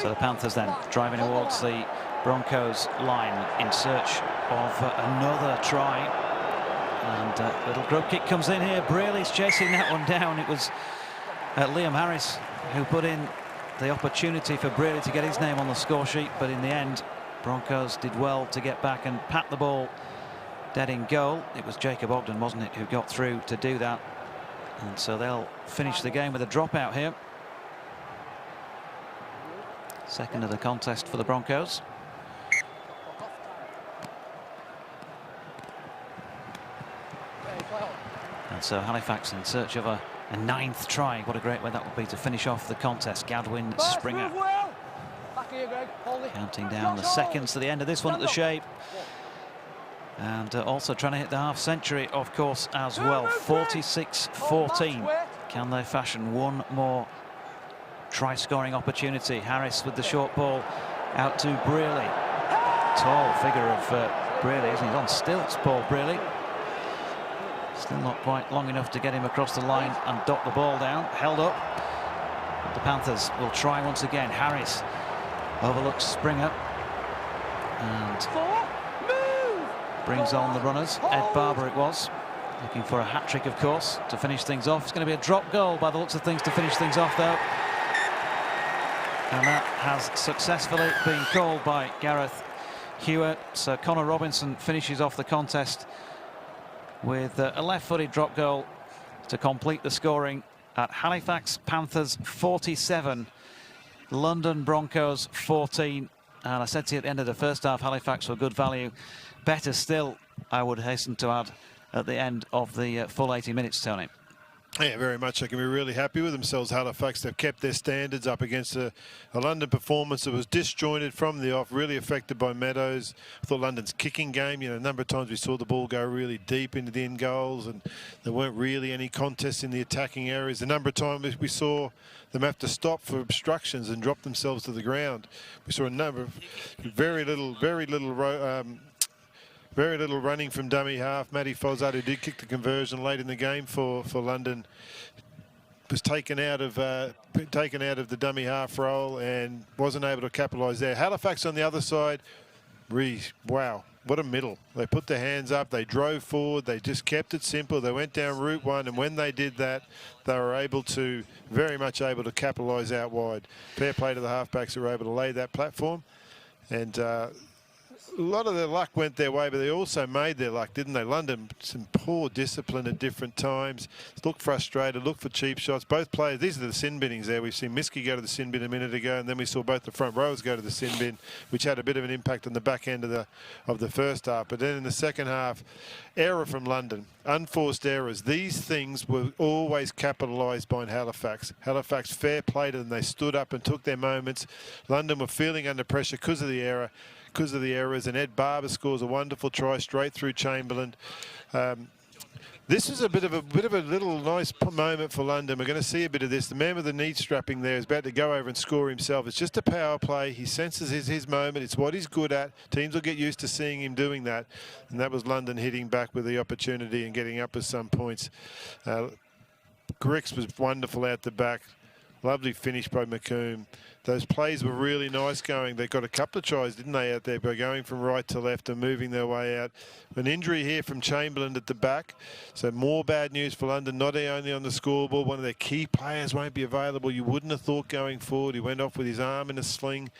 So the Panthers then driving towards the Broncos line in search of another try. And little grub kick comes in here. Braley's chasing that one down. It was Liam Harris who put in the opportunity for Braley to get his name on the score sheet, but in the end Broncos did well to get back and pat the ball dead in goal. It was Jacob Ogden, wasn't it, who got through to do that, and so they'll finish the game with a dropout here. Second of the contest for the Broncos. And so Halifax in search of a ninth try. What a great way that would be to finish off the contest. Gadwin Springer counting down the seconds to the end of this one at the Shay. And also trying to hit the half century, of course, as well. 46-14. Can they fashion one more try-scoring opportunity? Harris with the short ball out to Braley. Tall figure of Braley, isn't he? He's on stilts, Paul Braley. Still not quite long enough to get him across the line and dot the ball down. Held up. But the Panthers will try once again. Harris overlooks Springer and brings on the runners. Ed Barber it was, looking for a hat-trick, of course, to finish things off. It's going to be a drop goal by the looks of things to finish things off, though. And that has successfully been called by Gareth Hewitt. So Connor Robinson finishes off the contest with a left-footed drop goal to complete the scoring at Halifax Panthers 47, London Broncos 14. And I said to you at the end of the first half, Halifax were good value. Better still, I would hasten to add, at the end of the full 80 minutes, Tony. Yeah, very much. They can be really happy with themselves, Halifax. They've kept their standards up against a London performance that was disjointed from the off, really affected by Meadows. I thought London's kicking game, a number of times we saw the ball go really deep into the end goals, and there weren't really any contests in the attacking areas. A number of times we saw them have to stop for obstructions and drop themselves to the ground. We saw a number of very little running from dummy half. Matty Fozzard, who did kick the conversion late in the game for London, was taken out of the dummy half role and wasn't able to capitalise there. Halifax on the other side, wow, what a middle. They put their hands up, they drove forward, they just kept it simple. They went down route one, and when they did that, they were very much able to capitalise out wide. Fair play to the halfbacks who were able to lay that platform. And a lot of their luck went their way, but they also made their luck, didn't they? London, some poor discipline at different times. Looked frustrated, looked for cheap shots. Both players, these are the sin binnings there. We've seen Miskey go to the sin bin a minute ago, and then we saw both the front rowers go to the sin bin, which had a bit of an impact on the back end of the first half. But then in the second half, error from London, unforced errors. These things were always capitalised by Halifax. Halifax fair play to them. They stood up and took their moments. London were feeling under pressure because of the errors, and Ed Barber scores a wonderful try straight through Chamberlain. This is a bit of a little nice moment for London. We're going to see a bit of this. The man with the knee strapping there is about to go over and score himself. It's just a power play. He senses his moment. It's what he's good at. Teams will get used to seeing him doing that. And that was London hitting back with the opportunity and getting up with some points. Griggs was wonderful out the back. Lovely finish by McComb. Those plays were really nice going. They got a couple of tries, didn't they, out there, by going from right to left and moving their way out. An injury here from Chamberlain at the back. So more bad news for London, not only on the scoreboard. One of their key players won't be available. You wouldn't have thought going forward. He went off with his arm in a sling,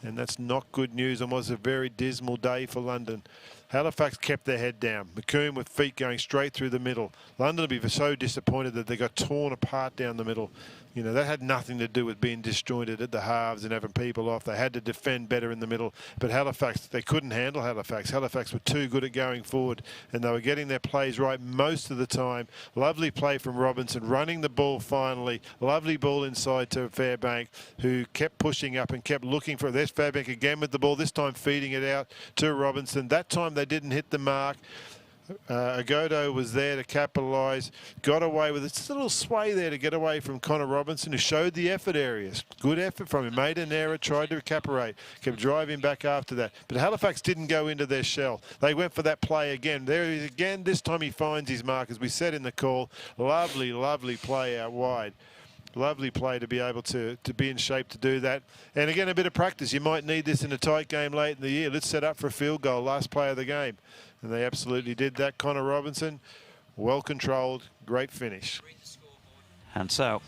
and that's not good news and was a very dismal day for London. Halifax kept their head down. McComb with feet going straight through the middle. London will be so disappointed that they got torn apart down the middle. You know, that had nothing to do with being disjointed at the halves and having people off. They had to defend better in the middle. But Halifax, they couldn't handle Halifax. Halifax were too good at going forward, and they were getting their plays right most of the time. Lovely play from Robinson, running the ball finally. Lovely ball inside to Fairbank, who kept pushing up and kept looking for it. There's Fairbank again with the ball, this time feeding it out to Robinson. That time they didn't hit the mark. Agodo was there to capitalise, got away with it. Just a little sway there to get away from Connor Robinson, who showed the effort areas. Good effort from him, made an error, tried to recuperate, kept driving back after that. But Halifax didn't go into their shell. They went for that play again. There he is again. This time he finds his mark, as we said in the call. Lovely, lovely play out wide. Lovely play to be able to be in shape to do that. And again, a bit of practice. You might need this in a tight game late in the year. Let's set up for a field goal, last play of the game. And they absolutely did that. Connor Robinson, well controlled, great finish. And so,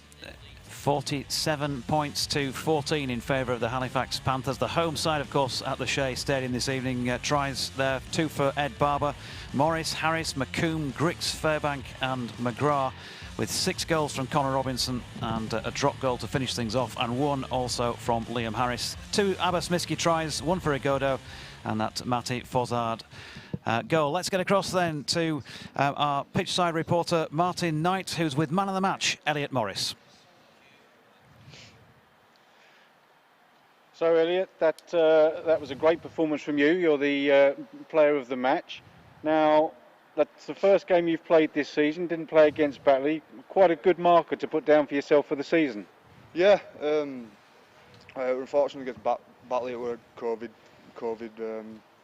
47 points to 14 in favour of the Halifax Panthers. The home side, of course, at the Shay Stadium this evening. Tries there, 2 for Ed Barber, Morris, Harris, McComb, Grix, Fairbank and McGrath, with 6 goals from Connor Robinson and a drop goal to finish things off, and 1 also from Liam Harris. 2 Abbas-Miski tries, 1 for Agodo, and that Matty Fozzard goal. Let's get across then to our pitch side reporter Martin Knight, who's with man of the match Elliot Morris. So Elliot, that was a great performance from you. You're the player of the match. Now, that's the first game you've played this season. Didn't play against Batley. Quite a good marker to put down for yourself for the season. Yeah, unfortunately against Batley it were COVID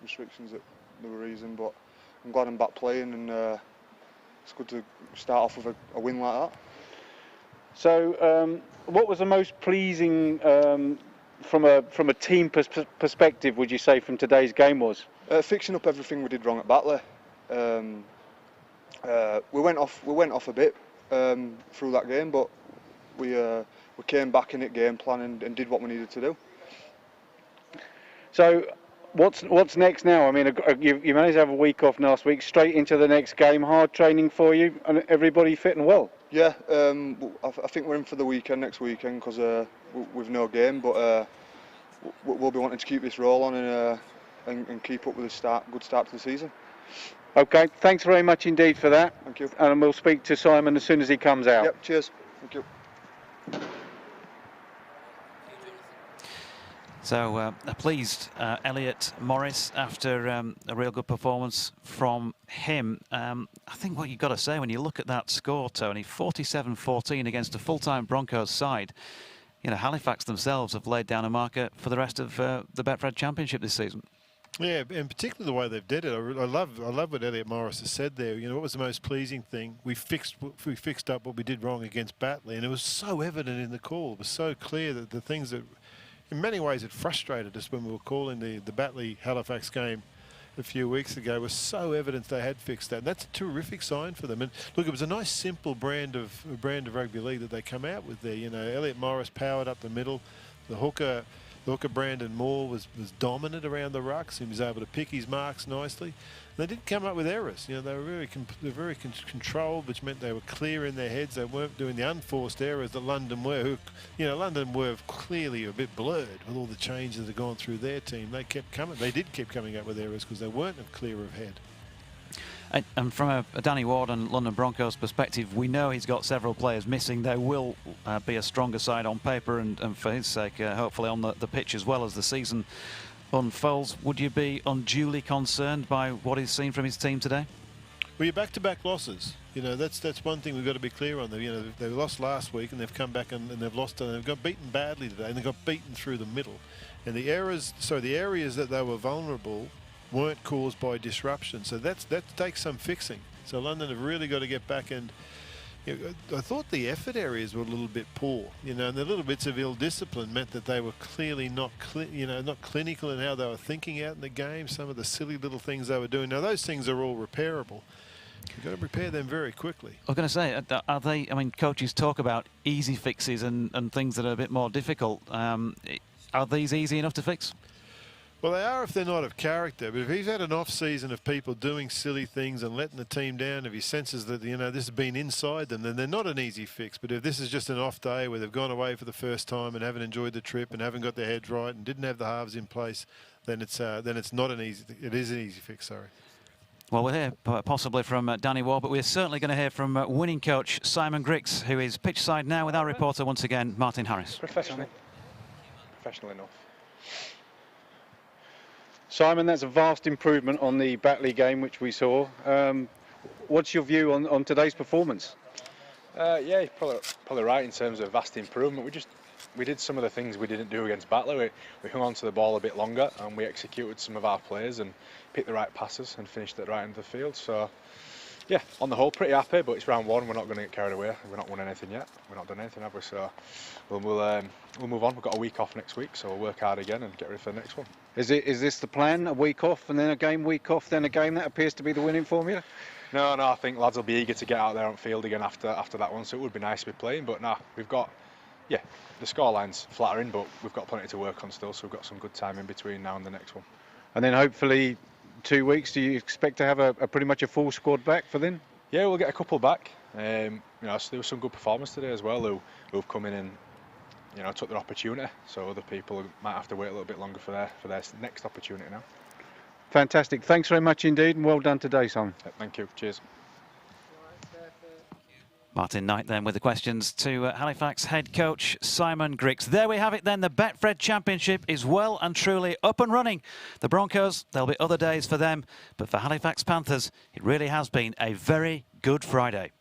restrictions that the reason, but I'm glad I'm back playing, and it's good to start off with a win like that. So, what was the most pleasing from a team perspective, would you say, from today's game was? Fixing up everything we did wrong at Batley. We went off a bit through that game, but we came back in it game plan and did what we needed to do. So, what's next now? I mean, you managed to have a week off last week, straight into the next game. Hard training for you, and everybody fit and well. Yeah, I think we're in for the weekend next weekend because we've no game, but we'll be wanting to keep this roll on and keep up with a good start to the season. Okay, thanks very much indeed for that. Thank you. And we'll speak to Simon as soon as he comes out. Yep, cheers. Thank you. So a pleased Elliot Morris after a real good performance from him. I think what you've got to say when you look at that score, Tony, 47-14 against a full-time Broncos side. You know, Halifax themselves have laid down a marker for the rest of the Betfred Championship this season. Yeah, and particularly the way they've did it. I love what Elliot Morris has said there. You know, what was the most pleasing thing? We fixed up what we did wrong against Batley, and it was so evident in the call. It was so clear that the things that, in many ways, it frustrated us when we were calling the Batley-Halifax game a few weeks ago, was so evident they had fixed that. And that's a terrific sign for them. And look, it was a nice, simple brand of rugby league that they come out with there. You know, Elliot Morris powered up the middle. The hooker Brandon Moore was dominant around the rucks. He was able to pick his marks nicely. And they didn't come up with errors. You know, they were very controlled, which meant they were clear in their heads. They weren't doing the unforced errors that London were. Who, you know, London were clearly a bit blurred with all the changes that had gone through their team. They kept coming. They did keep coming up with errors because they weren't clear of head. And from a Danny Ward and London Broncos perspective, we know he's got several players missing. There will be a stronger side on paper and for his sake, hopefully on the pitch as well as the season unfolds. Would you be unduly concerned by what he's seen from his team today? Well, your back-to-back losses. You know, that's one thing we've got to be clear on. You know, they lost last week and they've come back and they've lost and they've got beaten badly today and they got beaten through the middle. And the areas that they were vulnerable weren't caused by disruption. So that takes some fixing. So London have really got to get back and I thought the effort areas were a little bit poor, and the little bits of ill discipline meant that they were clearly not clinical in how they were thinking out in the game. Some of the silly little things they were doing. Now those things are all repairable. You've got to repair them very quickly. I was going to say, are they? I mean, coaches talk about easy fixes and things that are a bit more difficult. Are these easy enough to fix? Well, they are if they're not of character. But if he's had an off-season of people doing silly things and letting the team down, if he senses that, this has been inside them, then they're not an easy fix. But if this is just an off day where they've gone away for the first time and haven't enjoyed the trip and haven't got their heads right and didn't have the halves in place, then it's not an easy. It is an easy fix. Sorry. Well, we'll hear possibly from Danny Ward, but we're certainly going to hear from winning coach Simon Griggs, who is pitch side now with our reporter once again, Martin Harris. Professional enough. Simon, that's a vast improvement on the Batley game which we saw. What's your view on today's performance? Yeah, you're probably right in terms of vast improvement. We did some of the things we didn't do against Batley. We hung on to the ball a bit longer and we executed some of our plays and picked the right passes and finished it right into the field. So, yeah, on the whole, pretty happy, but it's round one. We're not going to get carried away. We've not won anything yet. We've not done anything, have we? So we'll move on. We've got a week off next week, so we'll work hard again and get ready for the next one. Is this the plan? A week off and then a game, week off, then a game? That appears to be the winning formula? No, I think lads will be eager to get out there on field again after that one, so it would be nice to be playing. But we've got, the scoreline's flattering, but we've got plenty to work on still, so we've got some good time in between now and the next one. And then hopefully 2 weeks, do you expect to have a pretty much a full squad back for then? Yeah, we'll get a couple back. So there was some good performance today as well who've come in and took their opportunity. So other people might have to wait a little bit longer for their next opportunity now. Fantastic. Thanks very much indeed, and well done today, Simon. Thank you. Cheers. Martin Knight then with the questions to Halifax head coach Simon Griggs. There we have it then. The Betfred Championship is well and truly up and running. The Broncos, there'll be other days for them, but for Halifax Panthers, it really has been a very good Friday.